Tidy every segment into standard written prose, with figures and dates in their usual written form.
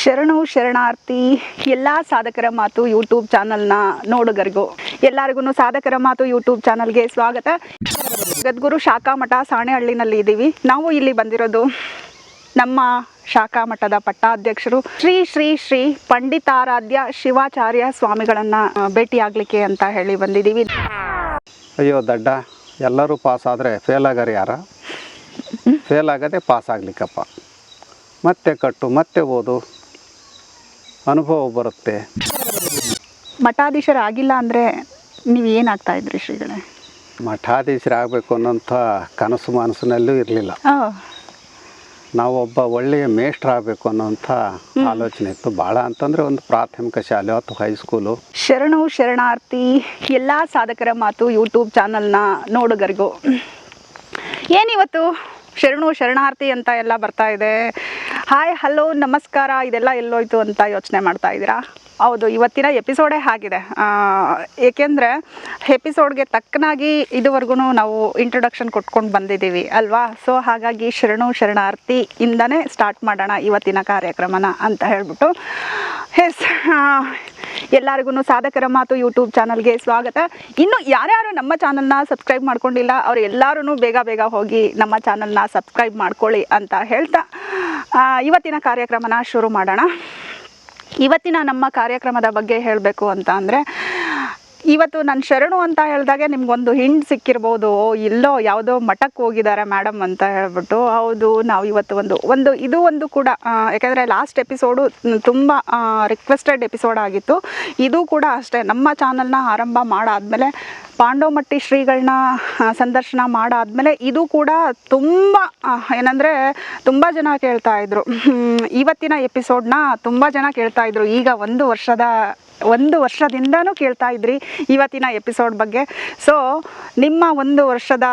ಶರಣು ಶರಣಾರ್ಥಿ ಎಲ್ಲ ಸಾಧಕರ ಮಾತು ಯೂಟ್ಯೂಬ್ ಚಾನಲ್ನ ನೋಡುಗರಿಗೂ ಎಲ್ಲರಿಗೂ ಸಾಧಕರ ಮಾತು ಯೂಟ್ಯೂಬ್ ಚಾನಲ್ಗೆ ಸ್ವಾಗತ. ಜಗದ್ಗುರು ಶಾಖಾ ಮಠ ಸಾಣೆಹಳ್ಳಿನಲ್ಲಿ ಇದ್ದೀವಿ. ನಾವು ಇಲ್ಲಿ ಬಂದಿರೋದು ನಮ್ಮ ಶಾಖಾ ಮಠದ ಪಟ್ಟಾಧ್ಯಕ್ಷರು ಶ್ರೀ ಶ್ರೀ ಶ್ರೀ ಪಂಡಿತಾರಾಧ್ಯ ಶಿವಾಚಾರ್ಯ ಸ್ವಾಮಿಗಳನ್ನು ಭೇಟಿಯಾಗಲಿಕ್ಕೆ ಅಂತ ಹೇಳಿ ಬಂದಿದ್ದೀವಿ. ಅಯ್ಯೋ ದಡ್ಡ, ಎಲ್ಲರೂ ಪಾಸ್ ಆದರೆ ಫೇಲ್ ಆಗಾರೆ ಯಾರ? ಫೇಲ್ ಆಗದೆ ಪಾಸ್ ಆಗಲಿಕ್ಕಪ್ಪ. ಮತ್ತೆ ಕಟ್ಟು, ಮತ್ತೆ ಓದು, ಅನುಭವ ಬರುತ್ತೆ. ಮಠಾಧೀಶರಾಗಿಲ್ಲ ಅಂದರೆ ನೀವು ಏನಾಗ್ತಾ ಇದ್ರಿ ಶ್ರೀಗಳೇ? ಮಠಾಧೀಶರಾಗಬೇಕು ಅನ್ನೋಂಥ ಕನಸು ಮನಸ್ಸಿನಲ್ಲೂ ಇರಲಿಲ್ಲ. ನಾವೊಬ್ಬ ಒಳ್ಳೆಯ ಮೇಷ್ಟ್ರಾಗಬೇಕು ಅನ್ನೋಂಥ ಆಲೋಚನೆ ಇತ್ತು. ಭಾಳ ಅಂತಂದರೆ ಒಂದು ಪ್ರಾಥಮಿಕ ಶಾಲೆ ಅಥವಾ ಹೈಸ್ಕೂಲು. ಶರಣು ಶರಣಾರ್ಥಿ ಎಲ್ಲ ಸಾಧಕರ ಮಾತು ಯೂಟ್ಯೂಬ್ ಚಾನಲ್ನ ನೋಡುಗರಿಗೂ ಏನಿವತ್ತು ಶರಣು ಶರಣಾರ್ಥಿ ಅಂತ ಎಲ್ಲ ಬರ್ತಾ ಇದೆ. ಹಾಯ್ ಹಲೋ ನಮಸ್ಕಾರ ಇದೆಲ್ಲ ಎಲ್ಲೋಯ್ತು ಅಂತ ಯೋಚನೆ ಮಾಡ್ತಾ ಇದ್ದೀರಾ? ಹೌದು, ಇವತ್ತಿನ ಎಪಿಸೋಡೇ ಆಗಿದೆ. ಏಕೆಂದರೆ ಎಪಿಸೋಡ್ಗೆ ತಕ್ಕನಾಗಿ ಇದುವರೆಗೂ ನಾವು ಇಂಟ್ರೊಡಕ್ಷನ್ ಕೊಟ್ಕೊಂಡು ಬಂದಿದ್ದೀವಿ ಅಲ್ವಾ? ಸೊ ಹಾಗಾಗಿ ಶರಣು ಶರಣಾರ್ಥಿ ಇಂದನೇ ಸ್ಟಾರ್ಟ್ ಮಾಡೋಣ ಇವತ್ತಿನ ಕಾರ್ಯಕ್ರಮನ ಅಂತ ಹೇಳ್ಬಿಟ್ಟು ಎಲ್ಲರಿಗೂ ಸಾಧಕರ ಮಾತು ಯೂಟ್ಯೂಬ್ ಚಾನಲ್ಗೆ ಸ್ವಾಗತ. ಇನ್ನು ಯಾರ್ಯಾರು ನಮ್ಮ ಚಾನಲ್ನ ಸಬ್ಸ್ಕ್ರೈಬ್ ಮಾಡ್ಕೊಂಡಿಲ್ಲ ಅವ್ರು ಎಲ್ಲರೂ ಬೇಗ ಹೋಗಿ ನಮ್ಮ ಚಾನಲ್ನ ಸಬ್ಸ್ಕ್ರೈಬ್ ಮಾಡ್ಕೊಳ್ಳಿ ಅಂತ ಹೇಳ್ತಾ ಇವತ್ತಿನ ಕಾರ್ಯಕ್ರಮನ ಶುರು ಮಾಡೋಣ. ಇವತ್ತಿನ ನಮ್ಮ ಕಾರ್ಯಕ್ರಮದ ಬಗ್ಗೆ ಹೇಳಬೇಕು ಅಂತ ಅಂದರೆ, ಇವತ್ತು ನಾನು ಶರಣು ಅಂತ ಹೇಳಿದಾಗೆ ನಿಮ್ಗೊಂದು ಹಿಂಟ್ ಸಿಕ್ಕಿರ್ಬೋದು, ಎಲ್ಲೋ ಯಾವುದೋ ಮಠಕ್ಕೆ ಹೋಗಿದ್ದಾರೆ ಮೇಡಮ್ ಅಂತ ಹೇಳ್ಬಿಟ್ಟು. ಹೌದು, ನಾವು ಇವತ್ತು ಒಂದು ಕೂಡ ಯಾಕೆಂದರೆ ಲಾಸ್ಟ್ ಎಪಿಸೋಡು ತುಂಬ ರಿಕ್ವೆಸ್ಟೆಡ್ ಎಪಿಸೋಡ್ ಆಗಿತ್ತು. ಇದು ಕೂಡ ಅಷ್ಟೇ, ನಮ್ಮ ಚಾನಲ್ನ ಆರಂಭ ಮಾಡಾದಮೇಲೆ ಪಾಂಡವಮಟ್ಟಿ ಶ್ರೀಗಳನ್ನ ಸಂದರ್ಶನ ಮಾಡಾದಮೇಲೆ ಇದು ಕೂಡ ತುಂಬ ಏನಂದರೆ ತುಂಬ ಜನ ಕೇಳ್ತಾಯಿದ್ರು. ಇವತ್ತಿನ ಎಪಿಸೋಡ್ನ ತುಂಬ ಜನ ಕೇಳ್ತಾಯಿದ್ರು. ಈಗ ಒಂದು ವರ್ಷದಿಂದನೂ ಕೇಳ್ತಾ ಇದ್ರಿ ಇವತ್ತಿನ ಎಪಿಸೋಡ್ ಬಗ್ಗೆ. ಸೊ ನಿಮ್ಮ 1 ವರ್ಷದ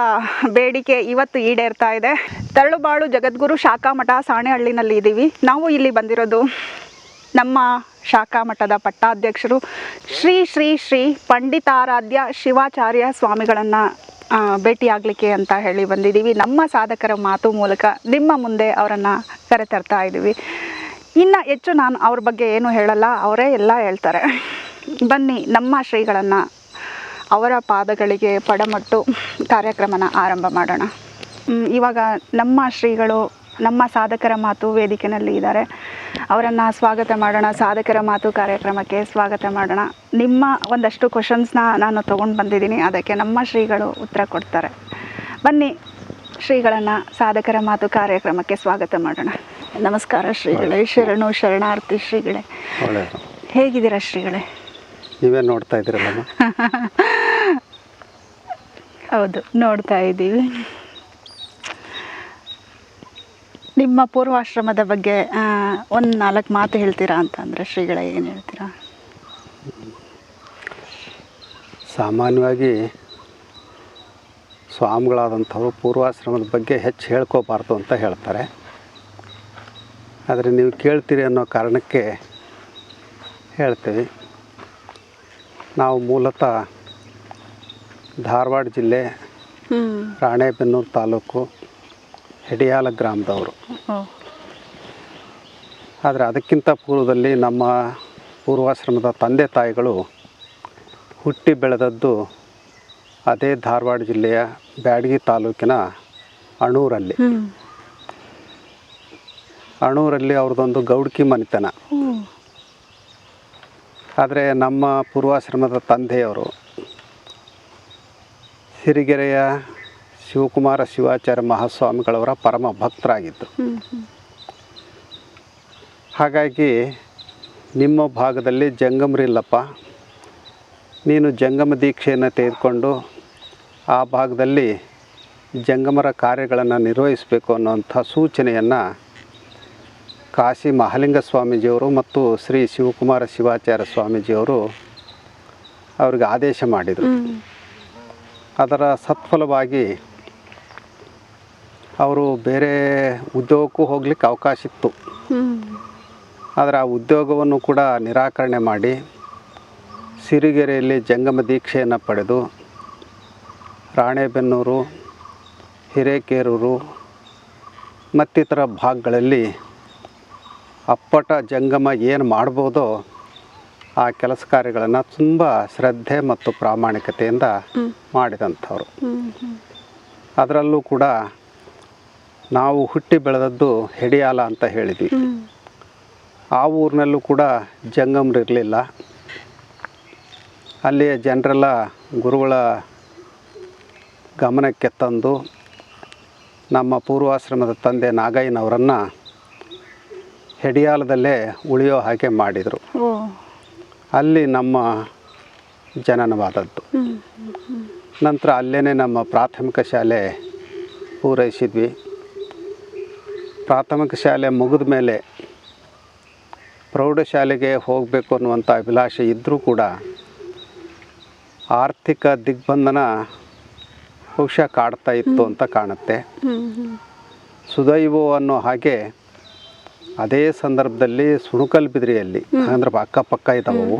ಬೇಡಿಕೆ ಇವತ್ತು ಈಡೇರ್ತಾ ಇದೆ. ತರಳುಬಾಳು ಜಗದ್ಗುರು ಶಾಖಾ ಮಠ ಸಾಣೆಹಳ್ಳಿನಲ್ಲಿ ಇದ್ದೀವಿ. ನಾವು ಇಲ್ಲಿ ಬಂದಿರೋದು ನಮ್ಮ ಶಾಖಾ ಮಠದ ಪಟ್ಟಾಧ್ಯಕ್ಷರು ಶ್ರೀ ಶ್ರೀ ಶ್ರೀ ಪಂಡಿತಾರಾಧ್ಯ ಶಿವಾಚಾರ್ಯ ಸ್ವಾಮಿಗಳನ್ನು ಭೇಟಿಯಾಗಲಿಕ್ಕೆ ಅಂತ ಹೇಳಿ ಬಂದಿದ್ದೀವಿ. ನಮ್ಮ ಸಾಧಕರ ಮಾತು ಮೂಲಕ ನಿಮ್ಮ ಮುಂದೆ ಅವರನ್ನು ಕರೆತರ್ತಾ ಇದ್ದೀವಿ. ಇನ್ನು ಹೆಚ್ಚು ನಾನು ಅವ್ರ ಬಗ್ಗೆ ಏನು ಹೇಳಲ್ಲ, ಅವರೇ ಎಲ್ಲ ಹೇಳ್ತಾರೆ. ಬನ್ನಿ ನಮ್ಮ ಶ್ರೀಗಳನ್ನು ಅವರ ಪಾದಗಳಿಗೆ ಪಡಮಟ್ಟು ಕಾರ್ಯಕ್ರಮನ ಆರಂಭ ಮಾಡೋಣ. ಇವಾಗ ನಮ್ಮ ಶ್ರೀಗಳು ನಮ್ಮ ಸಾಧಕರ ಮಾತು ವೇದಿಕೆಯಲ್ಲಿ ಇದ್ದಾರೆ. ಅವರನ್ನು ಸ್ವಾಗತ ಮಾಡೋಣ. ಸಾಧಕರ ಮಾತು ಕಾರ್ಯಕ್ರಮಕ್ಕೆ ಸ್ವಾಗತ ಮಾಡೋಣ. ನಿಮ್ಮ ಒಂದಷ್ಟು ಕ್ವಶನ್ಸ್ನ ನಾನು ತೊಗೊಂಡು ಬಂದಿದ್ದೀನಿ, ಅದಕ್ಕೆ ನಮ್ಮ ಶ್ರೀಗಳು ಉತ್ತರ ಕೊಡ್ತಾರೆ. ಬನ್ನಿ ಶ್ರೀಗಳನ್ನು ಸಾಧಕರ ಮಾತು ಕಾರ್ಯಕ್ರಮಕ್ಕೆ ಸ್ವಾಗತ ಮಾಡೋಣ. ನಮಸ್ಕಾರ ಶ್ರೀಗಳೇ. ಶರಣು ಶರಣಾರ್ಥಿ ಶ್ರೀಗಳೇ. ಹೇಗಿದ್ದೀರಾ ಶ್ರೀಗಳೇ? ನೀವೇ ನೋಡ್ತಾ ಇದ್ದೀರಲ್ಲ? ಹೌದು, ನೋಡ್ತಾ ಇದ್ದೀವಿ. ನಿಮ್ಮ ಪೂರ್ವಾಶ್ರಮದ ಬಗ್ಗೆ ಒಂದು 4 ಮಾತು ಹೇಳ್ತೀರಾ ಅಂತಂದರೆ ಶ್ರೀಗಳೇ ಏನು ಹೇಳ್ತೀರಾ? ಸಾಮಾನ್ಯವಾಗಿ ಸ್ವಾಮಿಗಳಾದಂಥವ್ರು ಪೂರ್ವಾಶ್ರಮದ ಬಗ್ಗೆ ಹೆಚ್ಚು ಹೇಳ್ಕೋಬಾರ್ದು ಅಂತ ಹೇಳ್ತಾರೆ. ಆದರೆ ನೀವು ಕೇಳ್ತೀರಿ ಅನ್ನೋ ಕಾರಣಕ್ಕೆ ಹೇಳ್ತೀವಿ. ನಾವು ಮೂಲತಃ ಧಾರವಾಡ ಜಿಲ್ಲೆ ರಾಣೆಬೆನ್ನೂರು ತಾಲೂಕು ಹೆಡಿಯಾಲ ಗ್ರಾಮದವರು. ಆದರೆ ಅದಕ್ಕಿಂತ ಪೂರ್ವದಲ್ಲಿ ನಮ್ಮ ಪೂರ್ವಾಶ್ರಮದ ತಂದೆ ತಾಯಿಗಳು ಹುಟ್ಟಿ ಬೆಳೆದದ್ದು ಅದೇ ಧಾರವಾಡ ಜಿಲ್ಲೆಯ ಬ್ಯಾಡಗಿ ತಾಲೂಕಿನ ಅಣೂರಲ್ಲಿ ಅವ್ರದ್ದೊಂದು ಗೌಡ್ಕಿ ಮನೆತನ. ಆದರೆ ನಮ್ಮ ಪೂರ್ವಾಶ್ರಮದ ತಂದೆಯವರು ಸಿರಿಗೆರೆಯ ಶಿವಕುಮಾರ ಶಿವಾಚಾರ್ಯ ಮಹಾಸ್ವಾಮಿಗಳವರ ಪರಮ ಭಕ್ತರಾಗಿದ್ದರು. ಹಾಗಾಗಿ ನಿಮ್ಮ ಭಾಗದಲ್ಲಿ ಜಂಗಮರಿಲ್ಲಪ್ಪ, ನೀನು ಜಂಗಮ ದೀಕ್ಷೆಯನ್ನು ತೆಗೆದುಕೊಂಡು ಆ ಭಾಗದಲ್ಲಿ ಜಂಗಮರ ಕಾರ್ಯಗಳನ್ನು ನಿರ್ವಹಿಸಬೇಕು ಅನ್ನೋಂಥ ಸೂಚನೆಯನ್ನು ಕಾಶಿ ಮಹಾಲಿಂಗ ಸ್ವಾಮೀಜಿಯವರು ಮತ್ತು ಶ್ರೀ ಶಿವಕುಮಾರ ಶಿವಾಚಾರ್ಯ ಸ್ವಾಮೀಜಿಯವರು ಅವ್ರಿಗೆ ಆದೇಶ ಮಾಡಿದರು. ಅದರ ಸತ್ಫಲವಾಗಿ ಅವರು ಬೇರೆ ಉದ್ಯೋಗಕ್ಕೂ ಹೋಗ್ಲಿಕ್ಕೆ ಅವಕಾಶ ಇತ್ತು. ಆದರೆ ಆ ಉದ್ಯೋಗವನ್ನು ಕೂಡ ನಿರಾಕರಣೆ ಮಾಡಿ ಸಿರಿಗೆರೆಯಲ್ಲಿ ಜಂಗಮ ದೀಕ್ಷೆಯನ್ನು ಪಡೆದು ರಾಣೆಬೆನ್ನೂರು, ಹಿರೇಕೇರೂರು ಮತ್ತಿತರ ಭಾಗಗಳಲ್ಲಿ ಅಪ್ಪಟ ಜಂಗಮ ಏನು ಮಾಡ್ಬೋದೋ ಆ ಕೆಲಸ ಕಾರ್ಯಗಳನ್ನು ತುಂಬ ಶ್ರದ್ಧೆ ಮತ್ತು ಪ್ರಾಮಾಣಿಕತೆಯಿಂದ ಮಾಡಿದಂಥವ್ರು. ಅದರಲ್ಲೂ ಕೂಡ ನಾವು ಹುಟ್ಟಿ ಬೆಳೆದದ್ದು ಹೆಡಿಯಾಲ ಅಂತ ಹೇಳಿದ್ವಿ. ಆ ಊರಿನಲ್ಲೂ ಕೂಡ ಜಂಗಮರಿರಲಿಲ್ಲ. ಅಲ್ಲಿಯ ಜನರೆಲ್ಲ ಗುರುಗಳ ಗಮನಕ್ಕೆ ತಂದು ನಮ್ಮ ಪೂರ್ವಾಶ್ರಮದ ತಂದೆ ನಾಗಯ್ಯನವರನ್ನು ಹೆಡಿಯಾಲದಲ್ಲೇ ಉಳಿಯೋ ಹಾಗೆ ಮಾಡಿದರು. ಅಲ್ಲಿ ನಮ್ಮ ಜನನವಾದದ್ದು. ನಂತರ ಅಲ್ಲೇ ನಮ್ಮ ಪ್ರಾಥಮಿಕ ಶಾಲೆ ಪೂರೈಸಿದ್ವಿ. ಪ್ರಾಥಮಿಕ ಶಾಲೆ ಮುಗಿದ ಮೇಲೆ ಪ್ರೌಢಶಾಲೆಗೆ ಹೋಗಬೇಕು ಅನ್ನುವಂಥ ಅಭಿಲಾಷೆ ಇದ್ದರೂ ಕೂಡ ಆರ್ಥಿಕ ದಿಗ್ಬಂಧನ ಬಹುಶಃ ಕಾಡ್ತಾ ಇತ್ತು ಅಂತ ಕಾಣುತ್ತೆ. ಸುದೈವೋ ಅನ್ನೋ ಹಾಗೆ ಅದೇ ಸಂದರ್ಭದಲ್ಲಿ ಸುಣಕಲ್ಬಿದ್ರಿಯಲ್ಲಿ ಅಂದರೆ ಅಕ್ಕಪಕ್ಕ ಇದ್ದಾವು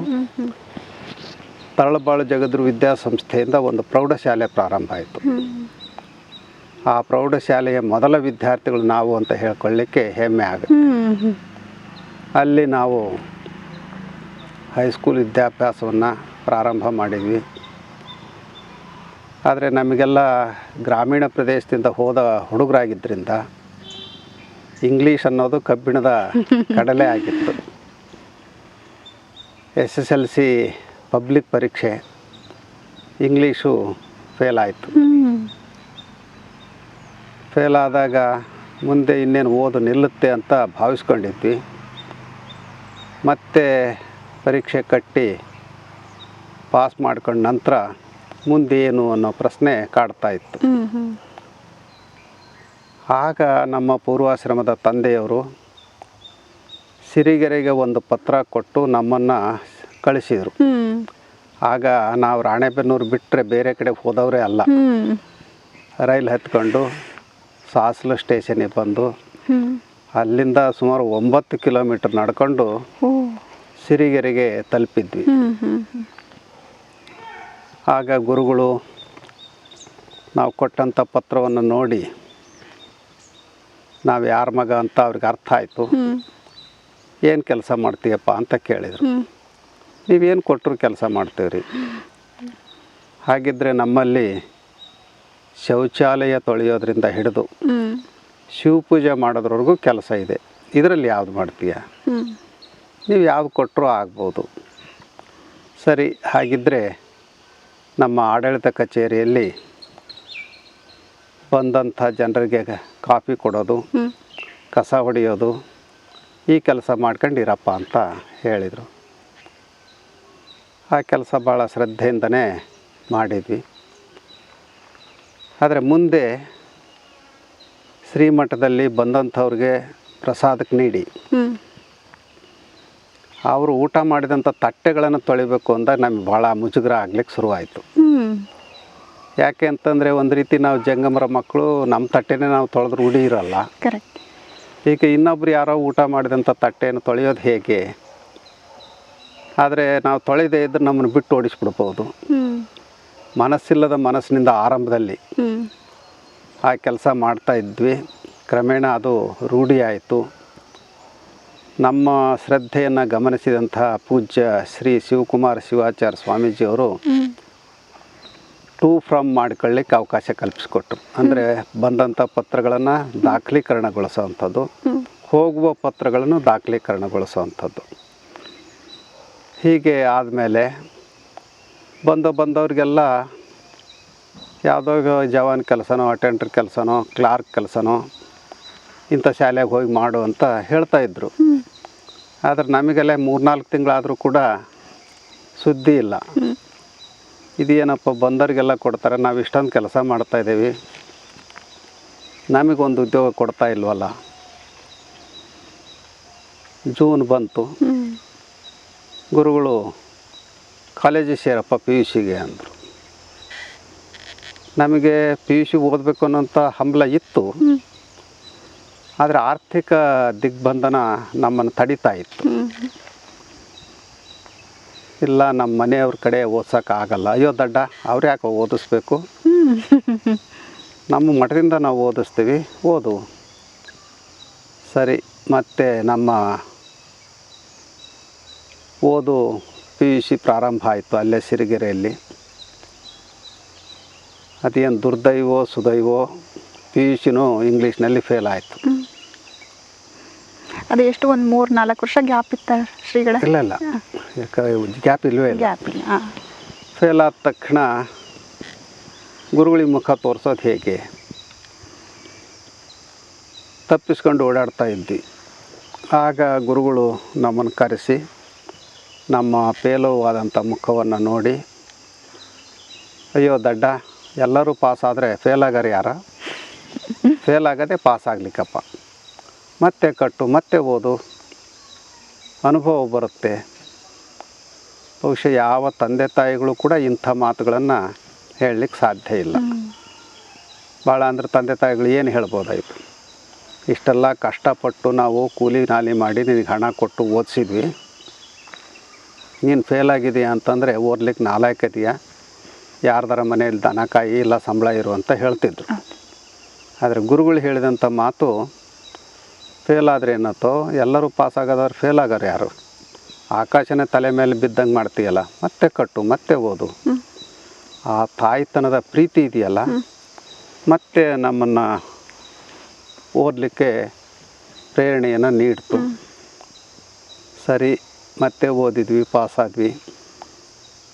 ತರಳಬಾಳು ಜಗದ್ರು ವಿದ್ಯಾಸಂಸ್ಥೆಯಿಂದ ಒಂದು ಪ್ರೌಢಶಾಲೆ ಪ್ರಾರಂಭ ಆಯಿತು. ಆ ಪ್ರೌಢಶಾಲೆಯ ಮೊದಲ ವಿದ್ಯಾರ್ಥಿಗಳು ನಾವು ಅಂತ ಹೇಳ್ಕೊಳ್ಳಿಕ್ಕೆ ಹೆಮ್ಮೆ ಆಗುತ್ತೆ. ಅಲ್ಲಿ ನಾವು ಹೈಸ್ಕೂಲ್ ವಿದ್ಯಾಭ್ಯಾಸವನ್ನು ಪ್ರಾರಂಭ ಮಾಡಿದ್ವಿ. ಆದರೆ ನಮಗೆಲ್ಲ ಗ್ರಾಮೀಣ ಪ್ರದೇಶದಿಂದ ಹೋದ ಹುಡುಗರಾಗಿದ್ದರಿಂದ ಇಂಗ್ಲೀಷ್ ಅನ್ನೋದು ಕಬ್ಬಿಣದ ಕಡಲೆ ಆಗಿತ್ತು. SSLC ಪಬ್ಲಿಕ್ ಪರೀಕ್ಷೆ ಇಂಗ್ಲೀಷು ಫೇಲ್ ಆಯಿತು. ಫೇಲ್ ಆದಾಗ ಮುಂದೆ ಇನ್ನೇನು ಓದು ನಿಲ್ಲುತ್ತೆ ಅಂತ ಭಾವಿಸ್ಕೊಂಡಿದ್ವಿ. ಮತ್ತೆ ಪರೀಕ್ಷೆ ಕಟ್ಟಿ ಪಾಸ್ ಮಾಡ್ಕೊಂಡ ನಂತರ ಮುಂದೇನು ಅನ್ನೋ ಪ್ರಶ್ನೆ ಕಾಡ್ತಾ ಇತ್ತು. ಆಗ ನಮ್ಮ ಪೂರ್ವಾಶ್ರಮದ ತಂದೆಯವರು ಸಿರಿಗೆರೆಗೆ ಒಂದು ಪತ್ರ ಕೊಟ್ಟು ನಮ್ಮನ್ನು ಕಳಿಸಿದರು. ಆಗ ನಾವು ರಾಣೆಬೆನ್ನೂರು ಬಿಟ್ಟರೆ ಬೇರೆ ಕಡೆ ಹೋದವರೇ ಅಲ್ಲ. ರೈಲ್ ಹತ್ಕೊಂಡು ಸಾಸಲು ಸ್ಟೇಷನಿಗೆ ಬಂದು ಅಲ್ಲಿಂದ ಸುಮಾರು 9 ಕಿಲೋಮೀಟರ್ ನಡ್ಕೊಂಡು ಸಿರಿಗೆರೆಗೆ ತಲುಪಿದ್ವಿ. ಆಗ ಗುರುಗಳು ನಾವು ಕೊಟ್ಟಂಥ ಪತ್ರವನ್ನು ನೋಡಿ ನಾವು ಯಾರ ಮಗ ಅಂತ ಅವ್ರಿಗೆ ಅರ್ಥ ಆಯಿತು. ಏನು ಕೆಲಸ ಮಾಡ್ತೀಯಪ್ಪ ಅಂತ ಕೇಳಿದರು. ನೀವೇನು ಕೊಟ್ಟರು ಕೆಲಸ ಮಾಡ್ತೀವ್ರಿ. ಹಾಗಿದ್ದರೆ ನಮ್ಮಲ್ಲಿ ಶೌಚಾಲಯ ತೊಳೆಯೋದ್ರಿಂದ ಹಿಡಿದು ಶಿವಪೂಜೆ ಮಾಡೋದ್ರವರೆಗೂ ಕೆಲಸ ಇದೆ. ಇದರಲ್ಲಿ ಯಾವ್ದು ಮಾಡ್ತೀಯ? ನೀವು ಯಾವ್ದು ಕೊಟ್ಟರೂ ಆಗ್ಬೋದು. ಸರಿ, ಹಾಗಿದ್ದರೆ ನಮ್ಮ ಆಡಳಿತ ಕಚೇರಿಯಲ್ಲಿ ಬಂದಂಥ ಜನರಿಗೆ ಕಾಫಿ ಕೊಡೋದು, ಕಸ ಹೊಡೆಯೋದು, ಈ ಕೆಲಸ ಮಾಡ್ಕೊಂಡಿರಪ್ಪ ಅಂತ ಹೇಳಿದರು. ಆ ಕೆಲಸ ಭಾಳ ಶ್ರದ್ಧೆಯಿಂದನೇ ಮಾಡಿದ್ವಿ. ಆದರೆ ಮುಂದೆ ಶ್ರೀಮಠದಲ್ಲಿ ಬಂದಂಥವ್ರಿಗೆ ಪ್ರಸಾದಕ್ಕೆ ನೀಡಿ ಅವರು ಊಟ ಮಾಡಿದಂಥ ತಟ್ಟೆಗಳನ್ನು ತೊಳಿಬೇಕು ಅಂದಾಗ ನಮಗೆ ಭಾಳ ಮುಜುಗರ ಆಗ್ಲಿಕ್ಕೆ ಶುರುವಾಯಿತು. ಯಾಕೆ ಅಂತಂದರೆ ಒಂದು ರೀತಿ ನಾವು ಜಂಗಮರ ಮಕ್ಕಳು, ನಮ್ಮ ತಟ್ಟೆನೇ ನಾವು ತೊಳೆದ್ರೆ ರೂಢಿ ಇರೋಲ್ಲ. ಈಗ ಇನ್ನೊಬ್ರು ಯಾರೋ ಊಟ ಮಾಡಿದಂಥ ತಟ್ಟೆಯನ್ನು ತೊಳೆಯೋದು ಹೇಗೆ? ಆದರೆ ನಾವು ತೊಳೆದೇ ಇದ್ರೆ ನಮ್ಮನ್ನು ಬಿಟ್ಟು ಓಡಿಸ್ಬಿಡ್ಬೋದು. ಮನಸ್ಸಿಲ್ಲದ ಮನಸ್ಸಿನಿಂದ ಆರಂಭದಲ್ಲಿ ಆ ಕೆಲಸ ಮಾಡ್ತಾ ಇದ್ವಿ. ಕ್ರಮೇಣ ಅದು ರೂಢಿ ಆಯಿತು. ನಮ್ಮ ಶ್ರದ್ಧೆಯನ್ನು ಗಮನಿಸಿದಂಥ ಪೂಜ್ಯ ಶ್ರೀ ಶಿವಕುಮಾರ ಶಿವಾಚಾರ್ಯ ಸ್ವಾಮೀಜಿಯವರು ಟು ಫ್ರಮ್ ಮಾಡ್ಕೊಳ್ಳಿಕ್ಕೆ ಅವಕಾಶ ಕಲ್ಪಿಸ್ಕೊಟ್ರು. ಅಂದರೆ ಬಂದಂಥ ಪತ್ರಗಳನ್ನು ದಾಖಲೀಕರಣಗೊಳಿಸೋವಂಥದ್ದು, ಹೋಗುವ ಪತ್ರಗಳನ್ನು ದಾಖಲೀಕರಣಗೊಳಿಸೋವಂಥದ್ದು. ಹೀಗೆ ಆದಮೇಲೆ ಬಂದವ್ರಿಗೆಲ್ಲ ಯಾವುದೋ ಜವಾನ್ ಕೆಲಸನೋ, ಅಟೆಂಡರ್ ಕೆಲಸನೋ, ಕ್ಲಾರ್ಕ್ ಕೆಲಸನೋ ಇಂಥ ಶಾಲೆಗೆ ಹೋಗಿ ಮಾಡು ಅಂತ ಹೇಳ್ತಾಯಿದ್ರು. ಆದರೆ ನಮಗೆಲ್ಲ 3-4 ತಿಂಗಳಾದರೂ ಕೂಡ ಸುದ್ದಿ ಇಲ್ಲ. ಇದೇನಪ್ಪ ಬಂದವ್ರಿಗೆಲ್ಲ ಕೊಡ್ತಾರೆ, ನಾವು ಇಷ್ಟೊಂದು ಕೆಲಸ ಮಾಡ್ತಾಯಿದ್ದೀವಿ, ನಮಗೊಂದು ಉದ್ಯೋಗ ಕೊಡ್ತಾ ಇಲ್ವಲ್ಲ. ಜೂನ್ ಬಂತು. ಗುರುಗಳು ಕಾಲೇಜಿಗೆ ಸೇರಪ್ಪ PUCಗೆ ಅಂದರು. ನಮಗೆ PUC ಓದಬೇಕು ಅನ್ನೋಂಥ ಹಂಬಲ ಇತ್ತು. ಆದರೆ ಆರ್ಥಿಕ ದಿಗ್ಬಂಧನ ನಮ್ಮನ್ನು ತಡಿತಾ ಇತ್ತು. ಇಲ್ಲ, ನಮ್ಮ ಮನೆಯವ್ರ ಕಡೆ ಓದ್ಸೋಕ್ಕಾಗಲ್ಲ. ಅಯ್ಯೋ ದಡ್ಡ, ಅವ್ರು ಯಾಕೆ ಓದಿಸ್ಬೇಕು, ನಮ್ಮ ಮಠದಿಂದ ನಾವು ಓದಿಸ್ತೀವಿ, ಓದು. ಸರಿ, ಮತ್ತು ನಮ್ಮ ಓದು PUC ಪ್ರಾರಂಭ ಆಯಿತು ಅಲ್ಲೇ ಸಿರಿಗೆರೆಯಲ್ಲಿ. ಅದೇನು ದುರ್ದೈವೋ ಸುದೈವೋ PUCನೂ ಇಂಗ್ಲೀಷ್ನಲ್ಲಿ ಫೇಲ್ ಆಯಿತು. ಅದು ಎಷ್ಟು ಒಂದು 3-4 ವರ್ಷ ಗ್ಯಾಪ್ ಇತ್ತ ಶ್ರೀಗಳೇ? ಇಲ್ಲ ಯಾಕೆ ಗ್ಯಾಪ್ ಇಲ್ಲವೇ ಇಲ್ಲ. ಗ್ಯಾಪ್ ಇಲ್ಲ. ಫೇಲ್ ಆದ ತಕ್ಷಣ ಗುರುಗಳಿಗೆ ಮುಖ ತೋರಿಸೋದು ಹೇಗೆ? ತಪ್ಪಿಸ್ಕೊಂಡು ಓಡಾಡ್ತಾ ಇದ್ವಿ. ಆಗ ಗುರುಗಳು ನಮ್ಮನ್ನು ಕರೆಸಿ ನಮ್ಮ ಪೇಲುವಾದಂಥ ಮುಖವನ್ನು ನೋಡಿ, ಅಯ್ಯೋ ದಡ್ಡ, ಎಲ್ಲರೂ ಪಾಸ್ ಆದರೆ ಫೇಲ್ ಆಗೋರು ಯಾರ? ಫೇಲ್ ಆಗೋದೇ ಪಾಸ್ ಆಗಲಿಕ್ಕಪ್ಪ. ಮತ್ತೆ ಕಟ್ಟು, ಮತ್ತೆ ಓದು, ಅನುಭವ ಬರುತ್ತೆ. ಬಹುಶಃ ಯಾವ ತಂದೆ ತಾಯಿಗಳು ಕೂಡ ಇಂಥ ಮಾತುಗಳನ್ನು ಹೇಳಲಿಕ್ಕೆ ಸಾಧ್ಯ ಇಲ್ಲ. ಭಾಳ ಅಂದ್ರೆ ತಂದೆ ತಾಯಿಗಳು ಏನು ಹೇಳ್ಬೋದಾಯಿತು? ಇಷ್ಟೆಲ್ಲ ಕಷ್ಟಪಟ್ಟು ನಾವು ಕೂಲಿ ನಾಲಿ ಮಾಡಿ ನಿನಗೆ ಹಣ ಕೊಟ್ಟು ಓದಿಸಿದ್ವಿ, ನೀನು ಫೇಲ್ ಆಗಿದೆಯಾ ಅಂತಂದರೆ ಓದ್ಲಿಕ್ಕೆ ನಾಲಾಯಕಿದೆಯಾ, ಯಾರ್ದಾರ ಮನೆಯಲ್ಲಿ ದನ ಕಾಯಿ ಇಲ್ಲ ಸಂಬಳ ಇರು ಅಂತ ಹೇಳ್ತಿದ್ರು. ಆದರೆ ಗುರುಗಳು ಹೇಳಿದಂಥ ಮಾತು, ಫೇಲ್ ಆದರೆ ಏನತ್ತೋ, ಎಲ್ಲರೂ ಪಾಸ್ ಆಗೋದವ್ರು ಫೇಲ್ ಆಗೋರು ಯಾರು? ಆಕಾಶನೇ ತಲೆ ಮೇಲೆ ಬಿದ್ದಂಗೆ ಮಾಡ್ತೀಯಲ್ಲ, ಮತ್ತೆ ಕಟ್ಟು, ಮತ್ತೆ ಓದು. ಆ ತಾಯ್ತನದ ಪ್ರೀತಿ ಇದೆಯಲ್ಲ, ಮತ್ತೆ ನಮ್ಮನ್ನು ಓದಲಿಕ್ಕೆ ಪ್ರೇರಣೆಯನ್ನು ನೀಡ್ತು. ಸರಿ, ಮತ್ತೆ ಓದಿದ್ವಿ, ಪಾಸಾದ್ವಿ.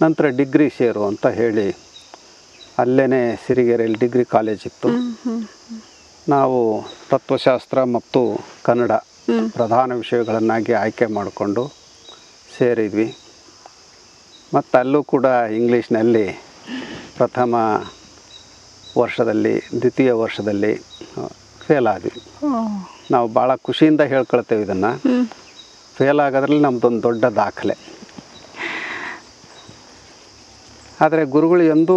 ನಂತರ ಡಿಗ್ರಿ ಸೇರು ಅಂತ ಹೇಳಿ ಅಲ್ಲೇ ಸಿರಿಗೆರೆಯಲ್ಲಿ ಡಿಗ್ರಿ ಕಾಲೇಜ್ ಇತ್ತು. ನಾವು ತತ್ವಶಾಸ್ತ್ರ ಮತ್ತು ಕನ್ನಡ ಪ್ರಧಾನ ವಿಷಯಗಳನ್ನಾಗಿ ಆಯ್ಕೆ ಮಾಡಿಕೊಂಡು ಸೇರಿದ್ವಿ. ಮತ್ತು ಅಲ್ಲೂ ಕೂಡ ಇಂಗ್ಲೀಷ್ನಲ್ಲಿ ಪ್ರಥಮ ವರ್ಷದಲ್ಲಿ, ದ್ವಿತೀಯ ವರ್ಷದಲ್ಲಿ ಫೇಲ್ ಆದ್ವಿ. ನಾವು ಭಾಳ ಖುಷಿಯಿಂದ ಹೇಳ್ಕೊಳ್ತೇವೆ ಇದನ್ನು. ಫೇಲ್ ಆಗೋದ್ರಲ್ಲಿ ನಮ್ಮದೊಂದು ದೊಡ್ಡ ದಾಖಲೆ. ಆದರೆ ಗುರುಗಳು ಎಂದೂ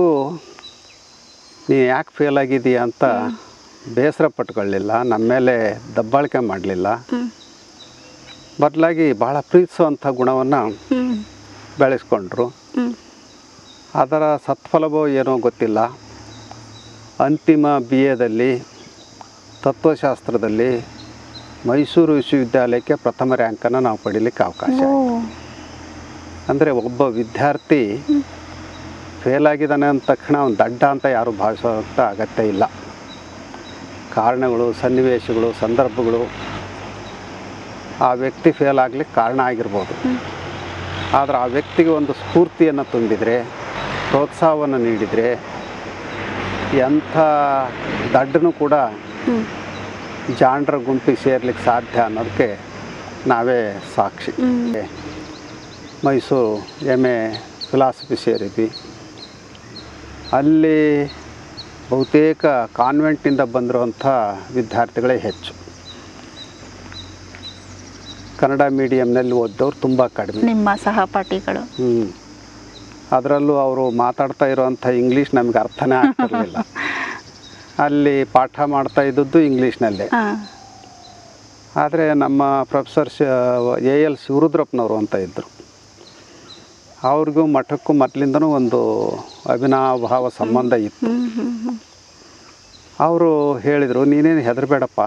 ನೀನು ಯಾಕೆ ಫೇಲ್ ಆಗಿದೆಯಾ ಅಂತ ಬೇಸರ ಪಟ್ಕೊಳ್ಳಿಲ್ಲ, ನಮ್ಮ ಮೇಲೆ ದಬ್ಬಾಳಿಕೆ ಮಾಡಲಿಲ್ಲ. ಬದಲಾಗಿ ಭಾಳ ಪ್ರೀತಿಸುವಂಥ ಗುಣವನ್ನು ಬೆಳೆಸ್ಕೊಂಡ್ರು. ಅದರ ಸತ್ಫಲವೋ ಏನೋ ಗೊತ್ತಿಲ್ಲ, ಅಂತಿಮ BAದಲ್ಲಿ ತತ್ವಶಾಸ್ತ್ರದಲ್ಲಿ ಮೈಸೂರು ವಿಶ್ವವಿದ್ಯಾಲಯಕ್ಕೆ ಪ್ರಥಮ ರ್ಯಾಂಕನ್ನು ನಾವು ಪಡೀಲಿಕ್ಕೆ ಅವಕಾಶ ಆಯಿತು. ಅಂದರೆ ಒಬ್ಬ ವಿದ್ಯಾರ್ಥಿ ಫೇಲ್ ಆಗಿದ್ದಾನೆ ಅಂದ ತಕ್ಷಣ ಅವ್ನು ದಡ್ಡ ಅಂತ ಯಾರು ಭಾವಿಸೋಂಥ ಅಗತ್ಯ ಇಲ್ಲ. ಕಾರಣಗಳು, ಸನ್ನಿವೇಶಗಳು, ಸಂದರ್ಭಗಳು ಆ ವ್ಯಕ್ತಿ ಫೇಲ್ ಆಗಲಿಕ್ಕೆ ಕಾರಣ ಆಗಿರ್ಬೋದು. ಆದರೆ ಆ ವ್ಯಕ್ತಿಗೆ ಒಂದು ಸ್ಫೂರ್ತಿಯನ್ನು ತುಂಬಿದರೆ, ಪ್ರೋತ್ಸಾಹವನ್ನು ನೀಡಿದರೆ, ಎಂಥ ದಡ್ಡನೂ ಕೂಡ ಜಾಣರ ಗುಂಪಿಗೆ ಸೇರ್ಲಿಕ್ಕೆ ಸಾಧ್ಯ ಅನ್ನೋದಕ್ಕೆ ನಾವೇ ಸಾಕ್ಷಿ. ಮೈಸೂರು MA ಫಿಲಾಸಫಿ ಸೇರಿದ್ವಿ. ಅಲ್ಲಿ ಬಹುತೇಕ ಕಾನ್ವೆಂಟಿಂದ ಬಂದಿರುವಂಥ ವಿದ್ಯಾರ್ಥಿಗಳೇ ಹೆಚ್ಚು. ಕನ್ನಡ ಮೀಡಿಯಮ್ನಲ್ಲಿ ಓದ್ದವ್ರು ತುಂಬ ಕಡಿಮೆ. ನಿಮ್ಮ ಸಹಪಾಠಿಗಳು? ಅದರಲ್ಲೂ ಅವರು ಮಾತಾಡ್ತಾ ಇರೋವಂಥ ಇಂಗ್ಲೀಷ್ ನಮಗೆ ಅರ್ಥನೇ ಆಗ್ತಿರಲಿಲ್ಲ. ಅಲ್ಲಿ ಪಾಠ ಮಾಡ್ತಾ ಇದ್ದದ್ದು ಇಂಗ್ಲೀಷ್ನಲ್ಲೇ. ಆದರೆ ನಮ್ಮ ಪ್ರೊಫೆಸರ್ AL ಶಿವರುದ್ರಪ್ಪನವರು ಅಂತ ಇದ್ದರು. ಅವ್ರಿಗೂ ಮಠಕ್ಕೂ ಮೊದಲಿಂದನೂ ಒಂದು ಅವಿನಾಭಾವ ಸಂಬಂಧ ಇತ್ತು. ಅವರು ಹೇಳಿದರು, ನೀನೇನು ಹೆದರಬೇಡಪ್ಪ,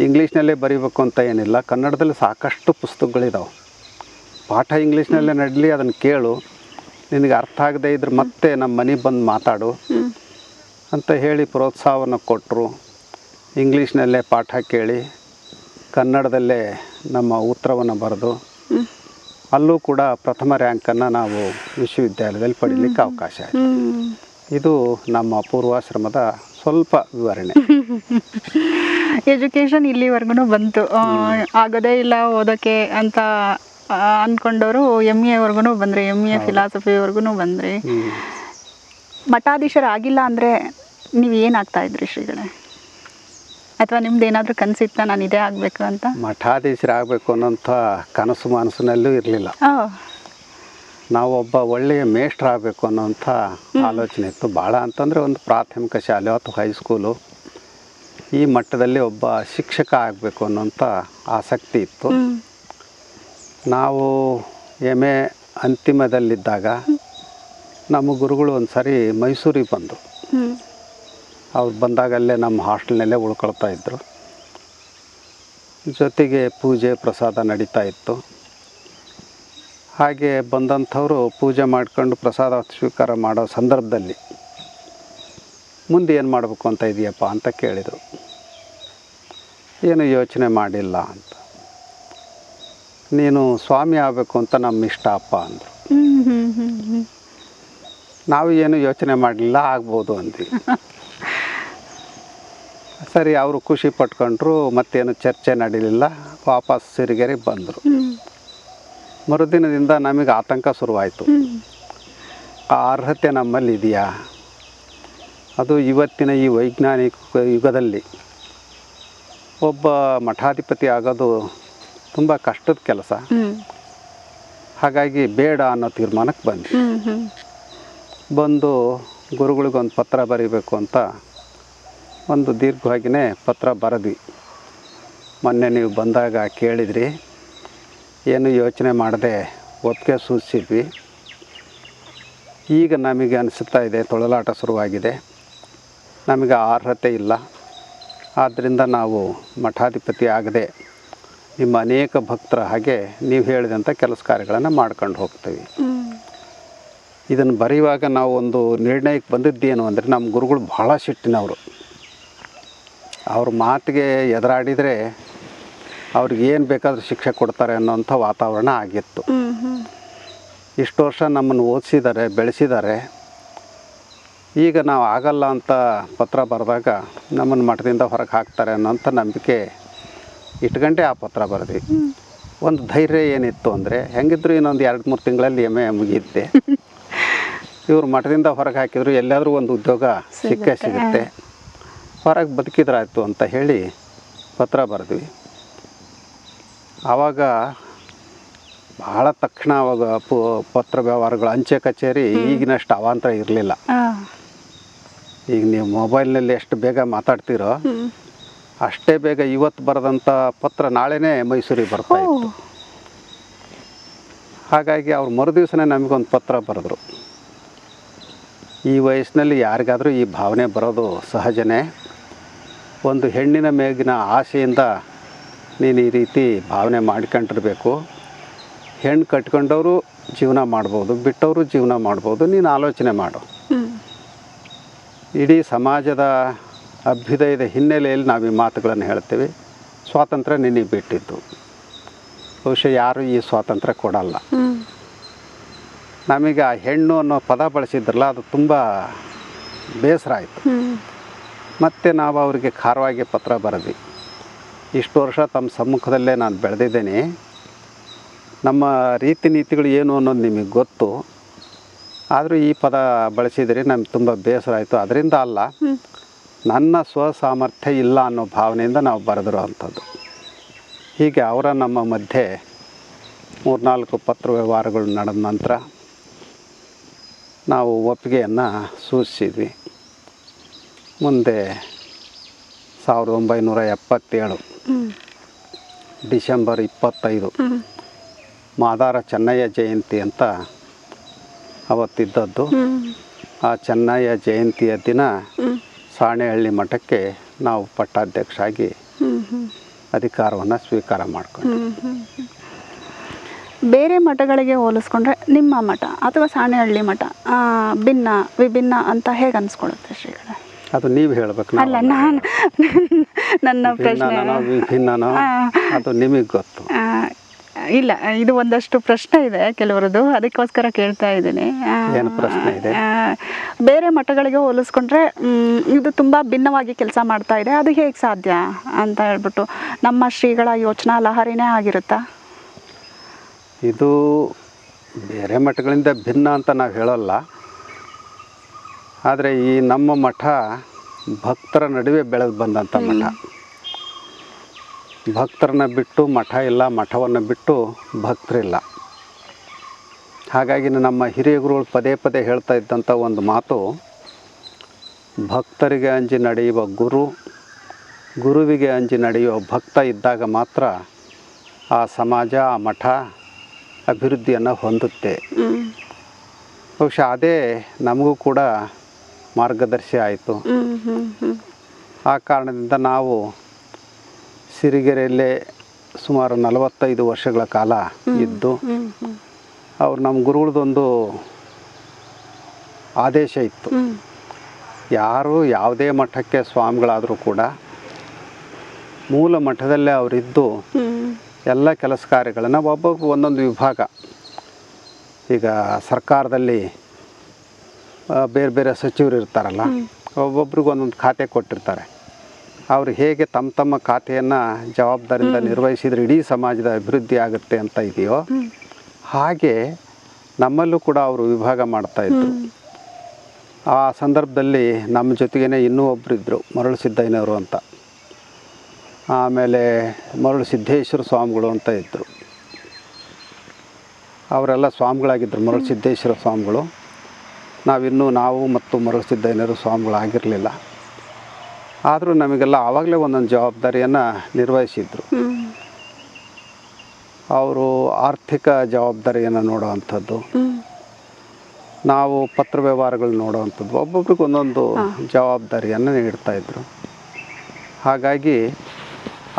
ಇಂಗ್ಲೀಷ್ನಲ್ಲೇ ಬರೀಬೇಕು ಅಂತ ಏನಿಲ್ಲ, ಕನ್ನಡದಲ್ಲಿ ಸಾಕಷ್ಟು ಪುಸ್ತಕಗಳಿದ್ದಾವೆ, ಪಾಠ ಇಂಗ್ಲೀಷ್ನಲ್ಲೇ ನಡಲಿ, ಅದನ್ನು ಕೇಳು, ನಿನಗೆ ಅರ್ಥ ಆಗದೆ ಇದ್ರೆ ಮತ್ತೆ ನಮ್ಮ ಮನೆಗೆ ಬಂದು ಮಾತಾಡು ಅಂತ ಹೇಳಿ ಪ್ರೋತ್ಸಾಹವನ್ನು ಕೊಟ್ಟರು. ಇಂಗ್ಲೀಷ್ನಲ್ಲೇ ಪಾಠ ಕೇಳಿ ಕನ್ನಡದಲ್ಲೇ ನಮ್ಮ ಉತ್ತರವನ್ನು ಬರೆದು ಅಲ್ಲೂ ಕೂಡ ಪ್ರಥಮ ರ್ಯಾಂಕನ್ನು ನಾವು ವಿಶ್ವವಿದ್ಯಾಲಯದಲ್ಲಿ ಪಡೀಲಿಕ್ಕೆ ಅವಕಾಶ ಆಯಿತು. ಇದು ನಮ್ಮ ಪೂರ್ವಾಶ್ರಮದ ಸ್ವಲ್ಪ ವಿವರಣೆ. ಎಜುಕೇಷನ್ ಇಲ್ಲಿವರೆಗೂ ಬಂತು, ಆಗೋದೇ ಇಲ್ಲ ಓದೋಕ್ಕೆ ಅಂತ ಅಂದ್ಕೊಂಡವರು MAವರೆಗೂ ಬಂದ್ರಿ, MA ಫಿಲಾಸಫಿವರೆಗೂ ಬಂದ್ರಿ. ಮಠಾಧೀಶರಾಗಿಲ್ಲ ಅಂದರೆ ನೀವು ಏನಾಗ್ತಾ ಇದ್ರಿ ಶ್ರೀಗಳೇ? ಅಥವಾ ನಿಮ್ದು ಏನಾದರೂ ಕನಸಿತ್ತಾ ನಾನು ಇದೇ ಆಗಬೇಕು ಅಂತ? ಮಠಾಧೀಶರಾಗಬೇಕು ಅನ್ನೋಂಥ ಕನಸು ಮನಸ್ಸಿನಲ್ಲೂ ಇರಲಿಲ್ಲ. ನಾವು ಒಬ್ಬ ಒಳ್ಳೆಯ ಮೇಷ್ಟ್ರಾಗಬೇಕು ಅನ್ನೋಂಥ ಆಲೋಚನೆ ಇತ್ತು. ಭಾಳ ಅಂತಂದರೆ ಒಂದು ಪ್ರಾಥಮಿಕ ಶಾಲೆ ಅಥವಾ ಹೈಸ್ಕೂಲು ಈ ಮಟ್ಟದಲ್ಲಿ ಒಬ್ಬ ಶಿಕ್ಷಕ ಆಗಬೇಕು ಅನ್ನೋಂಥ ಆಸಕ್ತಿ ಇತ್ತು. ನಾವು MA ಅಂತಿಮದಲ್ಲಿದ್ದಾಗ ನಮ್ಮ ಗುರುಗಳು ಒಂದು ಸಾರಿ ಮೈಸೂರಿಗೆ ಬಂದರು. ಅವ್ರು ಬಂದಾಗಲ್ಲೇ ನಮ್ಮ ಹಾಸ್ಟೆಲ್ನಲ್ಲೇ ಉಳ್ಕೊಳ್ತಾ ಇದ್ದರು. ಜೊತೆಗೆ ಪೂಜೆ ಪ್ರಸಾದ ನಡೀತಾ ಇತ್ತು. ಹಾಗೆ ಬಂದಂಥವರು ಪೂಜೆ ಮಾಡ್ಕೊಂಡು ಪ್ರಸಾದ ಸ್ವೀಕಾರ ಮಾಡೋ ಸಂದರ್ಭದಲ್ಲಿ ಮುಂದೆ ಏನು ಮಾಡಬೇಕು ಅಂತ ಇದೆಯಪ್ಪ ಅಂತ ಕೇಳಿದರು. ಏನು ಯೋಚನೆ ಮಾಡಿಲ್ಲ ಅಂತ. ನೀನು ಸ್ವಾಮಿ ಆಗಬೇಕು ಅಂತ ನಮ್ಮ ಇಷ್ಟ ಅಪ್ಪ ಅಂದರು. ನಾವು ಏನು ಯೋಚನೆ ಮಾಡಲಿಲ್ಲ, ಆಗ್ಬೋದು ಅಂದ್ವಿ. ಸರಿ, ಅವರು ಖುಷಿ ಪಟ್ಕೊಂಡ್ರು. ಮತ್ತೇನು ಚರ್ಚೆ ನಡೀಲಿಲ್ಲ. ವಾಪಸ್ ಸಿರಿಗೆರೆಗೆ ಬಂದರು. ಮರುದಿನದಿಂದ ನಮಗೆ ಆತಂಕ ಶುರುವಾಯಿತು. ಆ ಅರ್ಹತೆ ನಮ್ಮಲ್ಲಿ ಇದೆಯಾ? ಅದು ಇವತ್ತಿನ ಈ ವೈಜ್ಞಾನಿಕ ಯುಗದಲ್ಲಿ ಒಬ್ಬ ಮಠಾಧಿಪತಿ ಆಗೋದು ತುಂಬ ಕಷ್ಟದ ಕೆಲಸ. ಹಾಗಾಗಿ ಬೇಡ ಅನ್ನೋ ತೀರ್ಮಾನಕ್ಕೆ ಬಂದು ಗುರುಗಳಿಗೊಂದು ಪತ್ರ ಬರೀಬೇಕು ಅಂತ ಒಂದು ದೀರ್ಘವಾಗಿಯೇ ಪತ್ರ ಬರೆದ್ವಿ. ಮೊನ್ನೆ ನೀವು ಬಂದಾಗ ಕೇಳಿದ್ರಿ, ಏನು ಯೋಚನೆ ಮಾಡದೆ ಒಪ್ಪಿಗೆ ಸೂಚಿಸಿದ್ವಿ. ಈಗ ನಮಗೆ ಅನಿಸುತ್ತಾ ಇದೆ, ತೊಳಲಾಟ ಶುರುವಾಗಿದೆ, ನಮಗೆ ಅರ್ಹತೆ ಇಲ್ಲ. ಆದ್ದರಿಂದ ನಾವು ಮಠಾಧಿಪತಿ ಆಗದೆ ನಿಮ್ಮ ಅನೇಕ ಭಕ್ತರ ಹಾಗೆ ನೀವು ಹೇಳಿದಂಥ ಕೆಲಸ ಕಾರ್ಯಗಳನ್ನು ಮಾಡ್ಕೊಂಡು ಹೋಗ್ತೀವಿ. ಇದನ್ನು ಬರೆಯುವಾಗ ನಾವು ಒಂದು ನಿರ್ಣಯಕ್ಕೆ ಬಂದಿದ್ದೇನು ಅಂದರೆ, ನಮ್ಮ ಗುರುಗಳು ಭಾಳ ಸಿಟ್ಟಿನವರು. ಅವ್ರ ಮಾತಿಗೆ ಎದುರಾಡಿದರೆ ಅವ್ರಿಗೆ ಏನು ಬೇಕಾದರೂ ಶಿಕ್ಷೆ ಕೊಡ್ತಾರೆ ಅನ್ನೋಂಥ ವಾತಾವರಣ ಆಗಿತ್ತು. ಇಷ್ಟು ವರ್ಷ ನಮ್ಮನ್ನು ಓದಿಸಿದ್ದಾರೆ, ಬೆಳೆಸಿದ್ದಾರೆ. ಈಗ ನಾವು ಆಗಲ್ಲ ಅಂತ ಪತ್ರ ಬರೆದಾಗ ನಮ್ಮನ್ನು ಮಠದಿಂದ ಹೊರಗೆ ಹಾಕ್ತಾರೆ ಅನ್ನೋಂಥ ನಂಬಿಕೆ ಇಟ್ಕೊಂಡೆ ಆ ಪತ್ರ ಬರೆದ್ವಿ. ಒಂದು ಧೈರ್ಯ ಏನಿತ್ತು ಅಂದರೆ, ಹೆಂಗಿದ್ರು ಇನ್ನೊಂದು 2-3 ತಿಂಗಳಲ್ಲಿ MA ಮುಗಿಯುತ್ತೆ. ಇವರು ಮಠದಿಂದ ಹೊರಗೆ ಹಾಕಿದ್ರು, ಎಲ್ಲಾದರೂ ಒಂದು ಉದ್ಯೋಗ ಸಿಗುತ್ತೆ, ಹೊರಗೆ ಬದುಕಿದ್ರಾಯ್ತು ಅಂತ ಹೇಳಿ ಪತ್ರ ಬರೆದ್ವಿ. ಆವಾಗ ಭಾಳ ತಕ್ಷಣ ಅವಾಗ ಪತ್ರ ವ್ಯವಹಾರಗಳು, ಅಂಚೆ ಕಚೇರಿ ಈಗಿನಷ್ಟು ಅವಾಂತರ ಇರಲಿಲ್ಲ. ಈಗ ನೀವು ಮೊಬೈಲ್ನಲ್ಲಿ ಎಷ್ಟು ಬೇಗ ಮಾತಾಡ್ತೀರೋ ಅಷ್ಟೇ ಬೇಗ ಇವತ್ತು ಬರೆದಂಥ ಪತ್ರ ನಾಳೆನೇ ಮೈಸೂರಿಗೆ ಬರ್ತಾ ಇತ್ತು. ಹಾಗಾಗಿ ಅವ್ರು ಮರುದಿವಸನೇ ನಮಗೊಂದು ಪತ್ರ ಬರೆದ್ರು. ಈ ವಯಸ್ಸಿನಲ್ಲಿ ಯಾರಿಗಾದರೂ ಈ ಭಾವನೆ ಬರೋದು ಸಹಜನೇ. ಒಂದು ಹೆಣ್ಣಿನ ಮೇಗಿನ ಆಸೆಯಿಂದ ನೀನು ಈ ರೀತಿ ಭಾವನೆ ಮಾಡ್ಕೊಂಡಿರ್ಬೇಕು. ಹೆಣ್ಣು ಕಟ್ಕೊಂಡವರು ಜೀವನ ಮಾಡ್ಬೋದು, ಬಿಟ್ಟವರು ಜೀವನ ಮಾಡ್ಬೋದು, ನೀನು ಆಲೋಚನೆ ಮಾಡು. ಇಡೀ ಸಮಾಜದ ಅಭ್ಯುದಯದ ಹಿನ್ನೆಲೆಯಲ್ಲಿ ನಾವು ಈ ಮಾತುಗಳನ್ನು ಹೇಳ್ತೇವೆ. ಸ್ವಾತಂತ್ರ್ಯ ನಿನಗೆ ಬಿಟ್ಟಿದ್ದು, ಬಹುಶಃ ಯಾರು ಈ ಸ್ವಾತಂತ್ರ್ಯ ಕೊಡಲ್ಲ. ನಮಗೆ ಆ ಹೆಣ್ಣು ಅನ್ನೋ ಪದ ಬಳಸಿದ್ರಲ್ಲ, ಅದು ತುಂಬ ಬೇಸರ ಆಯಿತು. ಮತ್ತು ನಾವು ಅವರಿಗೆ ಖಾರವಾಗಿ ಪತ್ರ ಬರೆದ್ವಿ. ಇಷ್ಟು ವರ್ಷ ತಮ್ಮ ಸಮ್ಮುಖದಲ್ಲೇ ನಾನು ಬೆಳೆದಿದ್ದೇನೆ, ನಮ್ಮ ರೀತಿ ನೀತಿಗಳು ಏನು ಅನ್ನೋದು ನಿಮಗೆ ಗೊತ್ತು. ಆದರೂ ಈ ಪದ ಬಳಸಿದರೆ ನಮ್ಗೆ ತುಂಬ ಬೇಸರ ಆಯಿತು. ಅದರಿಂದ ಅಲ್ಲ, ನನ್ನ ಸ್ವಸಾಮರ್ಥ್ಯ ಇಲ್ಲ ಅನ್ನೋ ಭಾವನೆಯಿಂದ ನಾವು ಬರೆದಿರೋ ಅಂಥದ್ದು. ಹೀಗೆ ಅವರ ನಮ್ಮ ಮಧ್ಯೆ 3-4 ಪತ್ರ ವ್ಯವಹಾರಗಳು ನಡೆದ ನಂತರ ನಾವು ಒಪ್ಪಿಗೆಯನ್ನು ಸೂಚಿಸಿದ್ವಿ. ಮುಂದೆ 1977 ಡಿಸೆಂಬರ್ 25 ಮಾದಾರ ಚೆನ್ನಯ್ಯ ಜಯಂತಿ ಅಂತ ಅವತ್ತಿದ್ದದ್ದು. ಆ ಚೆನ್ನಯ್ಯ ಜಯಂತಿಯ ದಿನ ಸಾಣೆಹಳ್ಳಿ ಮಠಕ್ಕೆ ನಾವು ಪಟ್ಟಾಧ್ಯಕ್ಷರಾಗಿ ಅಧಿಕಾರವನ್ನು ಸ್ವೀಕಾರ ಮಾಡ್ಕೊಂಡು. ಬೇರೆ ಮಠಗಳಿಗೆ ಹೋಲಿಸ್ಕೊಂಡ್ರೆ ನಿಮ್ಮ ಮಠ ಅಥವಾ ಸಾಣೆಹಳ್ಳಿ ಮಠ ವಿಭಿನ್ನ ಅಂತ ಹೇಗೆ ಅನ್ಸ್ಕೊಳ್ಳುತ್ತೆ ಶ್ರೀಗಳೇ? ಅದು ನೀವು ಹೇಳಬೇಕು. ಅಲ್ಲ, ನನ್ನ ಪ್ರಶ್ನೆ ವಿಭಿನ್ನನೋ ಅದು ನಿಮಗೆ ಗೊತ್ತು. ಇಲ್ಲ, ಇದು ಒಂದಷ್ಟು ಪ್ರಶ್ನೆ ಇದೆ ಕೆಲವರದು, ಅದಕ್ಕೋಸ್ಕರ ಕೇಳ್ತಾ ಇದ್ದೀನಿ. ಏನು ಪ್ರಶ್ನೆ ಇದೆ? ಬೇರೆ ಮಠಗಳಿಗೆ ಹೋಲಿಸ್ಕೊಂಡ್ರೆ ಇದು ತುಂಬ ಭಿನ್ನವಾಗಿ ಕೆಲಸ ಮಾಡ್ತಾ ಇದೆ, ಅದು ಹೇಗೆ ಸಾಧ್ಯ ಅಂತ ಹೇಳ್ಬಿಟ್ಟು ನಮ್ಮ ಶ್ರೀಗಳ ಯೋಚನಾ ಲಹರಿನೇ ಆಗಿರುತ್ತಾ? ಇದು ಬೇರೆ ಮಠಗಳಿಂದ ಭಿನ್ನ ಅಂತ ನಾವು ಹೇಳೋಲ್ಲ. ಆದರೆ ಈ ನಮ್ಮ ಮಠ ಭಕ್ತರ ನಡುವೆ ಬೆಳೆದು ಬಂದಂಥ ಮಠ. ಭಕ್ತರನ್ನ ಬಿಟ್ಟು ಮಠ ಇಲ್ಲ, ಮಠವನ್ನು ಬಿಟ್ಟು ಭಕ್ತರಿಲ್ಲ. ಹಾಗಾಗಿ ನಮ್ಮ ಹಿರಿಯ ಗುರುಗಳು ಪದೇ ಪದೇ ಹೇಳ್ತಾ ಇದ್ದಂಥ ಒಂದು ಮಾತು, ಭಕ್ತರಿಗೆ ಅಂಜಿ ನಡೆಯುವ ಗುರುವಿಗೆ ಅಂಜಿ ನಡೆಯುವ ಭಕ್ತ ಇದ್ದಾಗ ಮಾತ್ರ ಆ ಸಮಾಜ, ಆ ಮಠ ಅಭಿವೃದ್ಧಿಯನ್ನು ಹೊಂದುತ್ತೆ. ಬಹುಶಃ ಅದೇ ನಮಗೂ ಕೂಡ ಮಾರ್ಗದರ್ಶಿ ಆಯಿತು. ಆ ಕಾರಣದಿಂದ ನಾವು ಸಿರಿಗೆರೆಯಲ್ಲೇ ಸುಮಾರು 45 ವರ್ಷಗಳ ಕಾಲ ಇದ್ದು ಅವ್ರು ನಮ್ಮ ಗುರುಗಳದೊಂದು ಆದೇಶ ಇತ್ತು, ಯಾರು ಯಾವುದೇ ಮಠಕ್ಕೆ ಸ್ವಾಮಿಗಳಾದರೂ ಕೂಡ ಮೂಲ ಮಠದಲ್ಲೇ ಅವರಿದ್ದು ಎಲ್ಲ ಕೆಲಸ ಕಾರ್ಯಗಳನ್ನು ಒಬ್ಬೊಬ್ಬರು ಒಂದೊಂದು ವಿಭಾಗ, ಈಗ ಸರ್ಕಾರದಲ್ಲಿ ಬೇರೆ ಬೇರೆ ಸಚಿವರು ಇರ್ತಾರಲ್ಲ, ಒಬ್ಬೊಬ್ರಿಗೆ ಒಂದೊಂದು ಖಾತೆ ಕೊಟ್ಟಿರ್ತಾರೆ. ಅವರು ಹೇಗೆ ತಮ್ಮ ತಮ್ಮ ಖಾತೆಯನ್ನು ಜವಾಬ್ದಾರಿಯಿಂದ ನಿರ್ವಹಿಸಿದರೆ ಇಡೀ ಸಮಾಜದ ಅಭಿವೃದ್ಧಿ ಆಗುತ್ತೆ ಅಂತ ಇದೆಯೋ, ಹಾಗೆ ನಮ್ಮಲ್ಲೂ ಕೂಡ ಅವರು ವಿಭಾಗ ಮಾಡ್ತಾಯಿದ್ರು. ಆ ಸಂದರ್ಭದಲ್ಲಿ ನಮ್ಮ ಜೊತೆಗೇ ಇನ್ನೂ ಒಬ್ಬರಿದ್ದರು, ಮರಳು ಸಿದ್ದಯ್ಯನವರು ಅಂತ. ಆಮೇಲೆ ಮರಳು ಸಿದ್ದೇಶ್ವರ ಸ್ವಾಮಿಗಳು ಅಂತ ಇದ್ದರು. ಅವರೆಲ್ಲ ಸ್ವಾಮಿಗಳಾಗಿದ್ದರು, ಮರಳು ಸಿದ್ದೇಶ್ವರ ಸ್ವಾಮಿಗಳು. ನಾವು ಮತ್ತು ಮರಳು ಸಿದ್ದಯ್ಯನವರು ಸ್ವಾಮಿಗಳಾಗಿರಲಿಲ್ಲ. ಆದರೂ ನಮಗೆಲ್ಲ ಆವಾಗಲೇ ಒಂದೊಂದು ಜವಾಬ್ದಾರಿಯನ್ನು ನಿರ್ವಹಿಸಿದ್ರು. ಅವರು ಆರ್ಥಿಕ ಜವಾಬ್ದಾರಿಯನ್ನು ನೋಡುವಂಥದ್ದು, ನಾವು ಪತ್ರ ವ್ಯವಹಾರಗಳು ನೋಡುವಂಥದ್ದು, ಒಬ್ಬೊಬ್ರಿಗೆ ಒಂದೊಂದು ಜವಾಬ್ದಾರಿಯನ್ನು ನೀಡ್ತಾಯಿದ್ರು. ಹಾಗಾಗಿ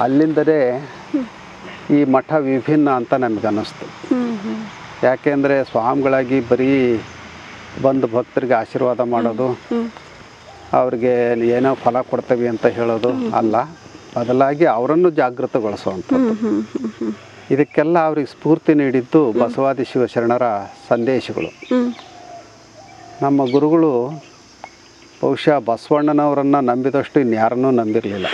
ಅಲ್ಲಿಂದಲೇ ಈ ಮಠ ವಿಭಿನ್ನ ಅಂತ ನಮಗನ್ನಿಸ್ತು. ಯಾಕೆಂದರೆ ಸ್ವಾಮಿಗಳಾಗಿ ಬರೀ ಬಂದು ಭಕ್ತರಿಗೆ ಆಶೀರ್ವಾದ ಮಾಡೋದು, ಅವ್ರಿಗೆ ಏನೋ ಫಲ ಕೊಡ್ತೇವೆ ಅಂತ ಹೇಳೋದು ಅಲ್ಲ, ಬದಲಾಗಿ ಅವರನ್ನು ಜಾಗೃತಗೊಳಿಸುವಂಥದ್ದು. ಇದಕ್ಕೆಲ್ಲ ಅವ್ರಿಗೆ ಸ್ಫೂರ್ತಿ ನೀಡಿದ್ದು ಬಸವಾದಿ ಶಿವಶರಣರ ಸಂದೇಶಗಳು. ನಮ್ಮ ಗುರುಗಳು ಬಹುಶಃ ಬಸವಣ್ಣನವರನ್ನು ನಂಬಿದಷ್ಟು ಇನ್ಯಾರನ್ನೂ ನಂಬಿರಲಿಲ್ಲ.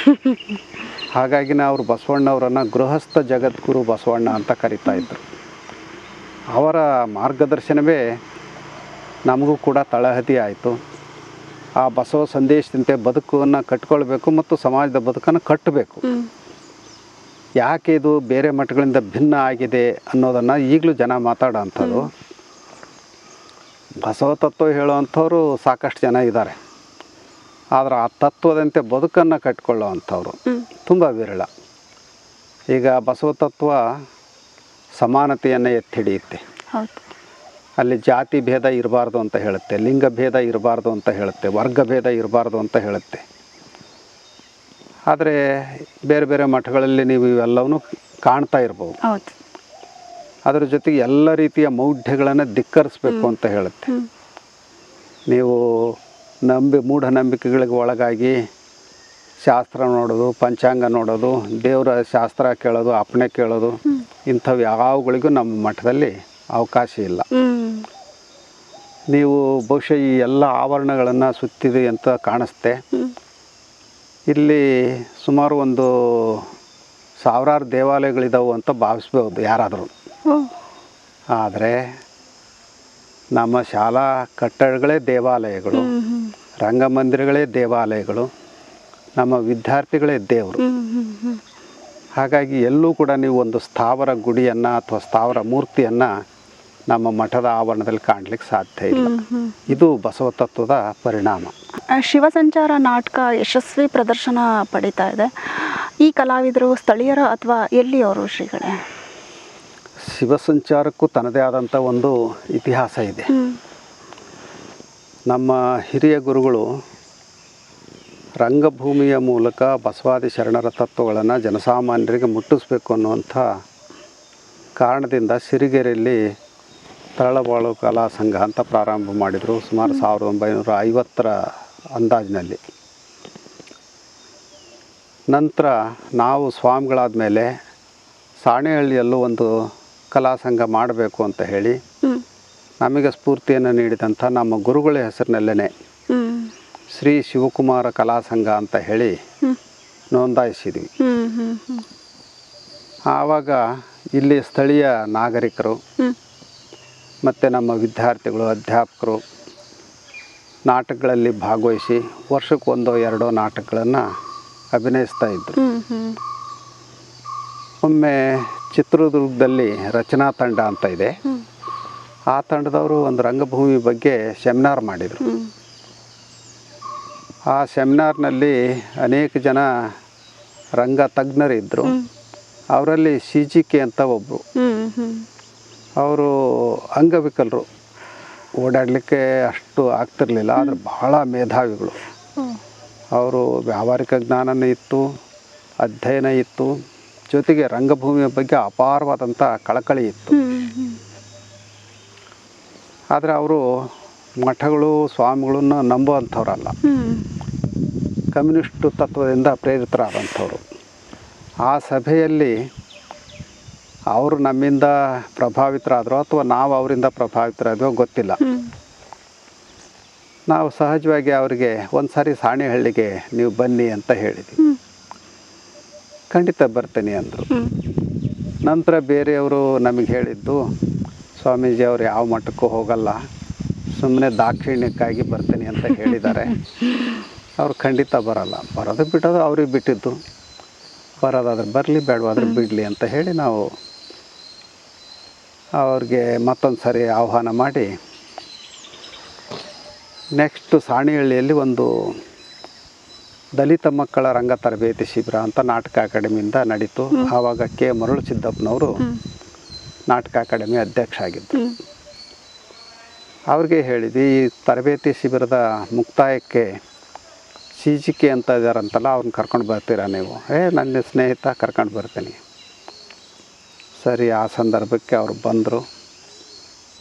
ಹಾಗಾಗಿ ಅವರು ಬಸವಣ್ಣವರನ್ನು ಗೃಹಸ್ಥ ಜಗದ್ಗುರು ಬಸವಣ್ಣ ಅಂತ ಕರಿತಾಯಿದ್ರು. ಅವರ ಮಾರ್ಗದರ್ಶನವೇ ನಮಗೂ ಕೂಡ ತಳಹದಿ ಆಯಿತು. ಆ ಬಸವ ಸಂದೇಶದಂತೆ ಬದುಕನ್ನು ಕಟ್ಕೊಳ್ಬೇಕು ಮತ್ತು ಸಮಾಜದ ಬದುಕನ್ನು ಕಟ್ಟಬೇಕು. ಯಾಕೆ ಇದು ಬೇರೆ ಮಠಗಳಿಂದ ಭಿನ್ನ ಆಗಿದೆ ಅನ್ನೋದನ್ನು ಈಗಲೂ ಜನ ಮಾತಾಡೋ ಅಂಥದ್ದು. ಬಸವ ತತ್ವ ಹೇಳುವಂಥವ್ರು ಸಾಕಷ್ಟು ಜನ ಇದ್ದಾರೆ, ಆದರೆ ಆ ತತ್ವದಂತೆ ಬದುಕನ್ನು ಕಟ್ಕೊಳ್ಳೋ ಅಂಥವ್ರು ತುಂಬ ವಿರಳ. ಈಗ ಬಸವ ತತ್ವ ಸಮಾನತೆಯನ್ನು ಎತ್ತಿ ಹಿಡಿಯುತ್ತೆ. ಅಲ್ಲಿ ಜಾತಿ ಭೇದ ಇರಬಾರ್ದು ಅಂತ ಹೇಳುತ್ತೆ, ಲಿಂಗ ಭೇದ ಇರಬಾರ್ದು ಅಂತ ಹೇಳುತ್ತೆ, ವರ್ಗ ಭೇದ ಇರಬಾರ್ದು ಅಂತ ಹೇಳುತ್ತೆ. ಆದರೆ ಬೇರೆ ಬೇರೆ ಮಠಗಳಲ್ಲಿ ನೀವು ಇವೆಲ್ಲವನ್ನೂ ಕಾಣ್ತಾ ಇರ್ಬೋದು. ಅದರ ಜೊತೆಗೆ ಎಲ್ಲ ರೀತಿಯ ಮೌಢ್ಯಗಳನ್ನು ಧಿಕ್ಕರಿಸಬೇಕು ಅಂತ ಹೇಳುತ್ತೆ. ನೀವು ಮೂಢನಂಬಿಕೆಗಳಿಗೆ ಒಳಗಾಗಿ ಶಾಸ್ತ್ರ ನೋಡೋದು, ಪಂಚಾಂಗ ನೋಡೋದು, ದೇವರ ಶಾಸ್ತ್ರ ಕೇಳೋದು, ಅಪ್ಪಣೆ ಕೇಳೋದು, ಇಂಥವು ಯಾವುಗಳಿಗೂ ನಮ್ಮ ಮಠದಲ್ಲಿ ಅವಕಾಶ ಇಲ್ಲ. ನೀವು ಬಹುಶಃ ಈ ಎಲ್ಲ ಆವರಣಗಳನ್ನು ಸುತ್ತಿದೆ ಅಂತ ಕಾಣಿಸ್ತೆ. ಇಲ್ಲಿ ಸುಮಾರು ಒಂದು 1000 ದೇವಾಲಯಗಳಿದಾವೆ ಅಂತ ಭಾವಿಸ್ಬೋದು ಯಾರಾದರೂ. ಆದರೆ ನಮ್ಮ ಶಾಲಾ ಕಟ್ಟಡಗಳೇ ದೇವಾಲಯಗಳು, ರಂಗಮಂದಿರಗಳೇ ದೇವಾಲಯಗಳು, ನಮ್ಮ ವಿದ್ಯಾರ್ಥಿಗಳೇ ದೇವರು. ಹಾಗಾಗಿ ಎಲ್ಲೂ ಕೂಡ ನೀವು ಒಂದು ಸ್ಥಾವರ ಗುಡಿಯನ್ನು ಅಥವಾ ಸ್ಥಾವರ ಮೂರ್ತಿಯನ್ನು ನಮ್ಮ ಮಠದ ಆವರಣದಲ್ಲಿ ಕಾಣಲಿಕ್ಕೆ ಸಾಧ್ಯ ಇಲ್ಲ. ಇದು ಬಸವ ತತ್ವದ ಪರಿಣಾಮ. ಶಿವಸಂಚಾರ ನಾಟಕ ಯಶಸ್ವಿ ಪ್ರದರ್ಶನ ಪಡೀತಾ ಇದೆ. ಈ ಕಲಾವಿದರು ಸ್ಥಳೀಯರ ಅಥವಾ ಎಲ್ಲಿಯವರು ಶ್ರೀಗಳೇ? ಶಿವಸಂಚಾರಕ್ಕೂ ತನ್ನದೇ ಆದಂಥ ಒಂದು ಇತಿಹಾಸ ಇದೆ. ನಮ್ಮ ಹಿರಿಯ ಗುರುಗಳು ರಂಗಭೂಮಿಯ ಮೂಲಕ ಬಸವಾದಿ ಶರಣರ ತತ್ವಗಳನ್ನು ಜನಸಾಮಾನ್ಯರಿಗೆ ಮುಟ್ಟಿಸ್ಬೇಕು ಅನ್ನುವಂಥ ಕಾರಣದಿಂದ ಸಿರಿಗೆರೆಯಲ್ಲಿ ತರಳಬಾಳು ಕಲಾ ಸಂಘ ಅಂತ ಪ್ರಾರಂಭ ಮಾಡಿದರು. ಸುಮಾರು 1950ರ ಅಂದಾಜಿನಲ್ಲಿ. ನಂತರ ನಾವು ಸ್ವಾಮಿಗಳಾದ ಮೇಲೆ ಸಾಣೆಹಳ್ಳಿಯಲ್ಲೂ ಒಂದು ಕಲಾ ಸಂಘ ಮಾಡಬೇಕು ಅಂತ ಹೇಳಿ ನಮಗೆ ಸ್ಫೂರ್ತಿಯನ್ನು ನೀಡಿದಂಥ ನಮ್ಮ ಗುರುಗಳ ಹೆಸರಿನಲ್ಲೇ ಶ್ರೀ ಶಿವಕುಮಾರ ಕಲಾ ಸಂಘ ಅಂತ ಹೇಳಿ ನೋಂದಾಯಿಸಿದ್ವಿ. ಆವಾಗ ಇಲ್ಲಿ ಸ್ಥಳೀಯ ನಾಗರಿಕರು ಮತ್ತು ನಮ್ಮ ವಿದ್ಯಾರ್ಥಿಗಳು, ಅಧ್ಯಾಪಕರು ನಾಟಕಗಳಲ್ಲಿ ಭಾಗವಹಿಸಿ ವರ್ಷಕ್ಕೆ 1-2 ನಾಟಕಗಳನ್ನು ಅಭಿನಯಿಸ್ತಾ ಇದ್ದರು. ಒಮ್ಮೆ ಚಿತ್ರದುರ್ಗದಲ್ಲಿ ರಚನಾ ತಂಡ ಅಂತ ಇದೆ, ಆ ತಂಡದವರು ಒಂದು ರಂಗಭೂಮಿ ಬಗ್ಗೆ ಸೆಮಿನಾರ್ ಮಾಡಿದರು. ಆ ಸೆಮಿನಾರ್ನಲ್ಲಿ ಅನೇಕ ಜನ ರಂಗ ತಜ್ಞರಿದ್ದರು. ಅವರಲ್ಲಿ CGK ಅಂತ ಒಬ್ಬರು, ಅವರು ಅಂಗವಿಕಲರು, ಓಡಾಡಲಿಕ್ಕೆ ಅಷ್ಟು ಆಗ್ತಿರಲಿಲ್ಲ, ಆದರೆ ಬಹಳ ಮೇಧಾವಿಗಳು. ಅವರು ವ್ಯಾವಹಾರಿಕ ಜ್ಞಾನನೂ ಇತ್ತು, ಅಧ್ಯಯನ ಇತ್ತು, ಜೊತೆಗೆ ರಂಗಭೂಮಿಯ ಬಗ್ಗೆ ಅಪಾರವಾದಂಥ ಕಳಕಳಿ ಇತ್ತು. ಆದರೆ ಅವರು ಮಠಗಳು ಸ್ವಾಮಿಗಳನ್ನ ನಂಬುವಂಥವ್ರಲ್ಲ, ಕಮ್ಯುನಿಸ್ಟು ತತ್ವದಿಂದ ಪ್ರೇರಿತರಾದಂಥವ್ರು. ಆ ಸಭೆಯಲ್ಲಿ ಅವರು ನಮ್ಮಿಂದ ಪ್ರಭಾವಿತರಾದರೂ ಅಥವಾ ನಾವು ಅವರಿಂದ ಪ್ರಭಾವಿತರಾದೋ ಗೊತ್ತಿಲ್ಲ. ನಾವು ಸಹಜವಾಗಿ ಅವರಿಗೆ ಒಂದು ಸಾರಿ ಸಾಣೆಹಳ್ಳಿಗೆ ನೀವು ಬನ್ನಿ ಅಂತ ಹೇಳಿದ್ವಿ. ಖಂಡಿತ ಬರ್ತೀನಿ ಅಂದರು. ನಂತರ ಬೇರೆಯವರು ನಮಗೆ ಹೇಳಿದ್ದು, ಸ್ವಾಮೀಜಿ ಅವರು ಯಾವ ಮಠಕ್ಕೂ ಹೋಗಲ್ಲ, ಸುಮ್ಮನೆ ದಾಕ್ಷಿಣ್ಯಕ್ಕಾಗಿ ಬರ್ತೀನಿ ಅಂತ ಹೇಳಿದ್ದಾರೆ, ಅವ್ರು ಖಂಡಿತ ಬರಲ್ಲ, ಬರೋದು ಬಿಟ್ಟೋದು ಅವ್ರಿಗೆ ಬಿಟ್ಟಿದ್ದು, ಬರೋದಾದ್ರೆ ಬರಲಿ ಬೇಡವಾದ್ರೆ ಬಿಡಲಿ ಅಂತ ಹೇಳಿ ನಾವು ಅವ್ರಿಗೆ ಮತ್ತೊಂದು ಸಾರಿ ಆಹ್ವಾನ ಮಾಡಿ ನೆಕ್ಸ್ಟು ಸಾಣಿಹಳ್ಳಿಯಲ್ಲಿ ಒಂದು ದಲಿತ ಮಕ್ಕಳ ರಂಗ ತರಬೇತಿ ಶಿಬಿರ ಅಂತ ನಾಟಕ ಅಕಾಡೆಮಿಯಿಂದ ನಡೀತು. ಆವಾಗ ಕೆ ಮರುಳು ಸಿದ್ದಪ್ಪನವರು ನಾಟಕ ಅಕಾಡೆಮಿ ಅಧ್ಯಕ್ಷ ಆಗಿದ್ದರು. ಅವ್ರಿಗೆ ಹೇಳಿದ್ವಿ, ಈ ತರಬೇತಿ ಶಿಬಿರದ ಮುಕ್ತಾಯಕ್ಕೆ CGK ಅಂತ ಇದ್ದಾರಂತಲ್ಲ, ಅವ್ರನ್ನ ಕರ್ಕೊಂಡು ಬರ್ತೀರಾ ನೀವು? ನನ್ನ ಸ್ನೇಹಿತ ಕರ್ಕೊಂಡು ಬರ್ತೀನಿ. ಸರಿ, ಆ ಸಂದರ್ಭಕ್ಕೆ ಅವರು ಬಂದರು.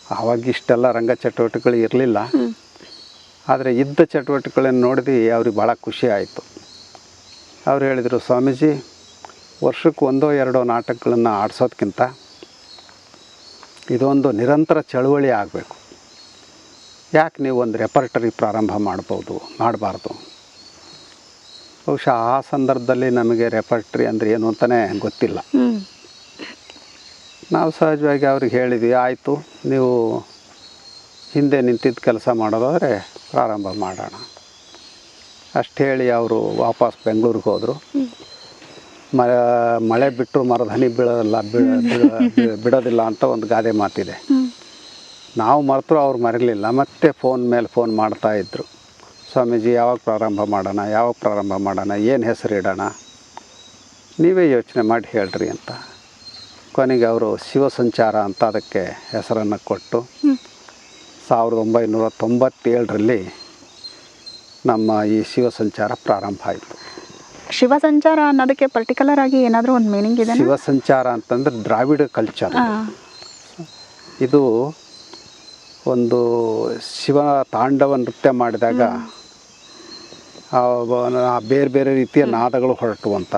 ಆವಾಗ ಇಷ್ಟೆಲ್ಲ ರಂಗ ಚಟುವಟಿಕೆಗಳು ಇರಲಿಲ್ಲ, ಆದರೆ ಇದ್ದ ಚಟುವಟಿಕೆಗಳನ್ನು ನೋಡಿದ್ವಿ, ಅವ್ರಿಗೆ ಭಾಳ ಖುಷಿ ಆಯಿತು. ಅವ್ರು ಹೇಳಿದರು, ಸ್ವಾಮೀಜಿ, ವರ್ಷಕ್ಕೆ 1-2 ನಾಟಕಗಳನ್ನು ಆಡಿಸೋದಕ್ಕಿಂತ ಇದೊಂದು ನಿರಂತರ ಚಳುವಳಿ ಆಗಬೇಕು. ಯಾಕೆ ನೀವು ಒಂದು ರೆಪರ್ಟರಿ ಪ್ರಾರಂಭ ಮಾಡಬಾರ್ದು? ಬಹುಶಃ ಆ ಸಂದರ್ಭದಲ್ಲಿ ನಮಗೆ ರೆಪರ್ಟರಿ ಅಂದರೆ ಏನು ಅಂತಲೇ ಗೊತ್ತಿಲ್ಲ. ನಾವು ಸಹಜವಾಗಿ ಅವ್ರಿಗೆ ಹೇಳಿದ್ವಿ, ಆಯಿತು, ನೀವು ಹಿಂದೆ ನಿಂತಿದ್ದ ಕೆಲಸ ಮಾಡೋದಾದರೆ ಪ್ರಾರಂಭ ಮಾಡೋಣ ಅಷ್ಟು ಹೇಳಿ ಅವರು ವಾಪಸ್ ಬೆಂಗಳೂರಿಗೆ ಹೋದರು. ಮಳೆ ಬಿಟ್ಟರು ಮರದ ಹನಿ ಬಿಡೋದಿಲ್ಲ ಅಂತ ಒಂದು ಗಾದೆ ಮಾತಿದೆ. ನಾವು ಮರೆತರು ಅವ್ರು ಮರೀಲಿಲ್ಲ. ಮತ್ತೆ ಫೋನ್ ಮೇಲೆ ಫೋನ್ ಮಾಡ್ತಾಯಿದ್ರು, ಸ್ವಾಮೀಜಿ ಯಾವಾಗ ಪ್ರಾರಂಭ ಮಾಡೋಣ, ಏನು ಹೆಸರು ಇಡೋಣ, ನೀವೇ ಯೋಚನೆ ಮಾಡಿ ಹೇಳ್ರಿ ಅಂತ. ಕೊನೆಗೆ ಅವರು ಶಿವಸಂಚಾರ ಅಂತ ಅದಕ್ಕೆ ಹೆಸರನ್ನು ಕೊಟ್ಟು 1997ರಲ್ಲಿ ನಮ್ಮ ಈ ಶಿವಸಂಚಾರ ಪ್ರಾರಂಭ ಆಯಿತು. ಶಿವಸಂಚಾರ ಅನ್ನೋದಕ್ಕೆ ಪರ್ಟಿಕ್ಯುಲರ್ ಆಗಿ ಏನಾದರೂ ಒಂದು ಮೀನಿಂಗ್ ಇದೆ? ಶಿವಸಂಚಾರ ಅಂತಂದರೆ ದ್ರಾವಿಡ ಕಲ್ಚರ್. ಇದು ಒಂದು ಶಿವ ತಾಂಡವ ನೃತ್ಯ ಮಾಡಿದಾಗ ಬೇರೆ ಬೇರೆ ರೀತಿಯ ನಾದಗಳು ಹೊರಟುವಂಥ,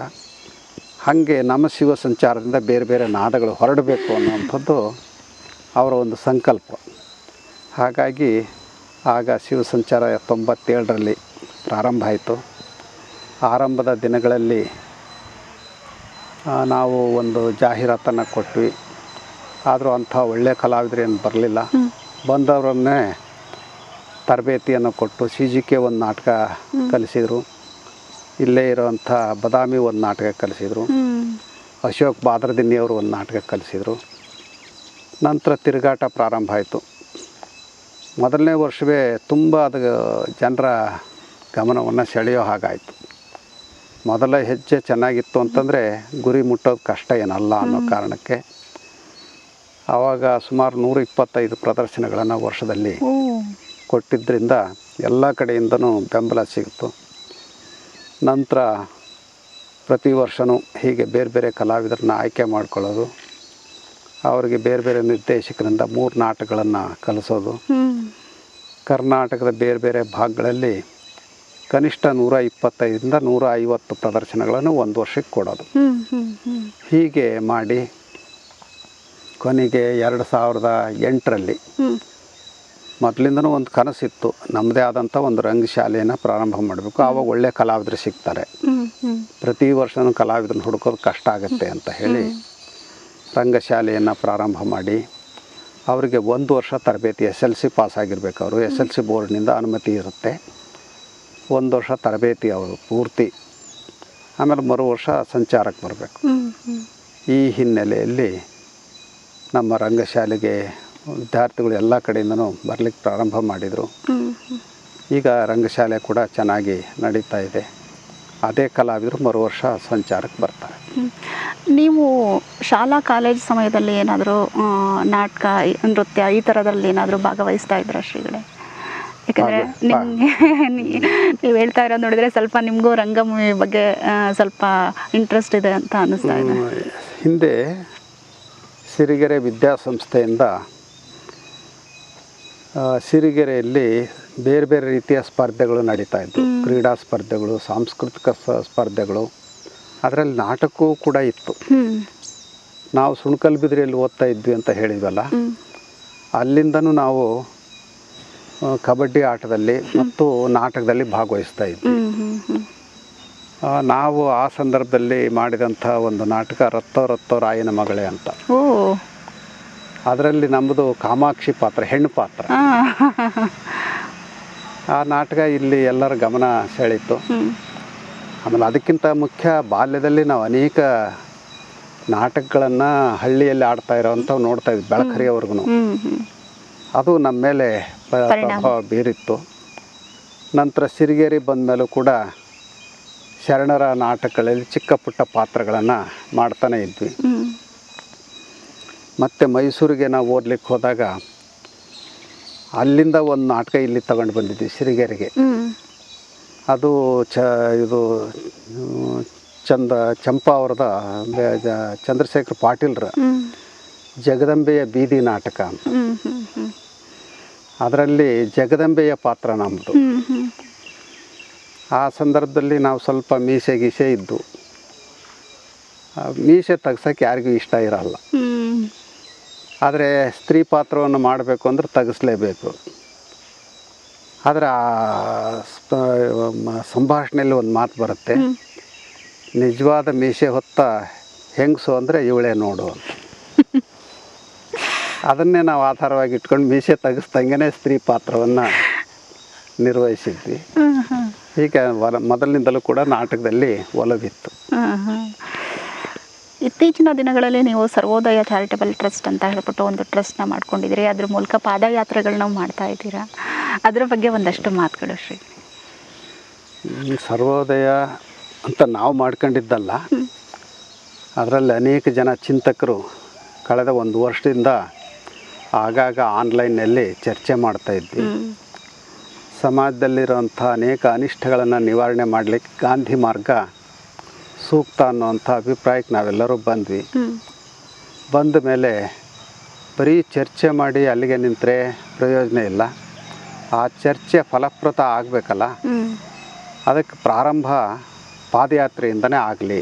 ಹಾಗೆ ನಮ್ಮ ಶಿವ ಸಂಚಾರದಿಂದ ಬೇರೆ ಬೇರೆ ನಾದಗಳು ಹೊರಡಬೇಕು ಅನ್ನುವಂಥದ್ದು ಅವರ ಒಂದು ಸಂಕಲ್ಪ. ಹಾಗಾಗಿ ಆಗ ಶಿವ ಸಂಚಾರ 97ರಲ್ಲಿ ಪ್ರಾರಂಭ ಆಯಿತು. ಆರಂಭದ ದಿನಗಳಲ್ಲಿ ನಾವು ಒಂದು ಜಾಹೀರಾತನ್ನು ಕೊಟ್ವಿ, ಆದರೂ ಅಂಥ ಒಳ್ಳೆಯ ಕಲಾವಿದರೇನು ಬರಲಿಲ್ಲ. ಬಂದವರನ್ನೇ ತರಬೇತಿಯನ್ನು ಕೊಟ್ಟು CGK ಒಂದು ನಾಟಕ ಕಲಿಸಿದರು, ಇಲ್ಲೇ ಇರೋವಂಥ ಬದಾಮಿ ಒಂದು ನಾಟಕ ಕಲಿಸಿದರು, ಅಶೋಕ್ ಬಾದ್ರದಿನ್ನಿಯವರು ಒಂದು ನಾಟಕ ಕಲಿಸಿದರು. ನಂತರ ತಿರುಗಾಟ ಪ್ರಾರಂಭ ಆಯಿತು. ಮೊದಲನೇ ವರ್ಷವೇ ತುಂಬ ಅದು ಜನರ ಗಮನವನ್ನು ಸೆಳೆಯೋ ಹಾಗಾಯಿತು. ಮೊದಲ ಹೆಜ್ಜೆ ಚೆನ್ನಾಗಿತ್ತು ಅಂತಂದರೆ ಗುರಿ ಮುಟ್ಟೋದು ಕಷ್ಟ ಏನಲ್ಲ ಅನ್ನೋ ಕಾರಣಕ್ಕೆ ಆವಾಗ ಸುಮಾರು 125 ಪ್ರದರ್ಶನಗಳನ್ನು ವರ್ಷದಲ್ಲಿ ಕೊಟ್ಟಿದ್ದರಿಂದ ಎಲ್ಲ ಕಡೆಯಿಂದನೂ ಬೆಂಬಲ ಸಿಗುತ್ತು. ನಂತರ ಪ್ರತಿ ವರ್ಷವೂ ಹೀಗೆ ಬೇರೆ ಬೇರೆ ಕಲಾವಿದರನ್ನ ಆಯ್ಕೆ ಮಾಡ್ಕೊಳ್ಳೋದು, ಅವರಿಗೆ ಬೇರೆ ಬೇರೆ ನಿರ್ದೇಶಕರಿಂದ 3 ನಾಟಕಗಳನ್ನು ಕಲಿಸೋದು, ಕರ್ನಾಟಕದ ಬೇರೆ ಬೇರೆ ಭಾಗಗಳಲ್ಲಿ ಕನಿಷ್ಠ 125ರಿಂದ 150 ಪ್ರದರ್ಶನಗಳನ್ನು ಒಂದು ವರ್ಷಕ್ಕೆ ಕೊಡೋದು. ಹೀಗೆ ಮಾಡಿ ಕೊನೆಗೆ 2008ರಲ್ಲಿ ಮೊದಲಿಂದನೂ ಒಂದು ಕನಸಿತ್ತು, ನಮ್ಮದೇ ಆದಂಥ ಒಂದು ರಂಗಶಾಲೆಯನ್ನು ಪ್ರಾರಂಭ ಮಾಡಬೇಕು. ಆವಾಗ ಒಳ್ಳೆ ಕಲಾವಿದರು ಸಿಗ್ತಾರೆ, ಪ್ರತಿ ವರ್ಷವೂ ಕಲಾವಿದರನ್ನ ಹುಡುಕೋದು ಕಷ್ಟ ಆಗುತ್ತೆ ಅಂತ ಹೇಳಿ ರಂಗಶಾಲೆಯನ್ನು ಪ್ರಾರಂಭ ಮಾಡಿ ಅವರಿಗೆ 1 ವರ್ಷ ತರಬೇತಿ, SLC ಪಾಸ್ ಆಗಿರಬೇಕು. ಅವರು SLC ಬೋರ್ಡ್ನಿಂದ ಅನುಮತಿ ಇರುತ್ತೆ. 1 ವರ್ಷ ತರಬೇತಿ ಅವರು ಪೂರ್ತಿ, ಆಮೇಲೆ ಮರು ವರ್ಷ ಸಂಚಾರಕ್ಕೆ ಬರಬೇಕು. ಈ ಹಿನ್ನೆಲೆಯಲ್ಲಿ ನಮ್ಮ ರಂಗಶಾಲೆಗೆ ವಿದ್ಯಾರ್ಥಿಗಳು ಎಲ್ಲ ಕಡೆಯಿಂದನೂ ಬರಲಿಕ್ಕೆ ಪ್ರಾರಂಭ ಮಾಡಿದರು. ಈಗ ರಂಗಶಾಲೆ ಕೂಡ ಚೆನ್ನಾಗಿ ನಡೀತಾ ಇದೆ. ಅದೇ ಕಲಾವಿದರು ಮರು ವರ್ಷ ಸಂಚಾರಕ್ಕೆ ಬರ್ತಾರೆ. ನೀವು ಶಾಲಾ ಕಾಲೇಜ್ ಸಮಯದಲ್ಲಿ ಏನಾದರೂ ನಾಟಕ, ನೃತ್ಯ ಈ ಥರದಲ್ಲಿ ಏನಾದರೂ ಭಾಗವಹಿಸ್ತಾ ಇದ್ದೀರಾ ಶ್ರೀಗಳೇ? ಯಾಕಂದರೆ ನೀವು ಹೇಳ್ತಾ ಇರೋದು ನೋಡಿದರೆ ಸ್ವಲ್ಪ ನಿಮಗೂ ರಂಗಭೂಮಿ ಬಗ್ಗೆ ಸ್ವಲ್ಪ ಇಂಟ್ರೆಸ್ಟ್ ಇದೆ ಅಂತ ಅನ್ನಿಸ್ತಾ ಇದೆ. ಹಿಂದೆ ಸಿರಿಗೆರೆ ವಿದ್ಯಾಸಂಸ್ಥೆಯಿಂದ ಸಿರಿಗೆರೆಯಲ್ಲಿ ಬೇರೆ ಬೇರೆ ರೀತಿಯ ಸ್ಪರ್ಧೆಗಳು ನಡೀತಾ ಇದ್ದವು. ಕ್ರೀಡಾ ಸ್ಪರ್ಧೆಗಳು, ಸಾಂಸ್ಕೃತಿಕ ಸ್ಪರ್ಧೆಗಳು, ಅದರಲ್ಲಿ ನಾಟಕವೂ ಕೂಡ ಇತ್ತು. ನಾವು ಸುಣ್ಕಲ್ಬಿದ್ರಿಯಲ್ಲಿ ಓದ್ತಾ ಇದ್ವಿ ಅಂತ ಹೇಳಿದ್ವಲ್ಲ, ಅಲ್ಲಿಂದನೂ ನಾವು ಕಬಡ್ಡಿ ಆಟದಲ್ಲಿ ಮತ್ತು ನಾಟಕದಲ್ಲಿ ಭಾಗವಹಿಸ್ತಾ ಇದ್ವಿ. ನಾವು ಆ ಸಂದರ್ಭದಲ್ಲಿ ಮಾಡಿದಂಥ ಒಂದು ನಾಟಕ ರತ್ತೋ ರತ್ತೋ ರಾಯನ ಮಗಳೇ ಅಂತ. ಅದರಲ್ಲಿ ನಮ್ಮದು ಕಾಮಾಕ್ಷಿ ಪಾತ್ರ, ಹೆಣ್ಣು ಪಾತ್ರ. ಆ ನಾಟಕ ಇಲ್ಲಿ ಎಲ್ಲರ ಗಮನ ಸೆಳೀತು. ಆಮೇಲೆ ಅದಕ್ಕಿಂತ ಮುಖ್ಯ, ಬಾಲ್ಯದಲ್ಲಿ ನಾವು ಅನೇಕ ನಾಟಕಗಳನ್ನು ಹಳ್ಳಿಯಲ್ಲಿ ಆಡ್ತಾ ಇರೋವಂಥವು ನೋಡ್ತಾ ಇದ್ವಿ ಬೆಳಕರಿಯವರೆಗೂ. ಅದು ನಮ್ಮ ಮೇಲೆ ಪ್ರಭಾವ ಬೀರಿತ್ತು. ನಂತರ ಸಿರಿಗೆರೆ ಬಂದ ಮೇಲೂ ಕೂಡ ಶರಣರ ನಾಟಕಗಳಲ್ಲಿ ಚಿಕ್ಕ ಪುಟ್ಟ ಪಾತ್ರಗಳನ್ನು ಮಾಡ್ತಾನೆ ಇದ್ವಿ. ಮತ್ತು ಮೈಸೂರಿಗೆ ನಾವು ಓದ್ಲಿಕ್ಕೆ ಹೋದಾಗ ಅಲ್ಲಿಂದ ಒಂದು ನಾಟಕ ಇಲ್ಲಿ ತಗೊಂಡು ಬಂದಿದ್ವಿ ಸಿರಿಗೆರೆಗೆ. ಅದು ಇದು ಚಂಪಾ ಅವರದ ಚಂದ್ರಶೇಖರ್ ಪಾಟೀಲ್ರ ಜಗದಂಬೆಯ ಬೀದಿ ನಾಟಕ ಅಂತ. ಅದರಲ್ಲಿ ಜಗದಂಬೆಯ ಪಾತ್ರ ನಮ್ಮದು. ಆ ಸಂದರ್ಭದಲ್ಲಿ ನಾವು ಸ್ವಲ್ಪ ಮೀಸೆ ಗೀಸೆ ಇದ್ದು, ಮೀಸೆ ತೆಗ್ಸೋಕ್ಕೆ ಯಾರಿಗೂ ಇಷ್ಟ ಇರಲ್ಲ. ಆದರೆ ಸ್ತ್ರೀ ಪಾತ್ರವನ್ನು ಮಾಡಬೇಕು ಅಂದ್ರೆ ತೆಗೆಸಲೇಬೇಕು. ಆದರೆ ಆ ಸಂಭಾಷಣೆಯಲ್ಲಿ ಒಂದು ಮಾತು ಬರುತ್ತೆ, ನಿಜವಾದ ಮೀಸೆ ಹೊತ್ತ ಹೆಂಗಸು ಅಂದರೆ ಇವಳೇ ನೋಡು ಅಂತ. ಅದನ್ನೇ ನಾವು ಆಧಾರವಾಗಿ ಇಟ್ಕೊಂಡು ಮೀಸೆ ತೆಗೆಸ್ದಂಗೆ ಸ್ತ್ರೀ ಪಾತ್ರವನ್ನು ನಿರ್ವಹಿಸಿದ್ವಿ. ಹೀಗೆ ಮೊದಲಿನಿಂದಲೂ ಕೂಡ ನಾಟಕದಲ್ಲಿ ಒಲವಿತ್ತು. ಇತ್ತೀಚಿನ ದಿನಗಳಲ್ಲಿ ನೀವು ಸರ್ವೋದಯ ಚಾರಿಟಬಲ್ ಟ್ರಸ್ಟ್ ಅಂತ ಹೇಳ್ಬಿಟ್ಟು ಒಂದು ಟ್ರಸ್ಟ್ನ ಮಾಡ್ಕೊಂಡಿದ್ದೀರಿ. ಅದ್ರ ಮೂಲಕ ಪಾದಯಾತ್ರೆಗಳನ್ನ ಮಾಡ್ತಾ ಇದ್ದೀರಾ. ಅದರ ಬಗ್ಗೆ ಒಂದಷ್ಟು ಮಾತುಗಳು ಶ್ರೀ. ಸರ್ವೋದಯ ಅಂತ ನಾವು ಮಾಡ್ಕೊಂಡಿದ್ದಲ್ಲ, ಅದರಲ್ಲಿ ಅನೇಕ ಜನ ಚಿಂತಕರು ಕಳೆದ ಒಂದು ವರ್ಷದಿಂದ ಆಗಾಗ ಆನ್ಲೈನ್ನಲ್ಲಿ ಚರ್ಚೆ ಮಾಡ್ತಾಯಿದ್ವಿ. ಸಮಾಜದಲ್ಲಿರೋಂಥ ಅನೇಕ ಅನಿಷ್ಟಗಳನ್ನು ನಿವಾರಣೆ ಮಾಡಲಿಕ್ಕೆ ಗಾಂಧಿ ಮಾರ್ಗ ಸೂಕ್ತ ಅನ್ನೋವಂಥ ಅಭಿಪ್ರಾಯಕ್ಕೆ ನಾವೆಲ್ಲರೂ ಬಂದ್ವಿ. ಬಂದ ಮೇಲೆ ಬರೀ ಚರ್ಚೆ ಮಾಡಿ ಅಲ್ಲಿಗೆ ನಿಂತರೆ ಪ್ರಯೋಜನ ಇಲ್ಲ. ಆ ಚರ್ಚೆ ಫಲಪ್ರದ ಆಗಬೇಕಲ್ಲ, ಅದಕ್ಕೆ ಪ್ರಾರಂಭ ಪಾದಯಾತ್ರೆಯಿಂದನೇ ಆಗಲಿ.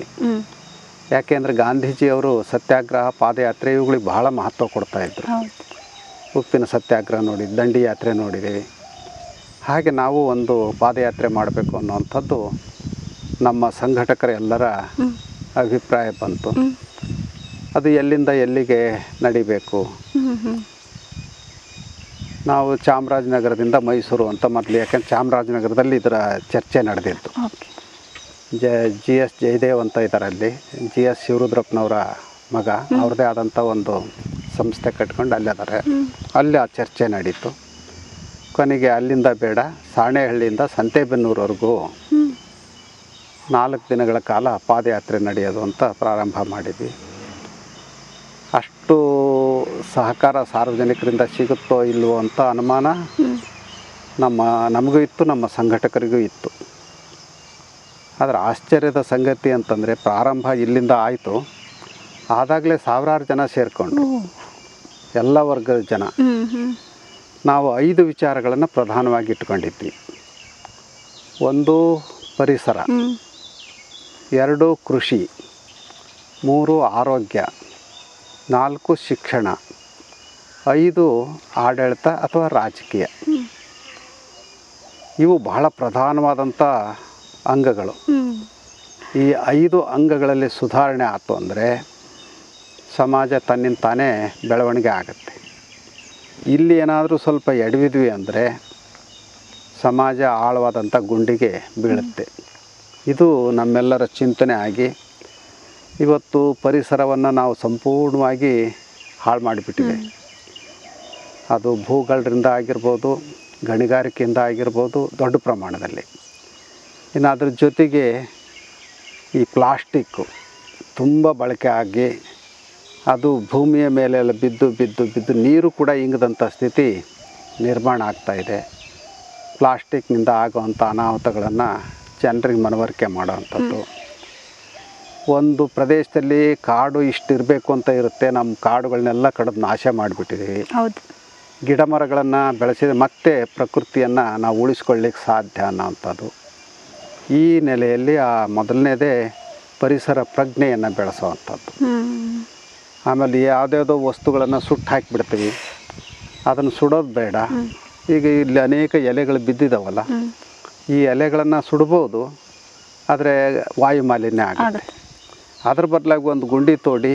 ಯಾಕೆಂದರೆ ಗಾಂಧೀಜಿಯವರು ಸತ್ಯಾಗ್ರಹ, ಪಾದಯಾತ್ರೆ ಇವುಗಳಿಗೆ ಬಹಳ ಮಹತ್ವ ಕೊಡ್ತಾಯಿದ್ರು. ಉಪ್ಪಿನ ಸತ್ಯಾಗ್ರಹ ನೋಡಿ, ದಂಡಿ ಯಾತ್ರೆ ನೋಡಿದ್ದೀವಿ. ಹಾಗೆ ನಾವು ಒಂದು ಪಾದಯಾತ್ರೆ ಮಾಡಬೇಕು ಅನ್ನೋವಂಥದ್ದು ನಮ್ಮ ಸಂಘಟಕರ ಎಲ್ಲರ ಅಭಿಪ್ರಾಯ ಬಂತು. ಅದು ಎಲ್ಲಿಂದ ಎಲ್ಲಿಗೆ ನಡಿಬೇಕು. ನಾವು ಚಾಮರಾಜನಗರದಿಂದ ಮೈಸೂರು ಅಂತ ಮೊದಲು, ಯಾಕೆಂದ್ರೆ ಚಾಮರಾಜನಗರದಲ್ಲಿ ಇದರ ಚರ್ಚೆ ನಡೆದಿತ್ತು. GS ಜಯದೇವ್ ಅಂತ ಇದರಲ್ಲಿ GS ಶಿವರುದ್ರಪ್ಪನವರ ಮಗ, ಅವ್ರದ್ದೇ ಆದಂಥ ಒಂದು ಸಂಸ್ಥೆ ಕಟ್ಕೊಂಡು ಅಲ್ಲಿದ್ದಾರೆ. ಅಲ್ಲಿ ಆ ಚರ್ಚೆ ನಡೀತು. ಕೊನೆಗೆ ಅಲ್ಲಿಂದ ಬೇಡ, ಸಾಣೆಹಳ್ಳಿಯಿಂದ ಸಂತೆಬೆನ್ನೂರವರೆಗೂ 4 ದಿನಗಳ ಕಾಲ ಪಾದಯಾತ್ರೆ ನಡೆಯೋದು ಅಂತ ಪ್ರಾರಂಭ ಮಾಡಿದ್ವಿ. ಅಷ್ಟು ಸಹಕಾರ ಸಾರ್ವಜನಿಕರಿಂದ ಸಿಗುತ್ತೋ ಇಲ್ವೋ ಅಂತ ಅನುಮಾನ ನಮಗೂ ಇತ್ತು, ನಮ್ಮ ಸಂಘಟಕರಿಗೂ ಇತ್ತು. ಆದರೆ ಆಶ್ಚರ್ಯದ ಸಂಗತಿ ಅಂತಂದರೆ, ಪ್ರಾರಂಭ ಇಲ್ಲಿಂದ ಆಯಿತು, ಆದಾಗಲೇ ಸಾವಿರಾರು ಜನ ಸೇರಿಕೊಂಡು, ಎಲ್ಲ ವರ್ಗದ ಜನ. ನಾವು 5 ವಿಚಾರಗಳನ್ನು ಪ್ರಧಾನವಾಗಿ ಇಟ್ಕೊಂಡಿದ್ವಿ. 1 ಪರಿಸರ, 2 ಕೃಷಿ, 3 ಆರೋಗ್ಯ, 4 ಶಿಕ್ಷಣ, 5 ಆಡಳಿತ ಅಥವಾ ರಾಜಕೀಯ. ಇವು ಬಹಳ ಪ್ರಧಾನವಾದಂಥ ಅಂಗಗಳು. ಈ 5 ಅಂಗಗಳಲ್ಲಿ ಸುಧಾರಣೆ ಆಯಿತು ಅಂದರೆ ಸಮಾಜ ತನ್ನಿಂದ ತಾನೇ ಬೆಳವಣಿಗೆ ಆಗುತ್ತೆ. ಇಲ್ಲಿ ಏನಾದರೂ ಸ್ವಲ್ಪ ಎಡವಿದ್ವಿ ಅಂದರೆ ಸಮಾಜ ಆಳವಾದಂಥ ಗುಂಡಿಗೆ ಬೀಳುತ್ತೆ. ಇದು ನಮ್ಮೆಲ್ಲರ ಚಿಂತನೆ ಆಗಿ ಇವತ್ತು ಪರಿಸರವನ್ನು ನಾವು ಸಂಪೂರ್ಣವಾಗಿ ಹಾಳು ಮಾಡಿಬಿಟ್ಟಿದೆ. ಅದು ಭೂಗಳರಿಂದ ಆಗಿರ್ಬೋದು, ಗಣಿಗಾರಿಕೆಯಿಂದ ಆಗಿರ್ಬೋದು, ದೊಡ್ಡ ಪ್ರಮಾಣದಲ್ಲಿ. ಇನ್ನು ಅದ್ರ ಜೊತೆಗೆ ಈ ಪ್ಲಾಸ್ಟಿಕ್ಕು ತುಂಬ ಬಳಕೆ ಆಗಿ ಅದು ಭೂಮಿಯ ಮೇಲೆಲ್ಲ ಬಿದ್ದು ನೀರು ಕೂಡ ಇಂಗದಂಥ ಸ್ಥಿತಿ ನಿರ್ಮಾಣ ಆಗ್ತಾಯಿದೆ. ಪ್ಲಾಸ್ಟಿಕ್ನಿಂದ ಆಗುವಂಥ ಅನಾಹುತಗಳನ್ನು ಜನರಿಗೆ ಮನವರಿಕೆ ಮಾಡೋವಂಥದ್ದು. ಒಂದು ಪ್ರದೇಶದಲ್ಲಿ ಕಾಡು ಇಷ್ಟಿರಬೇಕು ಅಂತ ಇರುತ್ತೆ, ನಮ್ಮ ಕಾಡುಗಳನ್ನೆಲ್ಲ ಕಡಿದು ನಾಶ ಮಾಡಿಬಿಟ್ಟಿದ್ದೀವಿ. ಹೌದು. ಗಿಡ ಮರಗಳನ್ನು ಬೆಳೆಸಿದ ಮತ್ತೆ ಪ್ರಕೃತಿಯನ್ನು ನಾವು ಉಳಿಸ್ಕೊಳ್ಳಿಕ್ಕೆ ಸಾಧ್ಯ ಅನ್ನೋವಂಥದ್ದು. ಈ ನೆಲೆಯಲ್ಲಿ ಮೊದಲನೇದೇ ಪರಿಸರ ಪ್ರಜ್ಞೆಯನ್ನು ಬೆಳೆಸೋವಂಥದ್ದು. ಆಮೇಲೆ ಯಾವುದ್ಯಾವುದೋ ವಸ್ತುಗಳನ್ನು ಸುಟ್ಟು ಹಾಕಿಬಿಡ್ತೀವಿ, ಅದನ್ನು ಸುಡೋದು ಬೇಡ. ಈಗ ಇಲ್ಲಿ ಅನೇಕ ಎಲೆಗಳು ಬಿದ್ದಿದ್ದಾವಲ್ಲ, ಈ ಎಲೆಗಳನ್ನು ಸುಡ್ಬೋದು, ಆದರೆ ವಾಯು ಮಾಲಿನ್ಯ ಆಗುತ್ತೆ. ಅದ್ರ ಬದಲಾಗಿ ಒಂದು ಗುಂಡಿ ತೋಡಿ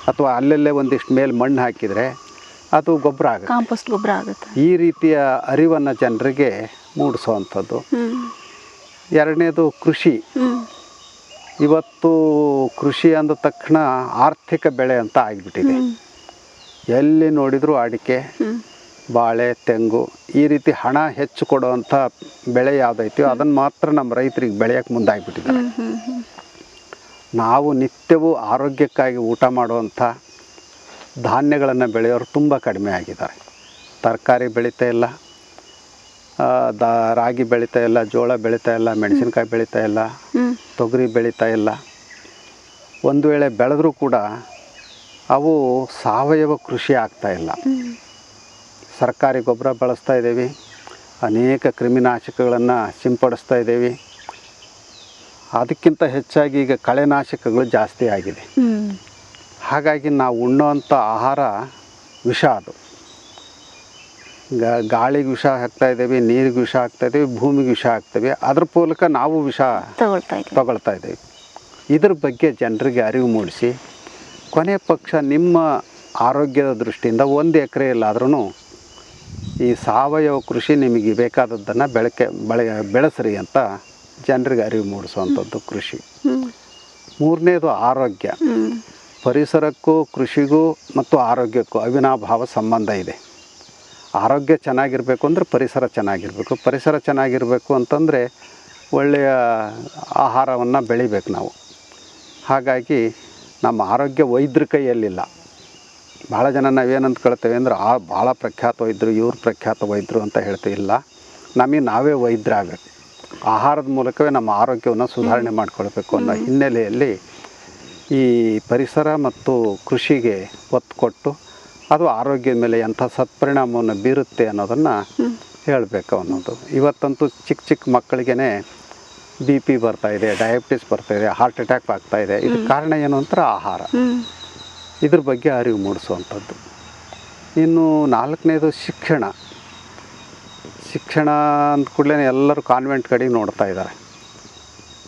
ಅಥವಾ ಅಲ್ಲಲ್ಲೇ ಒಂದಿಷ್ಟು ಮೇಲೆ ಮಣ್ಣು ಹಾಕಿದರೆ ಅದು ಗೊಬ್ಬರ ಆಗುತ್ತೆ, ಕಾಂಪೋಸ್ಟ್ ಗೊಬ್ಬರ ಆಗುತ್ತೆ. ಈ ರೀತಿಯ ಅರಿವನ್ನು ಜನರಿಗೆ ಮೂಡಿಸೋವಂಥದ್ದು. ಎರಡನೇದು ಕೃಷಿ. ಇವತ್ತು ಕೃಷಿ ಅಂದ ತಕ್ಷಣ ಆರ್ಥಿಕ ಬೆಳೆ ಅಂತ ಆಗಿಬಿಟ್ಟಿದೆ. ಎಲ್ಲಿ ನೋಡಿದರೂ ಅಡಿಕೆ, ಬಾಳೆ, ತೆಂಗು ಈ ರೀತಿ ಹಣ ಹೆಚ್ಚು ಕೊಡುವಂಥ ಬೆಳೆ ಯಾವುದೈತಿ ಅದನ್ನು ಮಾತ್ರ ನಮ್ಮ ರೈತರಿಗೆ ಬೆಳೆಯೋಕ್ಕೆ ಮುಂದಾಗಿಬಿಟ್ಟಿದ್ದಾರೆ. ನಾವು ನಿತ್ಯವೂ ಆರೋಗ್ಯಕ್ಕಾಗಿ ಊಟ ಮಾಡುವಂಥ ಧಾನ್ಯಗಳನ್ನು ಬೆಳೆಯೋರು ತುಂಬ ಕಡಿಮೆ ಆಗಿದ್ದಾರೆ. ತರಕಾರಿ ಬೆಳೀತಾ ಇಲ್ಲ, ರಾಗಿ ಬೆಳೀತಾ ಇಲ್ಲ, ಜೋಳ ಬೆಳೀತಾ ಇಲ್ಲ, ಮೆಣಸಿನ್ಕಾಯಿ ಬೆಳೀತಾ ಇಲ್ಲ, ತೊಗರಿ ಬೆಳೀತಾ ಇಲ್ಲ. ಒಂದು ವೇಳೆ ಬೆಳೆದ್ರೂ ಕೂಡ ಅವು ಸಾವಯವ ಕೃಷಿ ಆಗ್ತಾಯಿಲ್ಲ. ಸರ್ಕಾರಿ ಗೊಬ್ಬರ ಬಳಸ್ತಾ ಇದ್ದೀವಿ, ಅನೇಕ ಕ್ರಿಮಿನಾಶಕಗಳನ್ನು ಸಿಂಪಡಿಸ್ತಾ ಇದ್ದೀವಿ. ಅದಕ್ಕಿಂತ ಹೆಚ್ಚಾಗಿ ಈಗ ಕಳೆನಾಶಕಗಳು ಜಾಸ್ತಿ ಆಗಿದೆ. ಹಾಗಾಗಿ ನಾವು ಉಣ್ಣುವಂಥ ಆಹಾರ ವಿಷ. ಅದು ಗಾಳಿಗೆ ವಿಷ ಹಾಕ್ತಾಯಿದ್ದೀವಿ, ನೀರಿಗೆ ವಿಷ ಹಾಕ್ತಾಯಿದ್ದೀವಿ, ಭೂಮಿಗೆ ವಿಷ ಹಾಕ್ತೀವಿ. ಅದ್ರ ಮೂಲಕ ನಾವು ವಿಷ ತಗೊಳ್ತಾ ಇದ್ದೀವಿ. ಇದ್ರ ಬಗ್ಗೆ ಜನರಿಗೆ ಅರಿವು ಮೂಡಿಸಿ ಕೊನೆ ಪಕ್ಷ ನಿಮ್ಮ ಆರೋಗ್ಯದ ದೃಷ್ಟಿಯಿಂದ 1 ಎಕರೆ ಇಲ್ಲಾದ್ರೂ ಈ ಸಾವಯವ ಕೃಷಿ ನಿಮಗೆ ಬೇಕಾದದ್ದನ್ನು ಬೆಳೆಸ್ರಿ ಅಂತ ಜನರಿಗೆ ಅರಿವು ಮೂಡಿಸುವಂಥದ್ದು ಕೃಷಿ. ಮೂರನೇದು ಆರೋಗ್ಯ. ಪರಿಸರಕ್ಕೂ ಕೃಷಿಗೂ ಮತ್ತು ಆರೋಗ್ಯಕ್ಕೂ ಅವಿನಾಭಾವ ಸಂಬಂಧ ಇದೆ. ಆರೋಗ್ಯ ಚೆನ್ನಾಗಿರಬೇಕು ಅಂದರೆ ಪರಿಸರ ಚೆನ್ನಾಗಿರಬೇಕು. ಪರಿಸರ ಚೆನ್ನಾಗಿರಬೇಕು ಅಂತಂದರೆ ಒಳ್ಳೆಯ ಆಹಾರವನ್ನು ಬೆಳಿಬೇಕು ನಾವು. ಹಾಗಾಗಿ ನಮ್ಮ ಆರೋಗ್ಯ ವೈದ್ಯರ ಕೈಯಲ್ಲಿಲ್ಲ. ಭಾಳ ಜನ ನಾವೇನು ಅಂದ್ಕೊಳ್ತೇವೆ ಅಂದರೆ ಭಾಳ ಪ್ರಖ್ಯಾತ ವೈದ್ಯರು, ಇವ್ರು ಪ್ರಖ್ಯಾತ ವೈದ್ಯರು ಅಂತ ಹೇಳ್ತೀವಿ. ಇಲ್ಲ, ನಮಗೆ ನಾವೇ ವೈದ್ಯರಾಗಬೇಕು. ಆಹಾರದ ಮೂಲಕವೇ ನಮ್ಮ ಆರೋಗ್ಯವನ್ನು ಸುಧಾರಣೆ ಮಾಡಿಕೊಳ್ಬೇಕು ಅನ್ನೋ ಹಿನ್ನೆಲೆಯಲ್ಲಿ ಈ ಪರಿಸರ ಮತ್ತು ಕೃಷಿಗೆ ಒತ್ತು ಕೊಟ್ಟು ಅದು ಆರೋಗ್ಯದ ಮೇಲೆ ಎಂಥ ಸತ್ಪರಿಣಾಮವನ್ನು ಬೀರುತ್ತೆ ಅನ್ನೋದನ್ನು ಹೇಳಬೇಕು ಅನ್ನೋದು. ಇವತ್ತಂತೂ ಚಿಕ್ಕ ಮಕ್ಕಳಿಗೇ BP ಬರ್ತಾಯಿದೆ, ಡಯಾಬಿಟಿಸ್ ಬರ್ತಾಯಿದೆ, ಹಾರ್ಟ್ ಅಟ್ಯಾಕ್ ಆಗ್ತಾಯಿದೆ. ಇದಕ್ಕೆ ಕಾರಣ ಏನು ಅಂತಾರೆ ಆಹಾರ. ಇದ್ರ ಬಗ್ಗೆ ಅರಿವು ಮೂಡಿಸುವಂಥದ್ದು. ಇನ್ನು 4ನೇದು ಶಿಕ್ಷಣ. ಶಿಕ್ಷಣ ಅಂದ ಕೂಡಲೇ ಎಲ್ಲರೂ ಕಾನ್ವೆಂಟ್ ಕಡೆಗೆ ನೋಡ್ತಾ ಇದ್ದಾರೆ.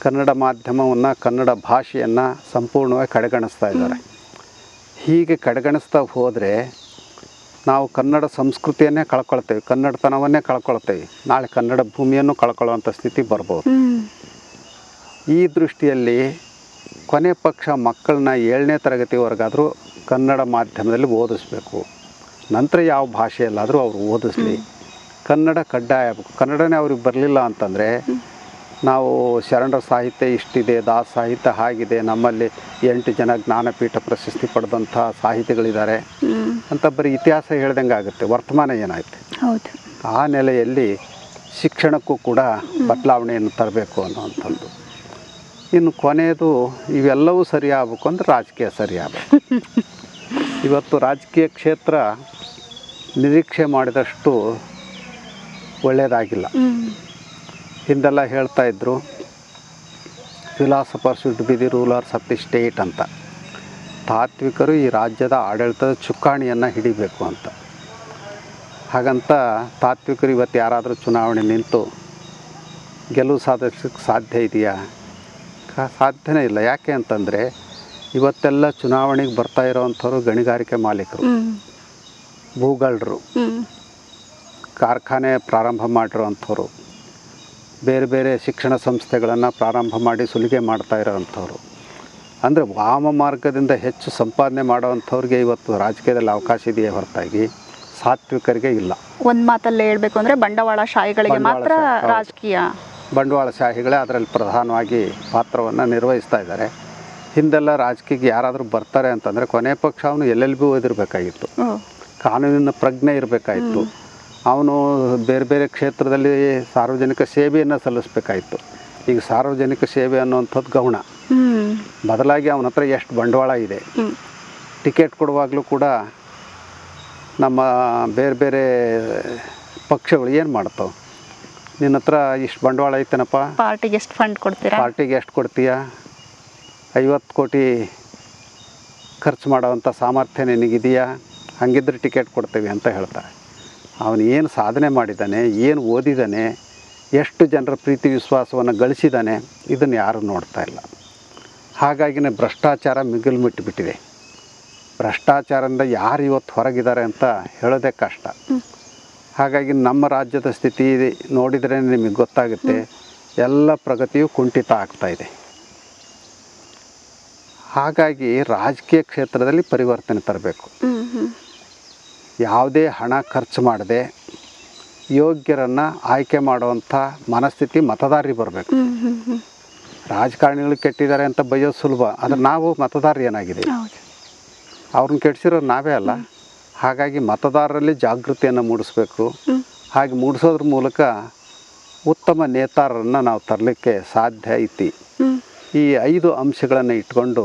ಕನ್ನಡ ಮಾಧ್ಯಮವನ್ನು, ಕನ್ನಡ ಭಾಷೆಯನ್ನು ಸಂಪೂರ್ಣವಾಗಿ ಕಡೆಗಣಿಸ್ತಾ ಇದ್ದಾರೆ. ಹೀಗೆ ಕಡೆಗಣಿಸ್ತಾ ಹೋದರೆ ನಾವು ಕನ್ನಡ ಸಂಸ್ಕೃತಿಯನ್ನೇ ಕಳ್ಕೊಳ್ತೇವೆ, ಕನ್ನಡತನವನ್ನೇ ಕಳ್ಕೊಳ್ತೇವೆ. ನಾಳೆ ಕನ್ನಡ ಭೂಮಿಯನ್ನು ಕಳ್ಕೊಳ್ಳುವಂಥ ಸ್ಥಿತಿ ಬರ್ಬೋದು. ಈ ದೃಷ್ಟಿಯಲ್ಲಿ ಕೊನೆ ಪಕ್ಷ ಮಕ್ಕಳನ್ನ 7ನೇ ತರಗತಿವರೆಗಾದರೂ ಕನ್ನಡ ಮಾಧ್ಯಮದಲ್ಲಿ ಓದಿಸ್ಬೇಕು. ನಂತರ ಯಾವ ಭಾಷೆಯಲ್ಲಾದರೂ ಅವರು ಓದಿಸ್ಲಿ. ಕನ್ನಡ ಕಡ್ಡಾಯ ಆಗಬೇಕು. ಕನ್ನಡನೇ ಅವ್ರಿಗೆ ಬರಲಿಲ್ಲ ಅಂತಂದರೆ ನಾವು ಶರಣರ ಸಾಹಿತ್ಯ ಇಷ್ಟಿದೆ, ದಾಸ ಸಾಹಿತ್ಯ ಹಾಗಿದೆ, ನಮ್ಮಲ್ಲಿ 8 ಜನ ಜ್ಞಾನಪೀಠ ಪ್ರಶಸ್ತಿ ಪಡೆದಂಥ ಸಾಹಿತಿಗಳಿದ್ದಾರೆ ಅಂತ ಬರೀ ಇತಿಹಾಸ ಹೇಳ್ದಂಗೆ ಆಗುತ್ತೆ. ವರ್ತಮಾನ ಏನಾಯ್ತು? ಹೌದು. ಆ ನೆಲೆಯಲ್ಲಿ ಶಿಕ್ಷಣಕ್ಕೂ ಕೂಡ ಬದಲಾವಣೆಯನ್ನು ತರಬೇಕು ಅನ್ನುವಂಥದ್ದು. ಇನ್ನು ಕೊನೆಯದು ಇವೆಲ್ಲವೂ ಸರಿ ಆಗಬೇಕು ಅಂದರೆ ರಾಜಕೀಯ ಸರಿ ಆಗಬೇಕು. ಇವತ್ತು ರಾಜಕೀಯ ಕ್ಷೇತ್ರ ನಿರೀಕ್ಷೆ ಮಾಡಿದಷ್ಟು ಒಳ್ಳೆಯದಾಗಿಲ್ಲ. ಹಿಂದೆಲ್ಲ ಹೇಳ್ತಾ ಇದ್ದರು, philosopher should be the rulers of the state ಅಂತ. ತಾತ್ವಿಕರು ಈ ರಾಜ್ಯದ ಆಡಳಿತದ ಚುಕ್ಕಾಣಿಯನ್ನು ಹಿಡಿಬೇಕು ಅಂತ. ಹಾಗಂತ ತಾತ್ವಿಕರು ಇವತ್ತು ಯಾರಾದರೂ ಚುನಾವಣೆ ನಿಂತು ಗೆಲುವು ಸಾಧಿಸೋಕ್ಕೆ ಸಾಧ್ಯ ಇದೆಯಾ? ಸಾಧ್ಯನೇ ಇಲ್ಲ. ಯಾಕೆ ಅಂತಂದರೆ ಇವತ್ತೆಲ್ಲ ಚುನಾವಣೆಗೆ ಬರ್ತಾ ಇರೋವಂಥವ್ರು ಗಣಿಗಾರಿಕೆ ಮಾಲೀಕರು, ಭೂಗಳ್ಳರು, ಕಾರ್ಖಾನೆ ಪ್ರಾರಂಭ ಮಾಡಿರೋವಂಥವ್ರು, ಬೇರೆ ಬೇರೆ ಶಿಕ್ಷಣ ಸಂಸ್ಥೆಗಳನ್ನು ಪ್ರಾರಂಭ ಮಾಡಿ ಸುಲಿಗೆ ಮಾಡ್ತಾ ಇರೋವಂಥವ್ರು. ಅಂದರೆ ವಾಮ ಮಾರ್ಗದಿಂದ ಹೆಚ್ಚು ಸಂಪಾದನೆ ಮಾಡೋವಂಥವ್ರಿಗೆ ಇವತ್ತು ರಾಜಕೀಯದಲ್ಲಿ ಅವಕಾಶ ಇದೆಯೇ ಹೊರತಾಗಿ ಸಾತ್ವಿಕರಿಗೆ ಇಲ್ಲ. ಒಂದು ಮಾತಲ್ಲೇ ಹೇಳಬೇಕು ಅಂದರೆ ಬಂಡವಾಳಶಾಹಿಗಳಿಗೆ ಮಾತ್ರ ರಾಜಕೀಯ. ಬಂಡವಾಳಶಾಹಿಗಳೇ ಅದರಲ್ಲಿ ಪ್ರಧಾನವಾಗಿ ಪಾತ್ರವನ್ನು ನಿರ್ವಹಿಸ್ತಾ ಇದ್ದಾರೆ. ಹಿಂದೆಲ್ಲ ರಾಜಕೀಯಕ್ಕೆ ಯಾರಾದರೂ ಬರ್ತಾರೆ ಅಂತಂದರೆ ಕೊನೆ ಪಕ್ಷ ಅವನು LLB ಓದಿರಬೇಕಾಗಿತ್ತು, ಕಾನೂನಿನ ಪ್ರಜ್ಞೆ ಇರಬೇಕಾಯಿತು, ಅವನು ಬೇರೆ ಬೇರೆ ಕ್ಷೇತ್ರದಲ್ಲಿ ಸಾರ್ವಜನಿಕ ಸೇವೆಯನ್ನು ಸಲ್ಲಿಸಬೇಕಾಯಿತು. ಈಗ ಸಾರ್ವಜನಿಕ ಸೇವೆ ಅನ್ನುವಂಥದ್ದು ಗೌಣ. ಬದಲಾಗಿ ಅವನ ಹತ್ರ ಎಷ್ಟು ಬಂಡವಾಳ ಇದೆ. ಟಿಕೆಟ್ ಕೊಡುವಾಗಲೂ ಕೂಡ ನಮ್ಮ ಬೇರೆ ಬೇರೆ ಪಕ್ಷಗಳು ಏನು ಮಾಡ್ತಾವೆ, ನಿನ್ನ ಹತ್ರ ಇಷ್ಟು ಬಂಡವಾಳ ಐತೇನಪ್ಪ, ಪಾರ್ಟಿಗೆ ಎಷ್ಟು ಫಂಡ್ ಕೊಡ್ತೀರಾ, ಪಾರ್ಟಿಗೆ ಎಷ್ಟು ಕೊಡ್ತೀಯಾ, 50 ಕೋಟಿ ಖರ್ಚು ಮಾಡೋವಂಥ ಸಾಮರ್ಥ್ಯ ನಿನಗಿದೆಯಾ, ಹಾಗಿದ್ರೆ ಟಿಕೆಟ್ ಕೊಡ್ತೀವಿ ಅಂತ ಹೇಳ್ತಾರೆ. ಅವನು ಏನು ಸಾಧನೆ ಮಾಡಿದ್ದಾನೆ, ಏನು ಓದಿದ್ದಾನೆ, ಎಷ್ಟು ಜನರ ಪ್ರೀತಿ ವಿಶ್ವಾಸವನ್ನು ಗಳಿಸಿದ್ದಾನೆ, ಇದನ್ನು ಯಾರೂ ನೋಡ್ತಾ ಇಲ್ಲ. ಹಾಗಾಗಿನೇ ಭ್ರಷ್ಟಾಚಾರ ಮಿಗಿಲು ಮುಟ್ಟಿಬಿಟ್ಟಿದೆ. ಭ್ರಷ್ಟಾಚಾರದಿಂದ ಯಾರು ಇವತ್ತು ಹೊರಗಿದ್ದಾರೆ ಅಂತ ಹೇಳೋದೇ ಕಷ್ಟ. ಹಾಗಾಗಿ ನಮ್ಮ ರಾಜ್ಯದ ಸ್ಥಿತಿ ನೋಡಿದರೆ ನಿಮಗೆ ಗೊತ್ತಾಗುತ್ತೆ, ಎಲ್ಲ ಪ್ರಗತಿಯು ಕುಂಠಿತ ಆಗ್ತಾಯಿದೆ. ಹಾಗಾಗಿ ರಾಜಕೀಯ ಕ್ಷೇತ್ರದಲ್ಲಿ ಪರಿವರ್ತನೆ ತರಬೇಕು. ಯಾವುದೇ ಹಣ ಖರ್ಚು ಮಾಡದೆ ಯೋಗ್ಯರನ್ನು ಆಯ್ಕೆ ಮಾಡುವಂಥ ಮನಸ್ಥಿತಿ ಮತದಾರರಿಗೆ ಬರಬೇಕು. ರಾಜಕಾರಣಿಗಳು ಕೆಟ್ಟಿದ್ದಾರೆ ಅಂತ ಬೈಯೋದು ಸುಲಭ, ಆದರೆ ನಾವು ಮತದಾರರು ಏನಾಗಿದೆ, ಅವ್ರನ್ನ ಕೆಡಿಸಿರೋರು ನಾವೇ ಅಲ್ಲ. ಹಾಗಾಗಿ ಮತದಾರರಲ್ಲಿ ಜಾಗೃತಿಯನ್ನು ಮೂಡಿಸ್ಬೇಕು. ಹಾಗೆ ಮೂಡಿಸೋದ್ರ ಮೂಲಕ ಉತ್ತಮ ನೇತಾರರನ್ನು ನಾವು ತರಲಿಕ್ಕೆ ಸಾಧ್ಯ ಐತಿ. ಈ 5 ಅಂಶಗಳನ್ನು ಇಟ್ಕೊಂಡು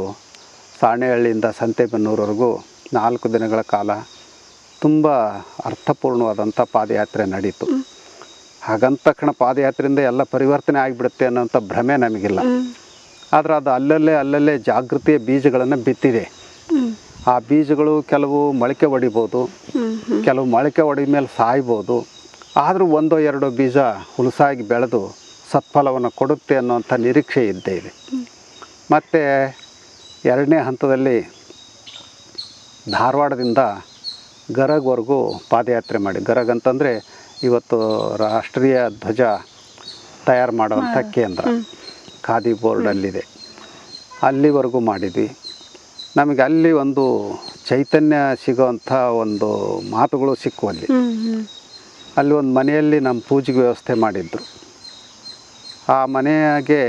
ಸಾಣೆಹಳ್ಳಿಯಿಂದ ಸಂತೆಬೆನ್ನೂರವರೆಗೂ 4 ದಿನಗಳ ಕಾಲ ತುಂಬ ಅರ್ಥಪೂರ್ಣವಾದಂಥ ಪಾದಯಾತ್ರೆ ನಡೀತು. ಹಾಗಂದ ತಕ್ಷಣ ಪಾದಯಾತ್ರೆಯಿಂದ ಎಲ್ಲ ಪರಿವರ್ತನೆ ಆಗಿಬಿಡುತ್ತೆ ಅನ್ನೋಂಥ ಭ್ರಮೆ ನಮಗಿಲ್ಲ. ಆದರೆ ಅದು ಅಲ್ಲಲ್ಲೇ ಜಾಗೃತಿಯ ಬೀಜಗಳನ್ನು ಬಿತ್ತಿದೆ. ಆ ಬೀಜಗಳು ಕೆಲವು ಮೊಳಕೆ ಹೊಡಿಬೋದು, ಕೆಲವು ಮೊಳಕೆ ಹೊಡೆದ ಮೇಲೆ ಸಾಯ್ಬೋದು. ಆದರೂ 1-2 ಬೀಜ ಹುಲಸಾಗಿ ಬೆಳೆದು ಸತ್ಫಲವನ್ನು ಕೊಡುತ್ತೆ ಅನ್ನೋಂಥ ನಿರೀಕ್ಷೆ ಇದ್ದೇ ಇದೆ. ಮತ್ತು 2ನೇ ಹಂತದಲ್ಲಿ ಧಾರವಾಡದಿಂದ ಗರಗ್ವರೆಗೂ ಪಾದಯಾತ್ರೆ ಮಾಡಿ, ಗರಗ್ ಅಂತಂದರೆ ಇವತ್ತು ರಾಷ್ಟ್ರೀಯ ಧ್ವಜ ತಯಾರು ಮಾಡುವಂಥ ಕೇಂದ್ರ ಖಾದಿ ಬೋರ್ಡಲ್ಲಿದೆ, ಅಲ್ಲಿವರೆಗೂ ಮಾಡಿದ್ವಿ. ನಮಗೆ ಅಲ್ಲಿ ಒಂದು ಚೈತನ್ಯ ಸಿಗೋವಂಥ ಒಂದು ಮಾತುಗಳು ಸಿಕ್ಕುವಲ್ಲಿ. ಅಲ್ಲಿ ಒಂದು ಮನೆಯಲ್ಲಿ ನಮ್ಮ ಪೂಜೆಗೆ ವ್ಯವಸ್ಥೆ ಮಾಡಿದ್ರು. ಆ ಮನೆಗೆ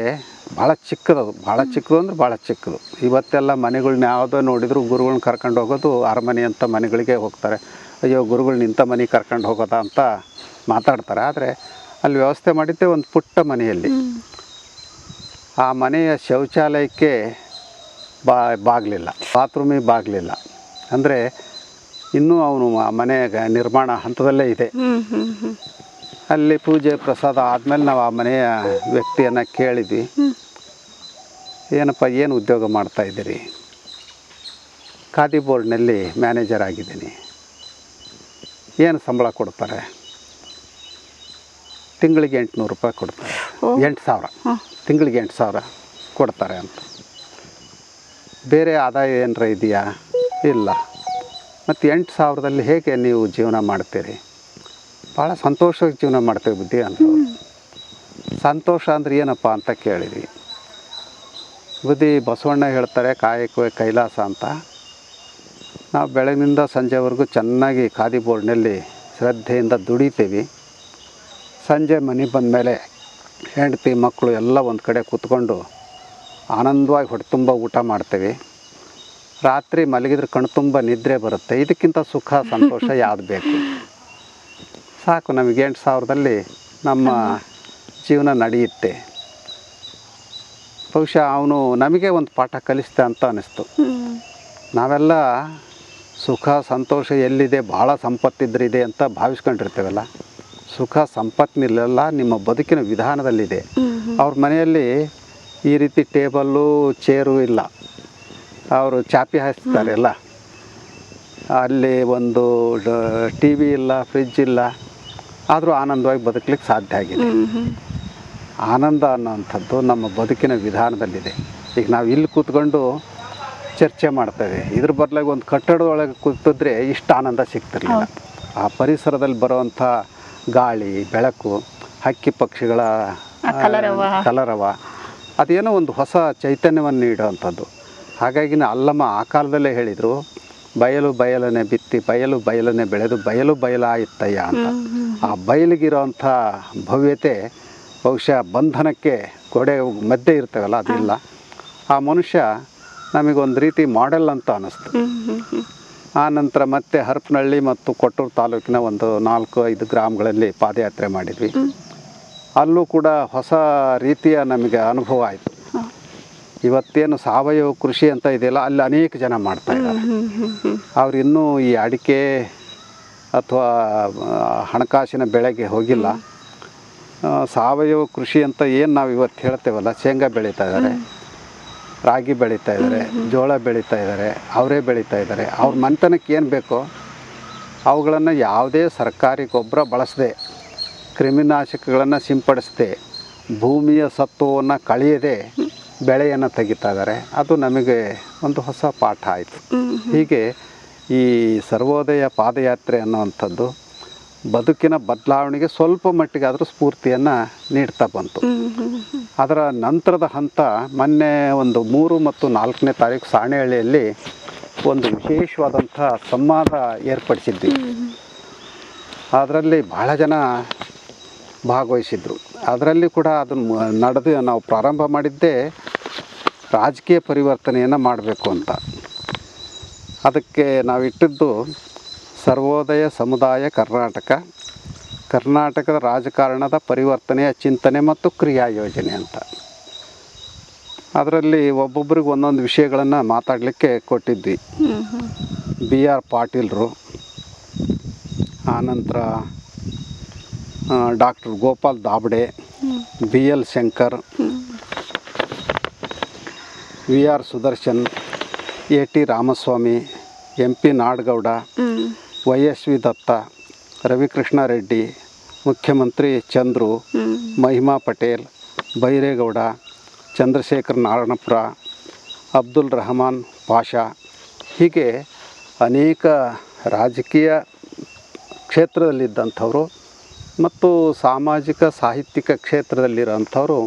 ಭಾಳ ಚಿಕ್ಕದದು, ಭಾಳ ಚಿಕ್ಕದು ಅಂದ್ರೆ ಭಾಳ ಚಿಕ್ಕದು. ಇವತ್ತೆಲ್ಲ ಮನೆಗಳ್ನ ಯಾವುದೋ ನೋಡಿದ್ರು ಗುರುಗಳ್ನ ಕರ್ಕೊಂಡು ಹೋಗೋದು ಅರಮನೆ ಅಂತ ಮನೆಗಳಿಗೆ ಹೋಗ್ತಾರೆ. ಅಯ್ಯೋ ಗುರುಗಳ್ನ ಇಂಥ ಮನೆಗೆ ಕರ್ಕೊಂಡು ಹೋಗೋದಾ ಅಂತ ಮಾತಾಡ್ತಾರೆ. ಆದರೆ ಅಲ್ಲಿ ವ್ಯವಸ್ಥೆ ಮಾಡಿದ್ದೆ ಒಂದು ಪುಟ್ಟ ಮನೆಯಲ್ಲಿ. ಆ ಮನೆಯ ಶೌಚಾಲಯಕ್ಕೆ ಬಾಗಲಿಲ್ಲ, ಬಾತ್ರೂಮಿಗೆ ಬಾಗಲಿಲ್ಲ. ಅಂದರೆ ಇನ್ನೂ ಅವನು ಆ ಮನೆಯ ನಿರ್ಮಾಣ ಹಂತದಲ್ಲೇ ಇದೆ. ಅಲ್ಲಿ ಪೂಜೆ ಪ್ರಸಾದ ಆದಮೇಲೆ ನಾವು ಆ ಮನೆಯ ವ್ಯಕ್ತಿಯನ್ನು ಕೇಳಿದ್ವಿ, ಏನಪ್ಪ ಏನು ಉದ್ಯೋಗ ಮಾಡ್ತಾಯಿದ್ದೀರಿ? ಖಾದಿ ಬೋರ್ಡ್ನಲ್ಲಿ ಮ್ಯಾನೇಜರ್ ಆಗಿದ್ದೀನಿ. ಏನು ಸಂಬಳ ಕೊಡ್ತಾರೆ? ತಿಂಗಳಿಗೆ 800 ರೂಪಾಯಿ ಕೊಡ್ತಾರೆ. 8,000 ತಿಂಗಳಿಗೆ 8,000 ಕೊಡ್ತಾರೆ ಅಂತ. ಬೇರೆ ಆದಾಯ ಏನರ ಇದೆಯಾ? ಇಲ್ಲ. ಮತ್ತು 8,000ದಲ್ಲಿ ಹೇಗೆ ನೀವು ಜೀವನ ಮಾಡ್ತೀರಿ? ಭಾಳ ಸಂತೋಷವಾಗಿ ಜೀವನ ಮಾಡ್ತೇವೆ ಬುದ್ಧಿ ಅಂತ. ಸಂತೋಷ ಅಂದ್ರೆ ಏನಪ್ಪ ಅಂತ ಕೇಳಿದ್ವಿ. ಬುದ್ಧಿ ಬಸವಣ್ಣ ಹೇಳ್ತಾರೆ ಕಾಯಕವೇ ಕೈಲಾಸ ಅಂತ. ನಾವು ಬೆಳಗಿನಿಂದ ಸಂಜೆವರೆಗೂ ಚೆನ್ನಾಗಿ ಖಾದಿ ಬೋರ್ಡ್ನಲ್ಲಿ ಶ್ರದ್ಧೆಯಿಂದ ದುಡಿತೀವಿ. ಸಂಜೆ ಮನೆಗೆ ಬಂದ ಮೇಲೆ ಹೆಂಡತಿ ಮಕ್ಕಳು ಎಲ್ಲ ಒಂದು ಕಡೆ ಕೂತ್ಕೊಂಡು ಆನಂದವಾಗಿ ಹೊಟ್ಟೆ ತುಂಬ ಊಟ ಮಾಡ್ತೇವೆ. ರಾತ್ರಿ ಮಲಗಿದ್ರೆ ಕಣ್ಣು ತುಂಬ ನಿದ್ರೆ ಬರುತ್ತೆ. ಇದಕ್ಕಿಂತ ಸುಖ ಸಂತೋಷ ಯಾವುದು ಬೇಕು? ಸಾಕು, ನಮಗೆ 8,000ದಲ್ಲಿ ನಮ್ಮ ಜೀವನ ನಡೆಯುತ್ತೆ. ಬಹುಶಃ ಅವನು ನಮಗೆ ಒಂದು ಪಾಠ ಕಲಿಸ್ತೆ ಅಂತ ಅನ್ನಿಸ್ತು. ನಾವೆಲ್ಲ ಸುಖ ಸಂತೋಷ ಎಲ್ಲಿದೆ, ಭಾಳ ಸಂಪತ್ತಿದ್ರಿದೆ ಅಂತ ಭಾವಿಸ್ಕೊಂಡಿರ್ತೇವಲ್ಲ. ಸುಖ ಸಂಪತ್ತಿನಿಲ್ಲ, ನಿಮ್ಮ ಬದುಕಿನ ವಿಧಾನದಲ್ಲಿದೆ. ಅವ್ರ ಮನೆಯಲ್ಲಿ ಈ ರೀತಿ ಟೇಬಲ್ಲು ಚೇರು ಇಲ್ಲ, ಅವರು ಚಾಪಿ ಹಾಯಿಸ್ತಾರೆ ಎಲ್ಲ. ಅಲ್ಲಿ ಒಂದು ಟಿ ವಿ ಇಲ್ಲ, ಫ್ರಿಜ್ ಇಲ್ಲ, ಆದರೂ ಆನಂದವಾಗಿ ಬದುಕಲಿಕ್ಕೆ ಸಾಧ್ಯ ಆಗಿದೆ. ಆನಂದ ಅನ್ನೋವಂಥದ್ದು ನಮ್ಮ ಬದುಕಿನ ವಿಧಾನದಲ್ಲಿದೆ. ಈಗ ನಾವು ಇಲ್ಲಿ ಕೂತ್ಕೊಂಡು ಚರ್ಚೆ ಮಾಡ್ತೇವೆ, ಇದ್ರ ಬದಲಾಗಿ ಒಂದು ಕಟ್ಟಡದೊಳಗೆ ಕೂತಿದ್ರೆ ಇಷ್ಟು ಆನಂದ ಸಿಗ್ತಿರಲಿಲ್ಲ. ಆ ಪರಿಸರದಲ್ಲಿ ಬರುವಂಥ ಗಾಳಿ, ಬೆಳಕು, ಹಕ್ಕಿ ಪಕ್ಷಿಗಳ ಕಲರವ, ಅದೇನೋ ಒಂದು ಹೊಸ ಚೈತನ್ಯವನ್ನು ನೀಡುವಂಥದ್ದು. ಹಾಗಾಗಿ ಅಲ್ಲಮ್ಮ ಆ ಕಾಲದಲ್ಲೇ ಹೇಳಿದರು, ಬಯಲು ಬಯಲನೆ ಬಿತ್ತಿ ಬಯಲು ಬಯಲನೆ ಬೆಳೆದು ಬಯಲು ಬಯಲಾಯಿತ್ತಯ್ಯ ಅಂತ. ಆ ಬಯಲಿಗಿರೋವಂಥ ಭವ್ಯತೆ ಬಹುಶಃ ಬಂಧನಕ್ಕೆ ಗೋಡೆ ಮಧ್ಯೆ ಇರ್ತೇವಲ್ಲ, ಅದಿಲ್ಲ. ಆ ಮನುಷ್ಯ ನಮಗೊಂದು ರೀತಿ ಮಾಡೆಲ್ ಅಂತ ಅನ್ನಿಸ್ತು. ಆ ನಂತರ ಮತ್ತೆ ಹರಪನಹಳ್ಳಿ ಮತ್ತು ಕೊಟ್ಟೂರು ತಾಲೂಕಿನ ಒಂದು 4-5 ಗ್ರಾಮಗಳಲ್ಲಿ ಪಾದಯಾತ್ರೆ ಮಾಡಿದ್ವಿ. ಅಲ್ಲೂ ಕೂಡ ಹೊಸ ರೀತಿಯ ನಮಗೆ ಅನುಭವ ಆಯಿತು. ಇವತ್ತೇನು ಸಾವಯವ ಕೃಷಿ ಅಂತ ಇದೆಯಲ್ಲ, ಅಲ್ಲಿ ಅನೇಕ ಜನ ಮಾಡ್ತಾ ಇದ್ದಾರೆ. ಅವ್ರು ಇನ್ನೂ ಈ ಅಡಿಕೆ ಅಥವಾ ಹಣಕಾಸಿನ ಬೆಳೆಗೆ ಹೋಗಿಲ್ಲ. ಸಾವಯವ ಕೃಷಿ ಅಂತ ಏನು ನಾವು ಇವತ್ತು ಹೇಳ್ತೇವಲ್ಲ, ಶೇಂಗಾ ಬೆಳೀತಾ ಇದ್ದಾರೆ, ರಾಗಿ ಬೆಳೀತಾ ಇದ್ದಾರೆ, ಜೋಳ ಬೆಳೀತಾ ಇದ್ದಾರೆ, ಅವರೇ ಬೆಳೀತಾ ಇದ್ದಾರೆ. ಅವ್ರ ಮನೆತನಕ್ಕೆ ಏನು ಬೇಕೋ ಅವುಗಳನ್ನು ಯಾವುದೇ ಸರ್ಕಾರಿ ಗೊಬ್ಬರ ಬಳಸದೆ, ಕ್ರಿಮಿನಾಶಕಗಳನ್ನು ಸಿಂಪಡಿಸದೆ, ಭೂಮಿಯ ಸತ್ವವನ್ನು ಕಳೆಯದೆ ಬೆಳೆಯನ್ನು ತೆಗಿತಾ ಇದ್ದಾರೆ. ಅದು ನಮಗೆ ಒಂದು ಹೊಸ ಪಾಠ ಆಯಿತು. ಹೀಗೆ ಈ ಸರ್ವೋದಯ ಪಾದಯಾತ್ರೆ ಅನ್ನುವಂಥದ್ದು ಬದುಕಿನ ಬದಲಾವಣೆಗೆ ಸ್ವಲ್ಪ ಮಟ್ಟಿಗಾದರೂ ಸ್ಫೂರ್ತಿಯನ್ನು ನೀಡ್ತಾ ಬಂತು. ಅದರ ನಂತರದ ಹಂತ ಮೊನ್ನೆ ಒಂದು 3 ಮತ್ತು 4ನೇ ತಾರೀಕು ಸಾಣೆಹಳ್ಳಿಯಲ್ಲಿ ಒಂದು ವಿಶೇಷವಾದಂಥ ಸಂವಾದ ಏರ್ಪಡಿಸಿದ್ವಿ. ಅದರಲ್ಲಿ ಬಹಳ ಜನ ಭಾಗವಹಿಸಿದ್ರು. ಅದರಲ್ಲಿ ಕೂಡ ಅದನ್ನು ನಾವು ಪ್ರಾರಂಭ ಮಾಡಿದ್ದೇ ರಾಜಕೀಯ ಪರಿವರ್ತನೆಯನ್ನು ಮಾಡಬೇಕು ಅಂತ. ಅದಕ್ಕೆ ನಾವಿಟ್ಟಿದ್ದು ಸರ್ವೋದಯ ಸಮುದಾಯ ಕರ್ನಾಟಕದ ರಾಜಕಾರಣದ ಪರಿವರ್ತನೆಯ ಚಿಂತನೆ ಮತ್ತು ಕ್ರಿಯಾ ಯೋಜನೆ ಅಂತ. ಅದರಲ್ಲಿ ಒಬ್ಬೊಬ್ಬರಿಗೆ ಒಂದೊಂದು ವಿಷಯಗಳನ್ನು ಮಾತಾಡಲಿಕ್ಕೆ ಕೊಟ್ಟಿದ್ವಿ. BR ಪಾಟೀಲ್ರು, ಆನಂತರ doctor Gopal Dabade, BL Shankar, VR Sudarshan, AT Ramaswamy, MP Nadagouda, YSV ದತ್ತ, ರವಿಕೃಷ್ಣ ರೆಡ್ಡಿ, ಮುಖ್ಯಮಂತ್ರಿ ಚಂದ್ರು, ಮಹಿಮಾ ಪಟೇಲ್, ಬೈರೇಗೌಡ, ಚಂದ್ರಶೇಖರ್ ನಾರಣಪುರ, ಅಬ್ದುಲ್ ರಹಮಾನ್ ಪಾಷಾ, ಹೀಗೆ ಅನೇಕ ರಾಜಕೀಯ ಕ್ಷೇತ್ರದಲ್ಲಿದ್ದಂಥವರು ಮತ್ತು ಸಾಮಾಜಿಕ ಸಾಹಿತ್ಯಿಕ ಕ್ಷೇತ್ರದಲ್ಲಿರೋಂಥವರು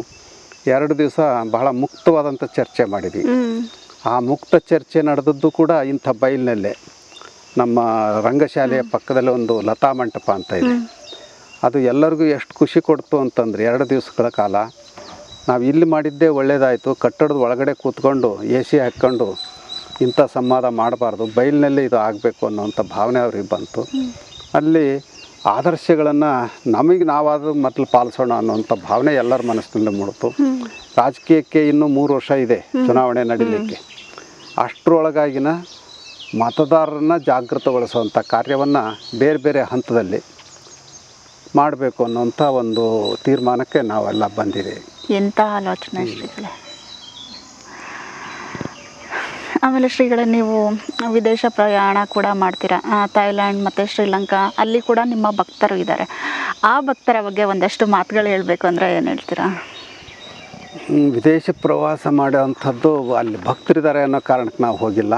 2 ದಿವಸ ಬಹಳ ಮುಕ್ತವಾದಂಥ ಚರ್ಚೆ ಮಾಡಿದ್ವಿ. ಆ ಮುಕ್ತ ಚರ್ಚೆ ನಡೆದದ್ದು ಕೂಡ ಇಂಥ ಬೈಲಿನಲ್ಲೇ, ನಮ್ಮ ರಂಗಶಾಲೆಯ ಪಕ್ಕದಲ್ಲಿ ಒಂದು ಲತಾ ಮಂಟಪ ಅಂತ ಇದೆ. ಅದು ಎಲ್ಲರಿಗೂ ಎಷ್ಟು ಖುಷಿ ಕೊಡ್ತು ಅಂತಂದರೆ 2 ದಿವಸಗಳ ಕಾಲ ನಾವು ಇಲ್ಲಿ ಮಾಡಿದ್ದೇ ಒಳ್ಳೆಯದಾಯಿತು, ಕಟ್ಟಡದ ಒಳಗಡೆ ಕೂತ್ಕೊಂಡು AC ಹಾಕ್ಕೊಂಡು ಇಂಥ ಸಂವಾದ ಮಾಡಬಾರ್ದು, ಬೈಲಿನಲ್ಲಿ ಇದು ಆಗಬೇಕು ಅನ್ನೋಂಥ ಭಾವನೆ ಅವ್ರಿಗೆ ಬಂತು. ಅಲ್ಲಿ ಆದರ್ಶಗಳನ್ನು ನಮಗೆ ನಾವಾದರೂ ಮೊದಲು ಪಾಲಿಸೋಣ ಅನ್ನೋಂಥ ಭಾವನೆ ಎಲ್ಲರ ಮನಸ್ಸಿನಲ್ಲಿ ಮೂಡಿತು. ರಾಜಕೀಯಕ್ಕೆ ಇನ್ನೂ 3 ವರ್ಷ ಇದೆ ಚುನಾವಣೆ ನಡೀಲಿಕ್ಕೆ. ಅಷ್ಟರೊಳಗಾಗಿನ ಮತದಾರರನ್ನು ಜಾಗೃತಗೊಳಿಸುವಂಥ ಕಾರ್ಯವನ್ನು ಬೇರೆ ಬೇರೆ ಹಂತದಲ್ಲಿ ಮಾಡಬೇಕು ಅನ್ನೋಂಥ ಒಂದು ತೀರ್ಮಾನಕ್ಕೆ ನಾವೆಲ್ಲ ಬಂದಿದ್ದೀವಿ. ಎಂಥ ಆಲೋಚನೆ ಶ್ರೀಗಳೇ. ಆಮೇಲೆ ಶ್ರೀಗಳೇ, ನೀವು ವಿದೇಶ ಪ್ರಯಾಣ ಕೂಡ ಮಾಡ್ತೀರಾ, ಥೈಲ್ಯಾಂಡ್ ಮತ್ತು ಶ್ರೀಲಂಕಾ, ಅಲ್ಲಿ ಕೂಡ ನಿಮ್ಮ ಭಕ್ತರು ಇದ್ದಾರೆ. ಆ ಭಕ್ತರ ಬಗ್ಗೆ ಒಂದಷ್ಟು ಮಾತುಗಳು ಹೇಳಬೇಕು ಅಂದರೆ ಏನು ಹೇಳ್ತೀರಾ? ವಿದೇಶ ಪ್ರವಾಸ ಮಾಡೋವಂಥದ್ದು ಅಲ್ಲಿ ಭಕ್ತರಿದ್ದಾರೆ ಅನ್ನೋ ಕಾರಣಕ್ಕೆ ನಾವು ಹೋಗಿಲ್ಲ.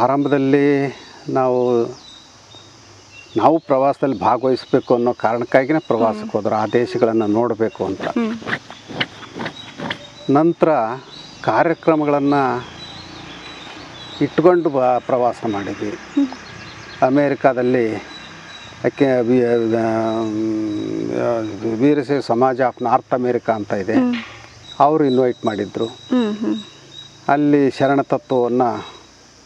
ಆರಂಭದಲ್ಲಿ ನಾವು ಪ್ರವಾಸದಲ್ಲಿ ಭಾಗವಹಿಸಬೇಕು ಅನ್ನೋ ಕಾರಣಕ್ಕಾಗಿಯೇ ಪ್ರವಾಸಕ್ಕೆ ಹೋದ್ರು, ಆ ದೇಶಗಳನ್ನು ನೋಡಬೇಕು ಅಂತ. ನಂತರ ಕಾರ್ಯಕ್ರಮಗಳನ್ನು ಇಟ್ಕೊಂಡು ಪ್ರವಾಸ ಮಾಡಿದ್ವಿ. ಅಮೇರಿಕಾದಲ್ಲಿ ವೀರಶೈವ ಸಮಾಜ ಆಫ್ ನಾರ್ತ್ ಅಮೇರಿಕಾ ಅಂತ ಇದೆ, ಅವರು ಇನ್ವೈಟ್ ಮಾಡಿದ್ರು. ಅಲ್ಲಿ ಶರಣ ತತ್ವವನ್ನು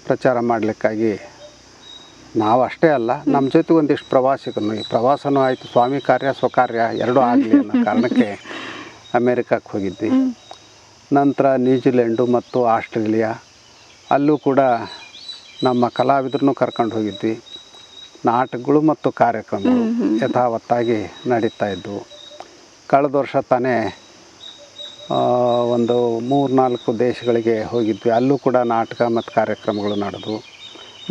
ಪ್ರಚಾರ ಮಾಡಲಿಕ್ಕಾಗಿ ನಾವು ಅಷ್ಟೇ ಅಲ್ಲ, ನಮ್ಮ ಜೊತೆ ಒಂದಿಷ್ಟು ಪ್ರವಾಸಿಗರು, ಈ ಪ್ರವಾಸನೂ ಆಯಿತು, ಸ್ವಾಮಿ ಕಾರ್ಯ ಸ್ವಕಾರ್ಯ ಎರಡೂ ಆಗಲಿ ಅನ್ನೋ ಕಾರಣಕ್ಕೆ ಅಮೇರಿಕಕ್ಕೆ ಹೋಗಿದ್ವಿ. ನಂತರ ನ್ಯೂಜಿಲೆಂಡು ಮತ್ತು ಆಸ್ಟ್ರೇಲಿಯಾ, ಅಲ್ಲೂ ಕೂಡ ನಮ್ಮ ಕಲಾವಿದರನ್ನು ಕರ್ಕೊಂಡು ಹೋಗಿದ್ವಿ. ನಾಟಕಗಳು ಮತ್ತು ಕಾರ್ಯಕ್ರಮಗಳು ಯಥಾವತ್ತಾಗಿ ನಡೀತಾ ಇದ್ದವು. ಕಳೆದ ವರ್ಷ ತಾನೇ ಒಂದು 3-4 ದೇಶಗಳಿಗೆ ಹೋಗಿದ್ವಿ, ಅಲ್ಲೂ ಕೂಡ ನಾಟಕ ಮತ್ತು ಕಾರ್ಯಕ್ರಮಗಳು ನಡೆದವು.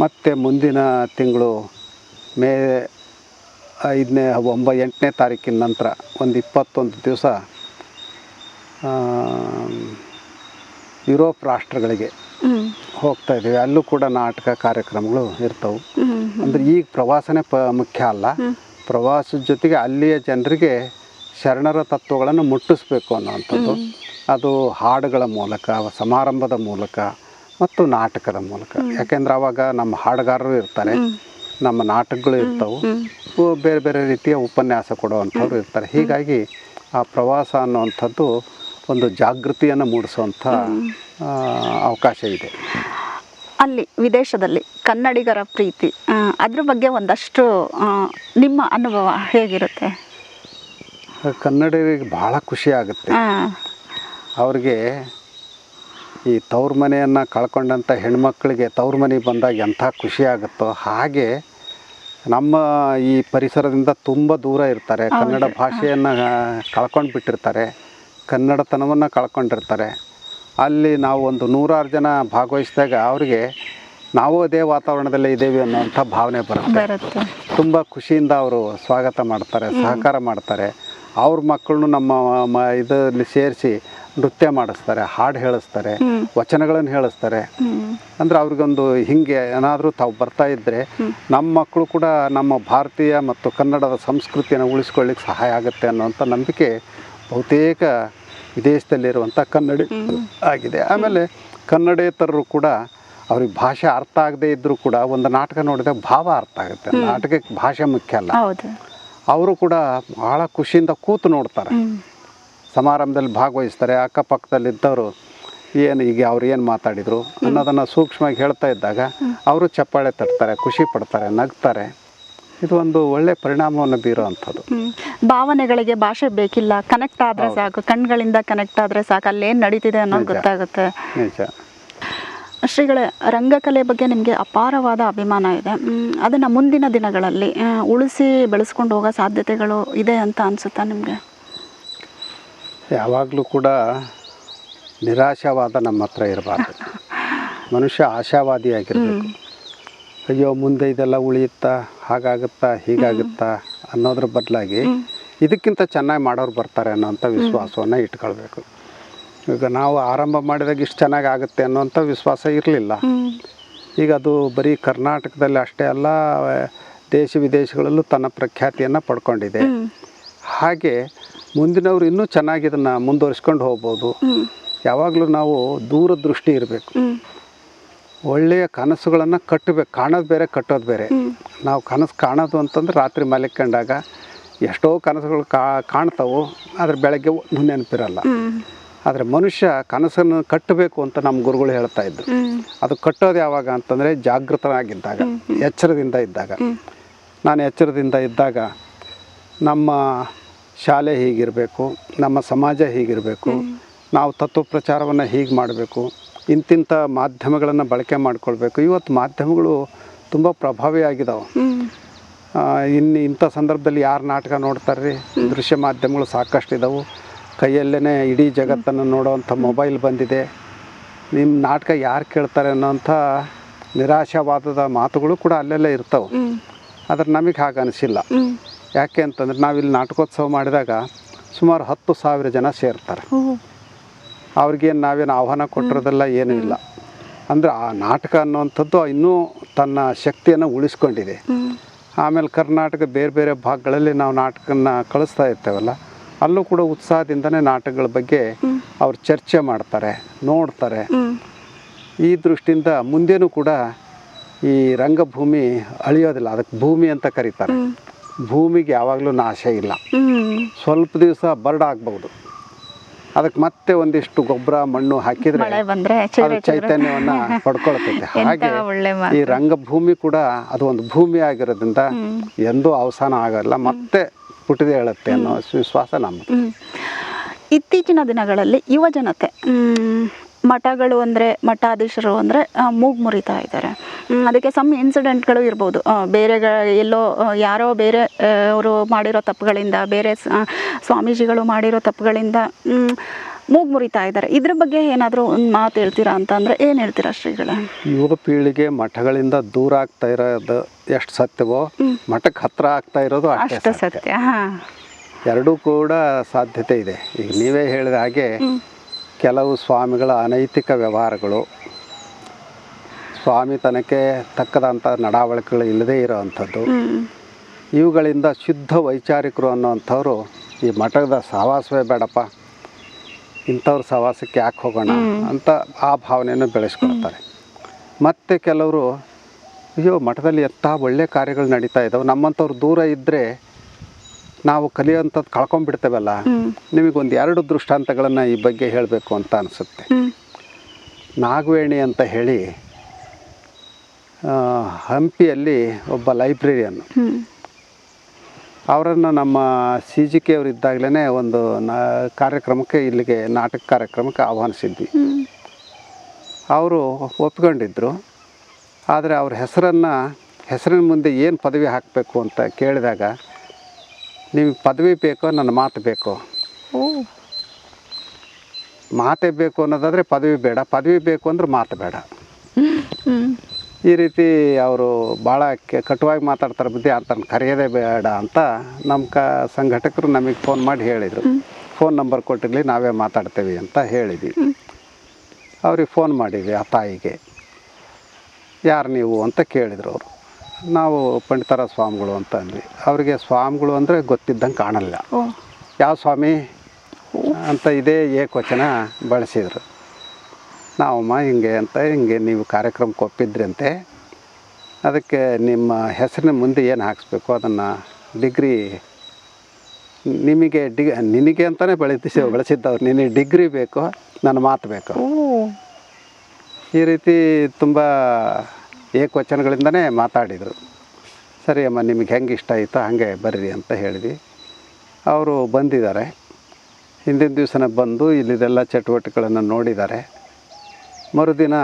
ಮತ್ತು ಮುಂದಿನ ತಿಂಗಳು ಮೇ 8ನೇ ತಾರೀಕಿನ ನಂತರ ಒಂದು 21 ದಿವಸ ಯುರೋಪ್ ರಾಷ್ಟ್ರಗಳಿಗೆ ಹೋಗ್ತಾ ಇದ್ದೀವಿ. ಅಲ್ಲೂ ಕೂಡ ನಾಟಕ ಕಾರ್ಯಕ್ರಮಗಳು ಇರ್ತವೆ. ಅಂದರೆ ಈಗ ಪ್ರವಾಸನೇ ಮುಖ್ಯ ಅಲ್ಲ, ಪ್ರವಾಸದ ಜೊತೆಗೆ ಅಲ್ಲಿಯ ಜನರಿಗೆ ಶರಣರ ತತ್ವಗಳನ್ನು ಮುಟ್ಟಿಸ್ಬೇಕು ಅನ್ನೋವಂಥದ್ದು. ಅದು ಹಾಡುಗಳ ಮೂಲಕ, ಸಮಾರಂಭದ ಮೂಲಕ ಮತ್ತು ನಾಟಕದ ಮೂಲಕ. ಯಾಕೆಂದ್ರೆ ಆವಾಗ ನಮ್ಮ ಹಾಡುಗಾರರು ಇರ್ತಾರೆ, ನಮ್ಮ ನಾಟಕಗಳು ಇರ್ತವೆ, ಬೇರೆ ಬೇರೆ ರೀತಿಯ ಉಪನ್ಯಾಸ ಕೊಡುವಂಥವ್ರು ಇರ್ತಾರೆ. ಹೀಗಾಗಿ ಆ ಪ್ರವಾಸ ಅನ್ನುವಂಥದ್ದು ಒಂದು ಜಾಗೃತಿಯನ್ನು ಮೂಡಿಸುವಂಥ ಅವಕಾಶ ಇದೆ. ಅಲ್ಲಿ ವಿದೇಶದಲ್ಲಿ ಕನ್ನಡಿಗರ ಪ್ರೀತಿ, ಅದ್ರ ಬಗ್ಗೆ ಒಂದಷ್ಟು ನಿಮ್ಮ ಅನುಭವ ಹೇಗಿರುತ್ತೆ? ಕನ್ನಡಿಗರಿಗೆ ಭಾಳ ಖುಷಿ ಆಗುತ್ತೆ. ಅವ್ರಿಗೆ ಈ ತವ್ರ ಮನೆಯನ್ನು ಕಳ್ಕೊಂಡಂಥ ಹೆಣ್ಮಕ್ಳಿಗೆ ತವ್ರ ಮನೆಗೆ ಬಂದಾಗ ಎಂಥ ಖುಷಿ ಆಗುತ್ತೋ ಹಾಗೆ ನಮ್ಮ ಈ ಪರಿಸರದಿಂದ ತುಂಬ ದೂರ ಇರ್ತಾರೆ, ಕನ್ನಡ ಭಾಷೆಯನ್ನು ಕಳ್ಕೊಂಡು ಬಿಟ್ಟಿರ್ತಾರೆ, ಕನ್ನಡತನವನ್ನು ಕಳ್ಕೊಂಡಿರ್ತಾರೆ. ಅಲ್ಲಿ ನಾವು ಒಂದು 100 ಜನ ಭಾಗವಹಿಸಿದಾಗ ಅವರಿಗೆ ನಾವು ಅದೇ ವಾತಾವರಣದಲ್ಲೇ ಇದ್ದೇವೆ ಅನ್ನೋಂಥ ಭಾವನೆ ಬರುತ್ತೆ. ತುಂಬ ಖುಷಿಯಿಂದ ಅವರು ಸ್ವಾಗತ ಮಾಡ್ತಾರೆ, ಸಹಕಾರ ಮಾಡ್ತಾರೆ. ಅವ್ರ ಮಕ್ಕಳನ್ನು ನಮ್ಮ ಇದರಲ್ಲಿ ಸೇರಿಸಿ ನೃತ್ಯ ಮಾಡಿಸ್ತಾರೆ, ಹಾಡು ಹೇಳಿಸ್ತಾರೆ, ವಚನಗಳನ್ನು ಹೇಳಿಸ್ತಾರೆ. ಅಂದರೆ ಅವ್ರಿಗೊಂದು ಹಿಂಗೆ ಏನಾದರೂ ತಾವು ಬರ್ತಾ ಇದ್ದರೆ ನಮ್ಮ ಮಕ್ಕಳು ಕೂಡ ನಮ್ಮ ಭಾರತೀಯ ಮತ್ತು ಕನ್ನಡದ ಸಂಸ್ಕೃತಿಯನ್ನು ಉಳಿಸ್ಕೊಳ್ಳಿಕ್ಕೆ ಸಹಾಯ ಆಗುತ್ತೆ ಅನ್ನೋಂಥ ನಂಬಿಕೆ ಬಹುತೇಕ ವಿದೇಶದಲ್ಲಿರುವಂಥ ಕನ್ನಡಿ ಆಗಿದೆ. ಆಮೇಲೆ ಕನ್ನಡೇತರರು ಕೂಡ ಅವ್ರಿಗೆ ಭಾಷೆ ಅರ್ಥ ಆಗದೇ ಇದ್ದರೂ ಕೂಡ ಒಂದು ನಾಟಕ ನೋಡಿದಾಗ ಭಾವ ಅರ್ಥ ಆಗುತ್ತೆ. ನಾಟಕಕ್ಕೆ ಭಾಷೆ ಮುಖ್ಯ ಅಲ್ಲ. ಅವರು ಕೂಡ ಭಾಳ ಖುಷಿಯಿಂದ ಕೂತು ನೋಡ್ತಾರೆ, ಸಮಾರಂಭದಲ್ಲಿ ಭಾಗವಹಿಸ್ತಾರೆ. ಅಕ್ಕಪಕ್ಕದಲ್ಲಿದ್ದವರು ಈಗ ಅವ್ರು ಏನು ಮಾತಾಡಿದರು ಅನ್ನೋದನ್ನು ಸೂಕ್ಷ್ಮವಾಗಿ ಹೇಳ್ತಾ ಇದ್ದಾಗ ಅವರು ಚಪ್ಪಾಳೆ ತಟ್ತಾರೆ, ಖುಷಿ ಪಡ್ತಾರೆ, ನಗ್ತಾರೆ. ಇದು ಒಂದು ಒಳ್ಳೆ ಪರಿಣಾಮವನ್ನು ಬೀರೋ ಅಂಥದ್ದು. ಭಾವನೆಗಳಿಗೆ ಭಾಷೆ ಬೇಕಿಲ್ಲ, ಕನೆಕ್ಟ್ ಆದರೆ ಸಾಕು, ಕಣ್ಗಳಿಂದ ಕನೆಕ್ಟ್ ಆದರೆ ಸಾಕು, ಅಲ್ಲೇನು ನಡೀತಿದೆ ಅನ್ನೋದು ಗೊತ್ತಾಗುತ್ತೆ. ನಿಜ. ಶ್ರೀಗಳೇ, ರಂಗಕಲೆ ಬಗ್ಗೆ ನಿಮಗೆ ಅಪಾರವಾದ ಅಭಿಮಾನ ಇದೆ. ಅದನ್ನು ಮುಂದಿನ ದಿನಗಳಲ್ಲಿ ಉಳಿಸಿ ಬೆಳೆಸ್ಕೊಂಡು ಹೋಗೋ ಸಾಧ್ಯತೆಗಳು ಇದೆ ಅಂತ ಅನಿಸುತ್ತಾ ನಿಮಗೆ? ಯಾವಾಗಲೂ ಕೂಡ ನಿರಾಶಾವಾದ ನಮ್ಮ ಹತ್ರ ಇರಬಾರ್ದು. ಮನುಷ್ಯ ಆಶಾವಾದಿಯಾಗಿರಬೇಕು. ಅಯ್ಯೋ ಮುಂದೆ ಇದೆಲ್ಲ ಉಳಿಯುತ್ತಾ, ಹಾಗಾಗುತ್ತಾ, ಹೀಗಾಗುತ್ತಾ ಅನ್ನೋದ್ರ ಬದಲಾಗಿ ಇದಕ್ಕಿಂತ ಚೆನ್ನಾಗಿ ಮಾಡೋರು ಬರ್ತಾರೆ ಅನ್ನೋಂಥ ವಿಶ್ವಾಸವನ್ನು ಇಟ್ಕೊಳ್ಬೇಕು. ಈಗ ನಾವು ಆರಂಭ ಮಾಡಿದಾಗ ಇಷ್ಟು ಚೆನ್ನಾಗಿ ಆಗುತ್ತೆ ಅನ್ನೋಂಥ ವಿಶ್ವಾಸ ಇರಲಿಲ್ಲ. ಈಗ ಅದು ಬರೀ ಕರ್ನಾಟಕದಲ್ಲಿ ಅಷ್ಟೇ ಅಲ್ಲ, ದೇಶ ವಿದೇಶಗಳಲ್ಲೂ ತನ್ನ ಪ್ರಖ್ಯಾತಿಯನ್ನು ಪಡ್ಕೊಂಡಿದೆ. ಹಾಗೆ ಮುಂದಿನವರು ಇನ್ನೂ ಚೆನ್ನಾಗಿ ಇದನ್ನು ಮುಂದುವರಿಸ್ಕೊಂಡು ಹೋಗ್ಬೋದು. ಯಾವಾಗಲೂ ನಾವು ದೂರದೃಷ್ಟಿ ಇರಬೇಕು. ಒಳ್ಳೆಯ ಕನಸುಗಳನ್ನು ಕಟ್ಟಬೇಕು. ಕಾಣೋದು ಬೇರೆ, ಕಟ್ಟೋದು ಬೇರೆ. ನಾವು ಕನಸು ಕಾಣೋದು ಅಂತಂದ್ರೆ ರಾತ್ರಿ ಮಲ್ಕೊಂಡಾಗ ಎಷ್ಟೋ ಕನಸುಗಳು ಕಾಣ್ತಾವೆ, ಆದರೆ ಬೆಳಗ್ಗೆ ಒಂದು ನೆನಪಿರಲ್ಲ. ಆದರೆ ಮನುಷ್ಯ ಕನಸನ್ನು ಕಟ್ಟಬೇಕು ಅಂತ ನಮ್ಮ ಗುರುಗಳು ಹೇಳ್ತಾ ಇದ್ರು. ಅದು ಕಟ್ಟೋದು ಯಾವಾಗ ಅಂತಂದರೆ ಜಾಗೃತನಾಗಿದ್ದಾಗ, ಎಚ್ಚರದಿಂದ ಇದ್ದಾಗ. ನಾನು ಎಚ್ಚರದಿಂದ ಇದ್ದಾಗ ನಮ್ಮ ಶಾಲೆ ಹೀಗಿರಬೇಕು, ನಮ್ಮ ಸಮಾಜ ಹೀಗಿರಬೇಕು, ನಾವು ತತ್ವ ಪ್ರಚಾರವನ್ನು ಹೀಗೆ ಮಾಡಬೇಕು, ಇಂತಿಂಥ ಮಾಧ್ಯಮಗಳನ್ನು ಬಳಕೆ ಮಾಡಿಕೊಳ್ಬೇಕು. ಇವತ್ತು ಮಾಧ್ಯಮಗಳು ತುಂಬ ಪ್ರಭಾವಿಯಾಗಿದ್ದಾವೆ. ಇಂಥ ಸಂದರ್ಭದಲ್ಲಿ ಯಾರು ನಾಟಕ ನೋಡ್ತಾರೆ ರೀ? ದೃಶ್ಯ ಮಾಧ್ಯಮಗಳು ಸಾಕಷ್ಟು ಇದ್ದಾವೆ. ಕೈಯಲ್ಲೇ ಇಡೀ ಜಗತ್ತನ್ನು ನೋಡೋವಂಥ ಮೊಬೈಲ್ ಬಂದಿದೆ. ನಿಮ್ಮ ನಾಟಕ ಯಾರು ಕೇಳ್ತಾರೆ ಅನ್ನೋಂಥ ನಿರಾಶಾವಾದದ ಮಾತುಗಳು ಕೂಡ ಅಲ್ಲೆಲ್ಲ ಇರ್ತವೆ. ಆದರೆ ನಮಗೆ ಹಾಗೆ ಅನಿಸಿಲ್ಲ. ಯಾಕೆ ಅಂತಂದ್ರೆ ನಾವಿಲ್ಲಿ ನಾಟಕೋತ್ಸವ ಮಾಡಿದಾಗ ಸುಮಾರು 10,000 ಜನ ಸೇರ್ತಾರೆ. ಅವ್ರಿಗೇನು ನಾವೇನು ಆಹ್ವಾನ ಕೊಟ್ಟಿರೋದೆಲ್ಲ ಏನೂ ಇಲ್ಲ. ಅಂದರೆ ಆ ನಾಟಕ ಅನ್ನುವಂಥದ್ದು ಇನ್ನೂ ತನ್ನ ಶಕ್ತಿಯನ್ನು ಉಳಿಸ್ಕೊಂಡಿದೆ. ಆಮೇಲೆ ಕರ್ನಾಟಕ ಬೇರೆ ಬೇರೆ ಭಾಗಗಳಲ್ಲಿ ನಾವು ನಾಟಕನ ಕಳಿಸ್ತಾ ಇರ್ತೇವಲ್ಲ, ಅಲ್ಲೂ ಕೂಡ ಉತ್ಸಾಹದಿಂದನೇ ನಾಟಕಗಳ ಬಗ್ಗೆ ಅವ್ರು ಚರ್ಚೆ ಮಾಡ್ತಾರೆ, ನೋಡ್ತಾರೆ. ಈ ದೃಷ್ಟಿಯಿಂದ ಮುಂದೇನೂ ಕೂಡ ಈ ರಂಗಭೂಮಿ ಅಳಿಯೋದಿಲ್ಲ. ಅದಕ್ಕೆ ಭೂಮಿ ಅಂತ ಕರೀತಾರೆ. ಭೂಮಿಗೆ ಯಾವಾಗಲೂ ನಾಶ ಇಲ್ಲ. ಸ್ವಲ್ಪ ದಿವಸ ಬರ್ಡ್ ಆಗ್ಬೋದು, ಅದಕ್ಕೆ ಮತ್ತೆ ಒಂದಿಷ್ಟು ಗೊಬ್ಬರ ಮಣ್ಣು ಹಾಕಿದರೆ ಅದು ಚೈತನ್ಯವನ್ನು ಪಡ್ಕೊಳ್ತೈತೆ. ಹಾಗೆ ಈ ರಂಗಭೂಮಿ ಕೂಡ ಅದು ಒಂದು ಭೂಮಿ ಆಗಿರೋದ್ರಿಂದ ಎಂದೂ ಅವಸಾನ ಆಗಲ್ಲ, ಮತ್ತೆ ಪುಟಿದೆ ಹೇಳುತ್ತೆ ಅನ್ನೋ ವಿಶ್ವಾಸ ನಮ್ಮದು. ಇತ್ತೀಚಿನ ದಿನಗಳಲ್ಲಿ ಯುವ ಜನತೆ ಮಠಗಳು ಅಂದರೆ, ಮಠಾಧೀಶರು ಅಂದರೆ ಮೂಗು ಮುರಿತಾ ಇದ್ದಾರೆ. ಅದಕ್ಕೆ ಸಮ್ ಇನ್ಸಿಡೆಂಟ್ಗಳು ಇರ್ಬೋದು. ಬೇರೆ ಎಲ್ಲೋ ಯಾರೋ ಬೇರೆ ಅವರು ಮಾಡಿರೋ ತಪ್ಪುಗಳಿಂದ, ಬೇರೆ ಸ್ವಾಮೀಜಿಗಳು ಮಾಡಿರೋ ತಪ್ಪುಗಳಿಂದ ಮೂಗು ಮುರಿತಾ ಇದ್ದಾರೆ. ಇದ್ರ ಬಗ್ಗೆ ಏನಾದರೂ ಒಂದು ಮಾತು ಹೇಳ್ತೀರಾ ಅಂತಂದರೆ ಏನು ಹೇಳ್ತೀರಾ ಶ್ರೀಗಳೇ? ಯುವ ಪೀಳಿಗೆ ಮಠಗಳಿಂದ ದೂರ ಆಗ್ತಾ ಇರೋದು ಎಷ್ಟು ಸತ್ಯವೋ, ಮಠಕ್ಕೆ ಹತ್ತಿರ ಆಗ್ತಾ ಇರೋದು ಅಷ್ಟೇ ಸತ್ಯ. ಎರಡೂ ಕೂಡ ಸಾಧ್ಯತೆ ಇದೆ. ಈಗ ನೀವೇ ಹೇಳಿದ ಹಾಗೆ ಕೆಲವು ಸ್ವಾಮಿಗಳ ಅನೈತಿಕ ವ್ಯವಹಾರಗಳು, ಸ್ವಾಮಿತನಕ್ಕೆ ತಕ್ಕದಂಥ ನಡವಳಿಕೆಗಳು ಇಲ್ಲದೇ ಇರೋವಂಥದ್ದು, ಇವುಗಳಿಂದ ಶುದ್ಧ ವೈಚಾರಿಕರು ಅನ್ನೋವಂಥವ್ರು ಈ ಮಠದ ಸಹವಾಸವೇ ಬೇಡಪ್ಪ, ಇಂಥವ್ರ ಸಹವಾಸಕ್ಕೆ ಯಾಕೆ ಹೋಗೋಣ ಅಂತ ಆ ಭಾವನೆಯನ್ನು ಬೆಳೆಸ್ಕೊಳ್ತಾರೆ. ಮತ್ತು ಕೆಲವರು ಅಯ್ಯೋ ಮಠದಲ್ಲಿ ಎಂಥ ಒಳ್ಳೆಯ ಕಾರ್ಯಗಳು ನಡೀತಾ ಇದ್ದಾವೆ, ನಮ್ಮಂಥವ್ರು ದೂರ ಇದ್ದರೆ ನಾವು ಕಲಿಯೋಂಥದ್ದು ಕಳ್ಕೊಂಡ್ಬಿಡ್ತೇವಲ್ಲ, ನಿಮಗೊಂದು 2 ದೃಷ್ಟಾಂತಗಳನ್ನು ಈ ಬಗ್ಗೆ ಹೇಳಬೇಕು ಅಂತ ಅನಿಸುತ್ತೆ. ನಾಗವೇಣಿ ಅಂತ ಹೇಳಿ ಹಂಪಿಯಲ್ಲಿ ಒಬ್ಬ ಲೈಬ್ರರಿಯನ್ನು, ಅವರನ್ನು ನಮ್ಮ CGK ಅವರು ಇದ್ದಾಗಲೇ ಒಂದು ಕಾರ್ಯಕ್ರಮಕ್ಕೆ, ಇಲ್ಲಿಗೆ ನಾಟಕ ಕಾರ್ಯಕ್ರಮಕ್ಕೆ ಆಹ್ವಾನಿಸಿದ್ವಿ. ಅವರು ಒಪ್ಕೊಂಡಿದ್ರು. ಆದರೆ ಅವ್ರ ಹೆಸರನ್ನು ಹೆಸರಿನ ಮುಂದೆ ಏನು ಪದವಿ ಹಾಕಬೇಕು ಅಂತ ಕೇಳಿದಾಗ, ನಿಮಗೆ ಪದವಿ ಬೇಕೋ ನನ್ನ ಮಾತು ಬೇಕೋ? ಮಾತೇ ಬೇಕು ಅನ್ನೋದಾದರೆ ಪದವಿ ಬೇಡ, ಪದವಿ ಬೇಕು ಅಂದ್ರೆ ಮಾತು ಬೇಡ. ಈ ರೀತಿ ಅವರು ಭಾಳ ಕಟುವಾಗಿ ಮಾತಾಡ್ತಾರೆ. ಬುದ್ಧಿ ಅಂತ ಕರೆಯೋದೇ ಬೇಡ ಅಂತ ನಮ್ಮ ಸಂಘಟಕರು ನಮಗೆ ಫೋನ್ ಮಾಡಿ ಹೇಳಿದರು. ಫೋನ್ ನಂಬರ್ ಕೊಟ್ಟಿರಲಿ, ನಾವೇ ಮಾತಾಡ್ತೇವೆ ಅಂತ ಹೇಳಿದ್ವಿ. ಅವ್ರಿಗೆ ಫೋನ್ ಮಾಡಿದ್ವಿ ಆ ತಾಯಿಗೆ. ಯಾರು ನೀವು ಅಂತ ಕೇಳಿದರು ಅವರು. ನಾವು ಪಂಡಿತರ ಸ್ವಾಮಿಗಳು ಅಂತ ಅಂದ್ವಿ. ಅವರಿಗೆ ಸ್ವಾಮಿಗಳು ಅಂದರೆ ಗೊತ್ತಿದ್ದಂಗೆ ಕಾಣಲ್ಲ. ಯಾವ ಸ್ವಾಮಿ ಅಂತ ಇದೇ ಏಕವಚನ ಬಳಸಿದರು. ನಾವಮ್ಮ ಹಿಂಗೆ ನೀವು ಕಾರ್ಯಕ್ರಮಕ್ಕೆ ಒಪ್ಪಿದ್ರಂತೆ, ಅದಕ್ಕೆ ನಿಮ್ಮ ಹೆಸರಿನ ಮುಂದೆ ಏನು ಹಾಕಿಸ್ಬೇಕು ಅದನ್ನು ಡಿಗ್ರಿ ನಿನಗೆ ಅಂತಲೇ ಬಳಸಿದ್ದವ್ರು. ನಿನಗೆ ಡಿಗ್ರಿ ಬೇಕು, ನನ್ನ ಮಾತು ಬೇಕು. ಈ ರೀತಿ ತುಂಬ ಏಕವಚನಗಳಿಂದನೇ ಮಾತಾಡಿದರು. ಸರಿ ಅಮ್ಮ, ನಿಮಗೆ ಹೆಂಗೆ ಇಷ್ಟ ಆಯಿತೋ ಹಾಗೆ ಬರ್ರಿ ಅಂತ ಹೇಳಿದ್ವಿ. ಅವರು ಬಂದಿದ್ದಾರೆ. ಹಿಂದಿನ ದಿವಸನೇ ಬಂದು ಇಲ್ಲಿದೆಲ್ಲ ಚಟುವಟಿಕೆಗಳನ್ನು ನೋಡಿದ್ದಾರೆ. ಮರುದಿನ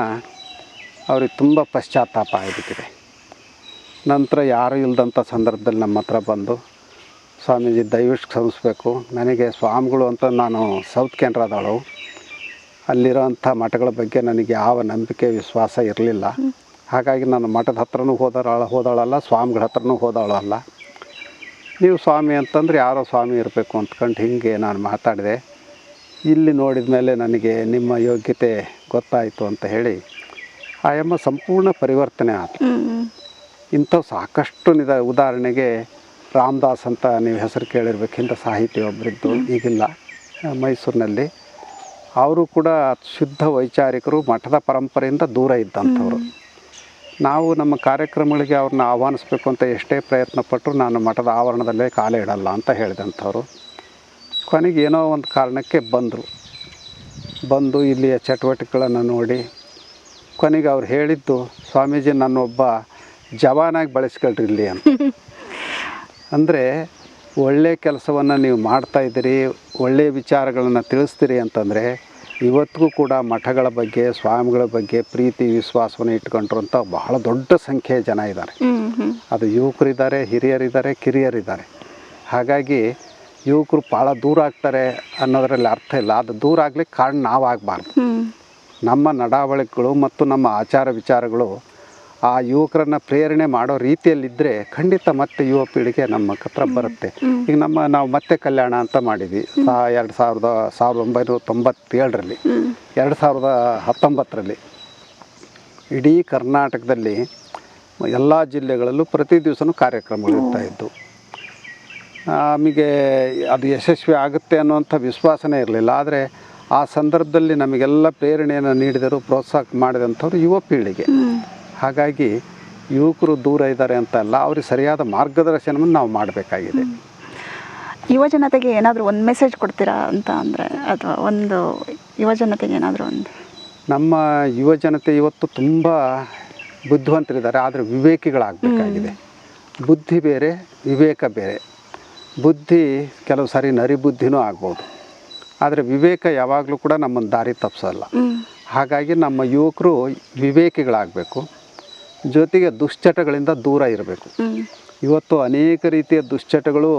ಅವ್ರಿಗೆ ತುಂಬ ಪಶ್ಚಾತ್ತಾಪ ಆಗಿಬಿಟ್ಟಿದೆ. ನಂತರ ಯಾರೂ ಇಲ್ಲದಂಥ ಸಂದರ್ಭದಲ್ಲಿ ನಮ್ಮ ಹತ್ರ ಬಂದು, ಸ್ವಾಮೀಜಿ ದಯವಿಟ್ಟು ಕ್ಷಮಿಸಬೇಕು, ನನಗೆ ಸ್ವಾಮಿಗಳು ಅಂತ ನಾನು ಸೌತ್ ಕೆನರಾದವಳು, ಅಲ್ಲಿರೋಂಥ ಮಠಗಳ ಬಗ್ಗೆ ನನಗೆ ಯಾವ ನಂಬಿಕೆ ವಿಶ್ವಾಸ ಇರಲಿಲ್ಲ. ಹಾಗಾಗಿ ನಾನು ಮಠದ ಹತ್ರನೂ ಹೋದವಳಲ್ಲ, ಸ್ವಾಮಿಗಳ ಹತ್ರನೂ ಹೋದವಳಲ್ಲ. ನೀವು ಸ್ವಾಮಿ ಅಂತಂದ್ರೆ ಯಾರೋ ಸ್ವಾಮಿ ಇರಬೇಕು ಅಂದ್ಕೊಂಡು ಹೀಗೆ ನಾನು ಮಾತಾಡಿದೆ. ಇಲ್ಲಿ ನೋಡಿದ ಮೇಲೆ ನನಗೆ ನಿಮ್ಮ ಯೋಗ್ಯತೆ ಗೊತ್ತಾಯಿತು ಅಂತ ಹೇಳಿ ಆ ಎಮ್ಮ ಸಂಪೂರ್ಣ ಪರಿವರ್ತನೆ ಆಯಿತು. ಇಂಥವು ಸಾಕಷ್ಟು ಉದಾಹರಣೆಗೆ ರಾಮದಾಸ್ ಅಂತ ನೀವು ಹೆಸರು ಕೇಳಿರ್ಬೇಕಿಂತ ಸಾಹಿತಿ ಒಬ್ಬರಿದ್ದು, ಈಗಿಲ್ಲ, ಮೈಸೂರಿನಲ್ಲಿ. ಅವರು ಕೂಡ ಶುದ್ಧ ವೈಚಾರಿಕರು, ಮಠದ ಪರಂಪರೆಯಿಂದ ದೂರ ಇದ್ದಂಥವ್ರು. ನಾವು ನಮ್ಮ ಕಾರ್ಯಕ್ರಮಗಳಿಗೆ ಅವ್ರನ್ನ ಆಹ್ವಾನಿಸ್ಬೇಕು ಅಂತ ಎಷ್ಟೇ ಪ್ರಯತ್ನ ಪಟ್ಟರು ನಾನು ಮಠದ ಆವರಣದಲ್ಲೇ ಕಾಲೇ ಇಡಲ್ಲ ಅಂತ ಹೇಳಿದಂಥವ್ರು. ಕೊನೆಗೆ ಏನೋ ಒಂದು ಕಾರಣಕ್ಕೆ ಬಂದು ಇಲ್ಲಿಯ ಚಟುವಟಿಕೆಗಳನ್ನು ನೋಡಿ ಕೊನೆಗೆ ಅವ್ರು ಹೇಳಿದ್ದು, ಸ್ವಾಮೀಜಿ ನನ್ನೊಬ್ಬ ಜವಾನಾಗಿ ಬಳಸ್ಕೊಳ್ರಿ ಇಲ್ಲಿ ಅಂತ. ಅಂದರೆ ಒಳ್ಳೆಯ ಕೆಲಸವನ್ನು ನೀವು ಮಾಡ್ತಾಯಿದ್ದೀರಿ, ಒಳ್ಳೆಯ ವಿಚಾರಗಳನ್ನು ತಿಳಿಸ್ತೀರಿ ಅಂತಂದರೆ ಇವತ್ತಿಗೂ ಕೂಡ ಮಠಗಳ ಬಗ್ಗೆ, ಸ್ವಾಮಿಗಳ ಬಗ್ಗೆ ಪ್ರೀತಿ ವಿಶ್ವಾಸವನ್ನು ಇಟ್ಕೊಂಡ್ರಂಥ ಬಹಳ ದೊಡ್ಡ ಸಂಖ್ಯೆಯ ಜನ ಇದ್ದಾರೆ. ಅದು ಯುವಕರಿದ್ದಾರೆ, ಹಿರಿಯರಿದ್ದಾರೆ, ಕಿರಿಯರಿದ್ದಾರೆ. ಹಾಗಾಗಿ ಯುವಕರು ಭಾಳ ದೂರ ಆಗ್ತಾರೆ ಅನ್ನೋದರಲ್ಲಿ ಅರ್ಥ ಇಲ್ಲ. ಅದು ದೂರ ಆಗ್ಲಿಕ್ಕೆ ಕಾರಣ ನಾವಾಗಬಾರ್ದು. ನಮ್ಮ ನಡಾವಳಿಕೆಗಳು ಮತ್ತು ನಮ್ಮ ಆಚಾರ ವಿಚಾರಗಳು ಆ ಯುವಕರನ್ನು ಪ್ರೇರಣೆ ಮಾಡೋ ರೀತಿಯಲ್ಲಿದ್ದರೆ ಖಂಡಿತ ಮತ್ತೆ ಯುವ ಪೀಳಿಗೆ ನಮ್ಮ ಹತ್ರ ಬರುತ್ತೆ. ಈಗ ನಾವು ಮತ್ತೆ ಕಲ್ಯಾಣ ಅಂತ ಮಾಡಿದ್ವಿ 1997ರಲ್ಲಿ 2019ರಲ್ಲಿ ಇಡೀ ಕರ್ನಾಟಕದಲ್ಲಿ ಎಲ್ಲ ಜಿಲ್ಲೆಗಳಲ್ಲೂ ಪ್ರತಿ ದಿವಸನೂ ಕಾರ್ಯಕ್ರಮಗಳು ಇರ್ತಾಯಿದ್ದು. ನಮಗೆ ಅದು ಯಶಸ್ವಿ ಆಗುತ್ತೆ ಅನ್ನುವಂಥ ವಿಶ್ವಾಸನೇ ಇರಲಿಲ್ಲ. ಆದರೆ ಆ ಸಂದರ್ಭದಲ್ಲಿ ನಮಗೆಲ್ಲ ಪ್ರೇರಣೆಯನ್ನು ನೀಡಿದರು, ಪ್ರೋತ್ಸಾಹ ಮಾಡಿದಂಥವ್ರು ಯುವ ಪೀಳಿಗೆ. ಹಾಗಾಗಿ ಯುವಕರು ದೂರ ಇದ್ದಾರೆ ಅಂತ ಅಲ್ಲ, ಅವ್ರಿಗೆ ಸರಿಯಾದ ಮಾರ್ಗದರ್ಶನವನ್ನು ನಾವು ಮಾಡಬೇಕಾಗಿದೆ. ಯುವ ಜನತೆಗೆ ಏನಾದರೂ ಒಂದು ಮೆಸೇಜ್ ಕೊಡ್ತೀರಾ ಅಂತ ಅಂದರೆ, ಅಥವಾ ಒಂದು ಯುವ ಜನತೆಗೆ ಏನಾದರೂ ಒಂದು? ನಮ್ಮ ಯುವ ಜನತೆ ಇವತ್ತು ತುಂಬ ಬುದ್ಧಿವಂತರಿದ್ದಾರೆ, ಆದರೆ ವಿವೇಕಿಗಳಾಗಬೇಕಾಗಿದೆ. ಬುದ್ಧಿ ಬೇರೆ, ವಿವೇಕ ಬೇರೆ. ಬುದ್ಧಿ ಕೆಲವು ಸಾರಿ ನರಿಬುದ್ಧಿನೂ ಆಗ್ಬೋದು, ಆದರೆ ವಿವೇಕ ಯಾವಾಗಲೂ ಕೂಡ ನಮ್ಮನ್ನು ದಾರಿ ತಪ್ಪಿಸಲ್ಲ. ಹಾಗಾಗಿ ನಮ್ಮ ಯುವಕರು ವಿವೇಕಿಗಳಾಗಬೇಕು, ಜೊತೆಗೆ ದುಶ್ಚಟಗಳಿಂದ ದೂರ ಇರಬೇಕು. ಇವತ್ತು ಅನೇಕ ರೀತಿಯ ದುಶ್ಚಟಗಳು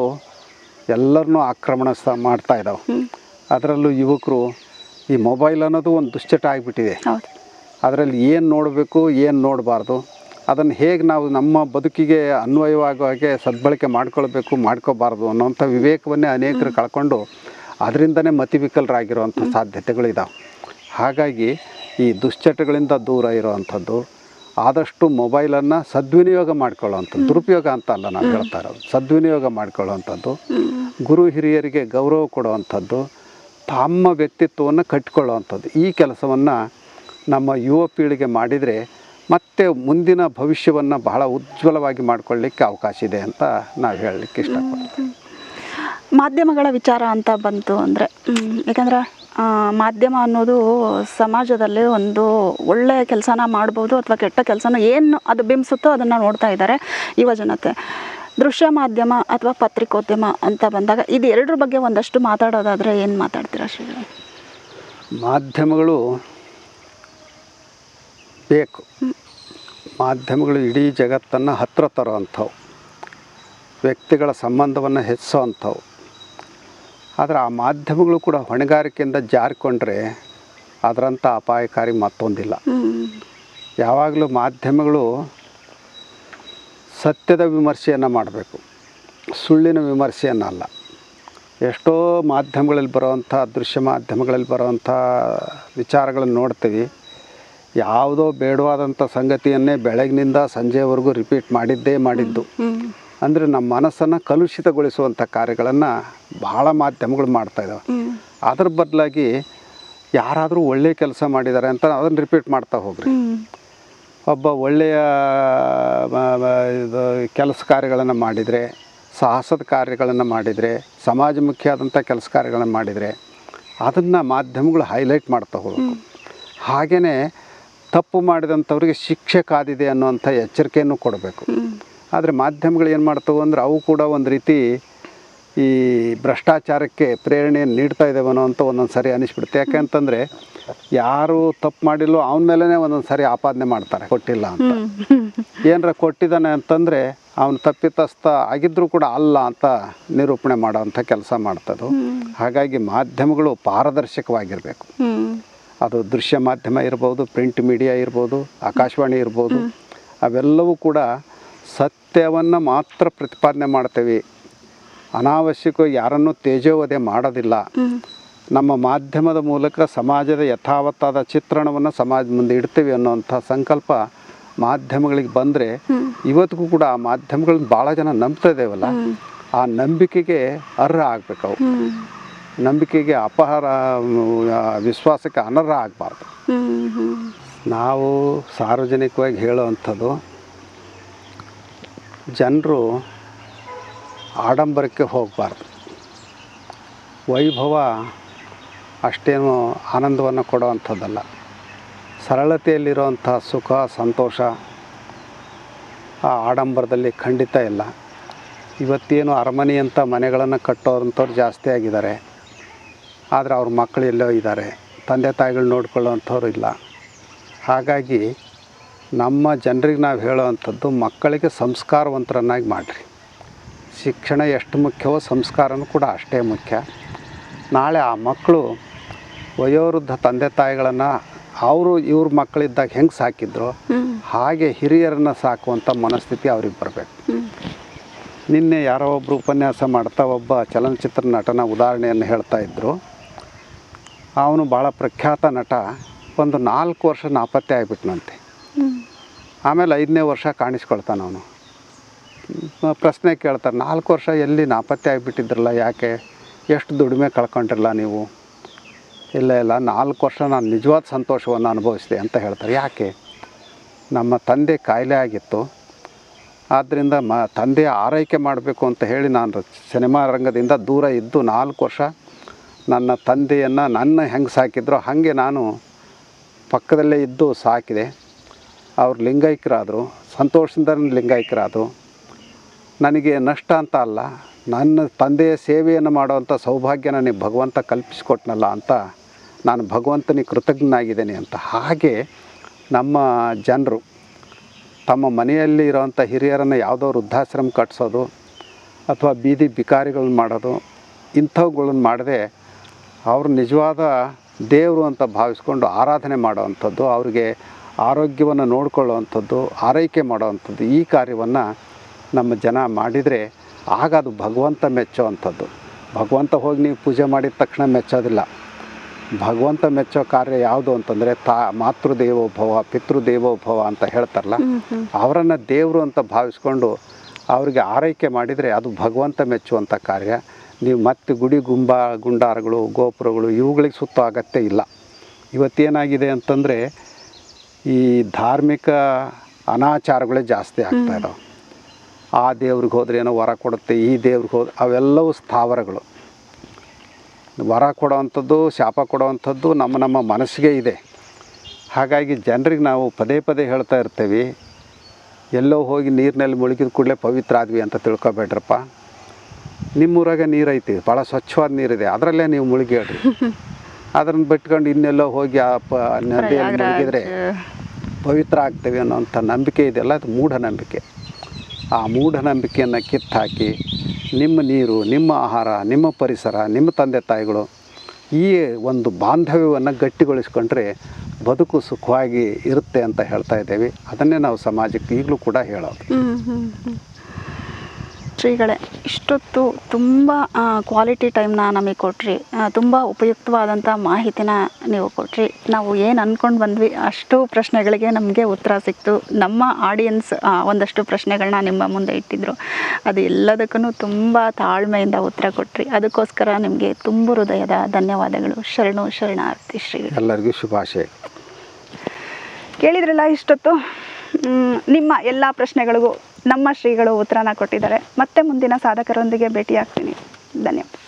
ಎಲ್ಲರನ್ನೂ ಆಕ್ರಮಣ ಮಾಡ್ತಾ ಇದ್ದಾವೆ. ಅದರಲ್ಲೂ ಯುವಕರು ಈ ಮೊಬೈಲ್ ಅನ್ನೋದು ಒಂದು ದುಶ್ಚಟ ಆಗಿಬಿಟ್ಟಿದೆ. ಅದರಲ್ಲಿ ಏನು ನೋಡಬೇಕು, ಏನು ನೋಡಬಾರ್ದು, ಅದನ್ನು ಹೇಗೆ ನಾವು ನಮ್ಮ ಬದುಕಿಗೆ ಅನ್ವಯವಾಗೋ ಹಾಗೆ ಸದ್ಬಳಕೆ ಮಾಡ್ಕೋಬಾರ್ದು ಅನ್ನೋಂಥ ವಿವೇಕವನ್ನೇ ಅನೇಕರು ಕಳ್ಕೊಂಡು ಅದರಿಂದನೇ ಮತಿವಿಕಲರಾಗಿರೋವಂಥ ಸಾಧ್ಯತೆಗಳಿದ್ದಾವೆ. ಹಾಗಾಗಿ ಈ ದುಶ್ಚಟಗಳಿಂದ ದೂರ ಇರೋವಂಥದ್ದು, ಆದಷ್ಟು ಮೊಬೈಲನ್ನು ಸದ್ವಿನಿಯೋಗ ಮಾಡ್ಕೊಳ್ಳೋವಂಥದ್ದು, ದುರುಪಯೋಗ ಅಂತ ಅಲ್ಲ ನಾನು ಹೇಳ್ತಾ ಇರೋದು, ಸದ್ವಿನಿಯೋಗ ಮಾಡ್ಕೊಳ್ಳೋವಂಥದ್ದು, ಗುರು ಹಿರಿಯರಿಗೆ ಗೌರವ ಕೊಡುವಂಥದ್ದು, ತಮ್ಮ ವ್ಯಕ್ತಿತ್ವವನ್ನು ಕಟ್ಟಿಕೊಳ್ಳುವಂಥದ್ದು. ಈ ಕೆಲಸವನ್ನು ನಮ್ಮ ಯುವ ಪೀಳಿಗೆ ಮಾಡಿದರೆ ಮತ್ತೆ ಮುಂದಿನ ಭವಿಷ್ಯವನ್ನು ಬಹಳ ಉಜ್ವಲವಾಗಿ ಮಾಡಿಕೊಳ್ಳಿಕ್ಕೆ ಅವಕಾಶ ಇದೆ ಅಂತ ನಾವು ಹೇಳಲಿಕ್ಕೆ ಇಷ್ಟಪಡ್ತೀವಿ. ಮಾಧ್ಯಮಗಳ ವಿಚಾರ ಅಂತ ಬಂತು ಅಂದರೆ, ಯಾಕಂದರೆ ಮಾಧ್ಯಮ ಅನ್ನೋದು ಸಮಾಜದಲ್ಲಿ ಒಂದು ಒಳ್ಳೆಯ ಕೆಲಸನ ಮಾಡ್ಬೋದು ಅಥವಾ ಕೆಟ್ಟ ಕೆಲಸನ ಏನು ಅದು ಬಿಂಬಿಸುತ್ತೋ ಅದನ್ನು ನೋಡ್ತಾ ಇದ್ದಾರೆ ಯುವ ಜನತೆ. ದೃಶ್ಯ ಮಾಧ್ಯಮ ಅಥವಾ ಪತ್ರಿಕೋದ್ಯಮ ಅಂತ ಬಂದಾಗ ಇದು ಎರಡರ ಬಗ್ಗೆ ಒಂದಷ್ಟು ಮಾತಾಡೋದಾದರೆ ಏನು ಮಾತಾಡ್ತೀರಾ ಶ್ರೀಗಳು? ಮಾಧ್ಯಮಗಳು ಬೇಕು, ಮಾಧ್ಯಮಗಳು ಇಡೀ ಜಗತ್ತನ್ನು ಹತ್ತಿರ ತರುವಂಥವು, ವ್ಯಕ್ತಿಗಳ ಸಂಬಂಧವನ್ನು ಹೆಚ್ಚಿಸೋವಂಥವು. ಆದರೆ ಆ ಮಾಧ್ಯಮಗಳು ಕೂಡ ಹೊಣೆಗಾರಿಕೆಯಿಂದ ಜಾರಿಕೊಂಡ್ರೆ ಅದರಂಥ ಅಪಾಯಕಾರಿ ಮತ್ತೊಂದಿಲ್ಲ. ಯಾವಾಗಲೂ ಮಾಧ್ಯಮಗಳು ಸತ್ಯದ ವಿಮರ್ಶೆಯನ್ನು ಮಾಡಬೇಕು, ಸುಳ್ಳಿನ ವಿಮರ್ಶೆಯನ್ನಲ್ಲ. ಎಷ್ಟೋ ಮಾಧ್ಯಮಗಳಲ್ಲಿ ಬರುವಂಥ ದೃಶ್ಯ ಮಾಧ್ಯಮಗಳಲ್ಲಿ ಬರುವಂಥ ವಿಚಾರಗಳನ್ನು ನೋಡ್ತೀವಿ. ಯಾವುದೋ ಬೇಡವಾದಂಥ ಸಂಗತಿಯನ್ನೇ ಬೆಳಗಿನಿಂದ ಸಂಜೆವರೆಗೂ ರಿಪೀಟ್ ಮಾಡಿದ್ದು. ಅಂದರೆ ನಮ್ಮ ಮನಸ್ಸನ್ನು ಕಲುಷಿತಗೊಳಿಸುವಂಥ ಕಾರ್ಯಗಳನ್ನು ಭಾಳ ಮಾಧ್ಯಮಗಳು ಮಾಡ್ತಾಯಿದ್ದಾವೆ. ಅದ್ರ ಬದಲಾಗಿ ಯಾರಾದರೂ ಒಳ್ಳೆಯ ಕೆಲಸ ಮಾಡಿದ್ದಾರೆ ಅಂತ ಅದನ್ನು ರಿಪೀಟ್ ಮಾಡ್ತಾ ಹೋಗ್ರಿ. ಒಬ್ಬ ಒಳ್ಳೆಯ ಇದು ಕೆಲಸ ಕಾರ್ಯಗಳನ್ನು ಮಾಡಿದರೆ, ಸಾಹಸದ ಕಾರ್ಯಗಳನ್ನು ಮಾಡಿದರೆ, ಸಮಾಜಮುಖಿಯಾದಂಥ ಕೆಲಸ ಕಾರ್ಯಗಳನ್ನು ಮಾಡಿದರೆ ಅದನ್ನು ಮಾಧ್ಯಮಗಳು ಹೈಲೈಟ್ ಮಾಡ್ತಾ ಹೋಗಬೇಕು. ಹಾಗೆಯೇ ತಪ್ಪು ಮಾಡಿದಂಥವ್ರಿಗೆ ಶಿಕ್ಷೆ ಕಾದಿದೆ ಅನ್ನುವಂಥ ಎಚ್ಚರಿಕೆಯನ್ನು ಕೊಡಬೇಕು. ಆದರೆ ಮಾಧ್ಯಮಗಳು ಏನು ಮಾಡ್ತವೆ ಅಂದರೆ ಅವು ಕೂಡ ಒಂದು ರೀತಿ ಈ ಭ್ರಷ್ಟಾಚಾರಕ್ಕೆ ಪ್ರೇರಣೆಯನ್ನು ನೀಡ್ತಾ ಇದ್ದಾವೆ ಅನ್ನೋ ಒಂದೊಂದು ಸರಿ ಅನಿಸ್ಬಿಡುತ್ತೆ. ಯಾಕೆಂತಂದರೆ ಯಾರು ತಪ್ಪು ಮಾಡಿಲ್ಲೋ ಅವನ ಮೇಲೇ ಒಂದೊಂದು ಸರಿ ಆಪಾದನೆ ಮಾಡ್ತಾರೆ, ಕೊಟ್ಟಿಲ್ಲ ಅಂತ. ಏನರ ಕೊಟ್ಟಿದ್ದಾನೆ ಅಂತಂದರೆ ಅವನು ತಪ್ಪಿತಸ್ಥ ಆಗಿದ್ದರೂ ಕೂಡ ಅಲ್ಲ ಅಂತ ನಿರೂಪಣೆ ಮಾಡೋವಂಥ ಕೆಲಸ ಮಾಡ್ತದೆ. ಹಾಗಾಗಿ ಮಾಧ್ಯಮಗಳು ಪಾರದರ್ಶಕವಾಗಿರಬೇಕು. ಅದು ದೃಶ್ಯ ಮಾಧ್ಯಮ ಇರ್ಬೋದು, ಪ್ರಿಂಟ್ ಮೀಡಿಯಾ ಇರ್ಬೋದು, ಆಕಾಶವಾಣಿ ಇರ್ಬೋದು, ಅವೆಲ್ಲವೂ ಕೂಡ ಸತ್ಯವನ್ನು ಮಾತ್ರ ಪ್ರತಿಪಾದನೆ ಮಾಡ್ತೇವೆ. ಅನಾವಶ್ಯಕವಾಗಿ ಯಾರನ್ನೂ ತೇಜೋವಧೆ ಮಾಡೋದಿಲ್ಲ. ನಮ್ಮ ಮಾಧ್ಯಮದ ಮೂಲಕ ಸಮಾಜದ ಯಥಾವತ್ತಾದ ಚಿತ್ರಣವನ್ನು ಸಮಾಜದ ಮುಂದೆ ಇಡ್ತೀವಿ ಅನ್ನೋವಂಥ ಸಂಕಲ್ಪ ಮಾಧ್ಯಮಗಳಿಗೆ ಬಂದರೆ ಇವತ್ತಿಗೂ ಕೂಡ ಆ ಮಾಧ್ಯಮಗಳನ್ನ ಭಾಳ ಜನ ನಂಬ್ತಾ ಇದ್ದೇವಲ್ಲ, ಆ ನಂಬಿಕೆಗೆ ಅರ್ಹ ಆಗಬೇಕು. ಅವು ನಂಬಿಕೆಗೆ ವಿಶ್ವಾಸಕ್ಕೆ ಅನರ್ಹ ಆಗಬಾರ್ದು. ನಾವು ಸಾರ್ವಜನಿಕವಾಗಿ ಹೇಳುವಂಥದ್ದು, ಜನರು ಆಡಂಬರಕ್ಕೆ ಹೋಗಬಾರ್ದು. ವೈಭವ ಅಷ್ಟೇನು ಆನಂದವನ್ನು ಕೊಡುವಂಥದ್ದಲ್ಲ. ಸರಳತೆಯಲ್ಲಿರುವಂಥ ಸುಖ ಸಂತೋಷ ಆ ಆಡಂಬರದಲ್ಲಿ ಖಂಡಿತ ಇಲ್ಲ. ಇವತ್ತೇನು ಅರಮನೆಯಂಥ ಮನೆಗಳನ್ನು ಕಟ್ಟೋರಂಥವ್ರು ಜಾಸ್ತಿ ಆಗಿದ್ದಾರೆ. ಆದರೆ ಅವ್ರ ಮಕ್ಕಳು ಎಲ್ಲೋ ಇದ್ದಾರೆ, ತಂದೆ ತಾಯಿಗಳು ನೋಡ್ಕೊಳ್ಳೋವಂಥವ್ರು ಇಲ್ಲ. ಹಾಗಾಗಿ ನಮ್ಮ ಜನರಿಗೆ ನಾವು ಹೇಳೋವಂಥದ್ದು, ಮಕ್ಕಳಿಗೆ ಸಂಸ್ಕಾರವಂತರನ್ನಾಗಿ ಮಾಡಿರಿ. ಶಿಕ್ಷಣ ಎಷ್ಟು ಮುಖ್ಯವೋ ಸಂಸ್ಕಾರನೂ ಕೂಡ ಅಷ್ಟೇ ಮುಖ್ಯ. ನಾಳೆ ಆ ಮಕ್ಕಳು ವಯೋವೃದ್ಧ ತಂದೆ ತಾಯಿಗಳನ್ನು ಇವ್ರ ಮಕ್ಕಳಿದ್ದಾಗ ಹೆಂಗೆ ಸಾಕಿದ್ರು ಹಾಗೆ ಹಿರಿಯರನ್ನು ಸಾಕುವಂಥ ಮನಸ್ಥಿತಿ ಅವ್ರಿಗೆ ಬರಬೇಕು. ನಿನ್ನೆ ಯಾರೋ ಒಬ್ಬರು ಉಪನ್ಯಾಸ ಮಾಡ್ತಾ ಒಬ್ಬ ಚಲನಚಿತ್ರ ನಟನ ಉದಾಹರಣೆಯನ್ನು ಹೇಳ್ತಾ ಇದ್ದರು. ಅವನು ಭಾಳ ಪ್ರಖ್ಯಾತ ನಟ. ಒಂದು 4 ವರ್ಷ ನಾಪತ್ತೆ ಆಗಿಬಿಟ್ನಂತೆ. ಆಮೇಲೆ 5ನೇ ವರ್ಷ ಕಾಣಿಸ್ಕೊಳ್ತಾನೆ. ಅವನು ಪ್ರಶ್ನೆ ಕೇಳ್ತಾರೆ, 4 ವರ್ಷ ಎಲ್ಲಿ ನಾಪತ್ತೆ ಆಗಿಬಿಟ್ಟಿದ್ರಲ್ಲ, ಯಾಕೆ, ಎಷ್ಟು ದುಡಿಮೆ ಕಳ್ಕೊಂಡಿರಲ್ಲ ನೀವು? ಇಲ್ಲ 4 ವರ್ಷ ನಾನು ನಿಜವಾದ ಸಂತೋಷವನ್ನು ಅನುಭವಿಸಿದೆ ಅಂತ ಹೇಳ್ತಾರೆ. ಯಾಕೆ? ನಮ್ಮ ತಂದೆ ಕಾಯಿಲೆ ಆಗಿತ್ತು, ಆದ್ದರಿಂದ ತಂದೆಯ ಆರೈಕೆ ಮಾಡಬೇಕು ಅಂತ ಹೇಳಿ ನಾನು ಸಿನಿಮಾ ರಂಗದಿಂದ ದೂರ ಇದ್ದು 4 ವರ್ಷ ನನ್ನ ತಂದೆಯನ್ನು ನನ್ನ ಹೆಂಗೆ ಸಾಕಿದ್ರೋ ಹಾಗೆ ನಾನು ಪಕ್ಕದಲ್ಲೇ ಇದ್ದು ಸಾಕಿದೆ. ಅವರು ಲಿಂಗೈಕ್ಯರಾದರು, ಸಂತೋಷದಿಂದ ಲಿಂಗೈಕ್ಯರಾದರು. ನನಗೆ ನಷ್ಟ ಅಂತ ಅಲ್ಲ, ನನ್ನ ತಂದೆಯ ಸೇವೆಯನ್ನು ಮಾಡುವಂಥ ಸೌಭಾಗ್ಯ ನನಗೆ ಭಗವಂತ ಕಲ್ಪಿಸಿಕೊಟ್ನಲ್ಲ ಅಂತ ನಾನು ಭಗವಂತನಿಗೆ ಕೃತಜ್ಞನಾಗಿದ್ದೇನೆ ಅಂತ. ಹಾಗೆ ನಮ್ಮ ಜನರು ತಮ್ಮ ಮನೆಯಲ್ಲಿ ಇರೋವಂಥ ಹಿರಿಯರನ್ನು ಯಾವುದೋ ವೃದ್ಧಾಶ್ರಮ ಕಟ್ಸೋದು ಅಥವಾ ಬೀದಿ ಬಿಕಾರಿಗಳನ್ನ ಮಾಡೋದು, ಇಂಥವುಗಳನ್ನು ಮಾಡದೆ ಅವರು ನಿಜವಾದ ದೇವರು ಅಂತ ಭಾವಿಸ್ಕೊಂಡು ಆರಾಧನೆ ಮಾಡೋವಂಥದ್ದು, ಅವ್ರಿಗೆ ಆರೋಗ್ಯವನ್ನು ನೋಡಿಕೊಳ್ಳುವಂಥದ್ದು, ಆರೈಕೆ ಮಾಡೋವಂಥದ್ದು, ಈ ಕಾರ್ಯವನ್ನು ನಮ್ಮ ಜನ ಮಾಡಿದರೆ ಆಗ ಅದು ಭಗವಂತ ಮೆಚ್ಚುವಂಥದ್ದು. ಭಗವಂತ ಹೋಗಿ ನೀವು ಪೂಜೆ ಮಾಡಿದ ತಕ್ಷಣ ಮೆಚ್ಚೋದಿಲ್ಲ. ಭಗವಂತ ಮೆಚ್ಚೋ ಕಾರ್ಯ ಯಾವುದು ಅಂತಂದರೆ ಮಾತೃದೇವೋಭವ ಪಿತೃದೇವೋಭವ ಅಂತ ಹೇಳ್ತಾರಲ್ಲ, ಅವರನ್ನು ದೇವರು ಅಂತ ಭಾವಿಸ್ಕೊಂಡು ಅವರಿಗೆ ಆರೈಕೆ ಮಾಡಿದರೆ ಅದು ಭಗವಂತ ಮೆಚ್ಚುವಂಥ ಕಾರ್ಯ. ನೀವು ಮತ್ತೆ ಗುಂಡಾರಗಳು ಗೋಪುರಗಳು ಇವುಗಳಿಗೆ ಸುತ್ತೋ ಅಗತ್ಯ ಇಲ್ಲ. ಇವತ್ತೇನಾಗಿದೆ ಅಂತಂದರೆ ಈ ಧಾರ್ಮಿಕ ಅನಾಚಾರಗಳೇ ಜಾಸ್ತಿ ಆಗ್ತಾ ಇದ್ದಾವೆ. ಆ ದೇವ್ರಿಗೆ ಹೋದ್ರೆ ಏನೋ ವರ ಕೊಡುತ್ತೆ, ಈ ದೇವ್ರಿಗೆ ಹೋದ್ರೆ ಅವೆಲ್ಲವೂ ಸ್ಥಾವರಗಳು. ವರ ಕೊಡೋವಂಥದ್ದು ಶಾಪ ಕೊಡೋವಂಥದ್ದು ನಮ್ಮ ಮನಸ್ಸಿಗೆ ಇದೆ. ಹಾಗಾಗಿ ಜನರಿಗೆ ನಾವು ಪದೇ ಪದೇ ಹೇಳ್ತಾ ಇರ್ತೀವಿ, ಎಲ್ಲೋ ಹೋಗಿ ನೀರಿನಲ್ಲಿ ಮುಳುಗಿದ ಕೂಡಲೇ ಪವಿತ್ರ ಆದ್ವಿ ಅಂತ ತಿಳ್ಕೊಬೇಡ್ರಪ್ಪ. ನಿಮ್ಮೂರಾಗ ನೀರೈತಿ, ಭಾಳ ಸ್ವಚ್ಛವಾದ ನೀರಿದೆ, ಅದರಲ್ಲೇ ನೀವು ಮುಳುಗಿ ಹೇಳ್ರಿ. ಅದನ್ನು ಬಿಟ್ಕೊಂಡು ಇನ್ನೆಲ್ಲೋ ಹೋಗಿ ಆ ನದಿಯಲ್ಲಿ ಮುಳುಗಿದ್ರೆ ಪವಿತ್ರ ಆಗ್ತೇವೆ ಅನ್ನೋಂಥ ನಂಬಿಕೆ ಇದೆಯಲ್ಲ, ಅದು ಮೂಢನಂಬಿಕೆ. ಆ ಮೂಢನಂಬಿಕೆಯನ್ನು ಕಿತ್ತಾಕಿ ನಿಮ್ಮ ನೀರು, ನಿಮ್ಮ ಆಹಾರ, ನಿಮ್ಮ ಪರಿಸರ, ನಿಮ್ಮ ತಂದೆ ತಾಯಿಗಳು ಈ ಒಂದು ಬಾಂಧವ್ಯವನ್ನು ಗಟ್ಟಿಗೊಳಿಸ್ಕೊಂಡ್ರೆ ಬದುಕು ಸುಖವಾಗಿ ಇರುತ್ತೆ ಅಂತ ಹೇಳ್ತಾ ಇದ್ದೇವೆ. ಅದನ್ನೇ ನಾವು ಸಮಾಜಕ್ಕೆ ಈಗಲೂ ಕೂಡ ಹೇಳೋದು. ಶ್ರೀಗಳೇ, ಇಷ್ಟೊತ್ತು ತುಂಬ ಕ್ವಾಲಿಟಿ ಟೈಮ್ನ ನಮಗೆ ಕೊಟ್ರಿ, ತುಂಬ ಉಪಯುಕ್ತವಾದಂಥ ಮಾಹಿತಿನ ನೀವು ಕೊಟ್ರಿ. ನಾವು ಏನು ಅಂದ್ಕೊಂಡು ಬಂದ್ವಿ ಅಷ್ಟು ಪ್ರಶ್ನೆಗಳಿಗೆ ನಮಗೆ ಉತ್ತರ ಸಿಕ್ತು. ನಮ್ಮ ಆಡಿಯನ್ಸ್ ಒಂದಷ್ಟು ಪ್ರಶ್ನೆಗಳನ್ನ ನಿಮ್ಮ ಮುಂದೆ ಇಟ್ಟಿದ್ರು. ಅದು ಎಲ್ಲದಕ್ಕೂ ತುಂಬ ತಾಳ್ಮೆಯಿಂದ ಉತ್ತರ ಕೊಟ್ರಿ. ಅದಕ್ಕೋಸ್ಕರ ನಿಮಗೆ ತುಂಬ ಹೃದಯದ ಧನ್ಯವಾದಗಳು. ಶರಣಾರ್ಥಿ ಶ್ರೀಗಳು. ಎಲ್ಲರಿಗೂ ಶುಭಾಶಯ. ಕೇಳಿದ್ರಲ್ಲ, ಇಷ್ಟೊತ್ತು ನಿಮ್ಮ ಎಲ್ಲ ಪ್ರಶ್ನೆಗಳಿಗೂ ನಮ್ಮ ಶ್ರೀಗಳು ಉತ್ತರನ ಕೊಟ್ಟಿದ್ದಾರೆ. ಮತ್ತೆ ಮುಂದಿನ ಸಾಧಕರೊಂದಿಗೆ ಭೇಟಿಯಾಗ್ತೀನಿ. ಧನ್ಯವಾದ.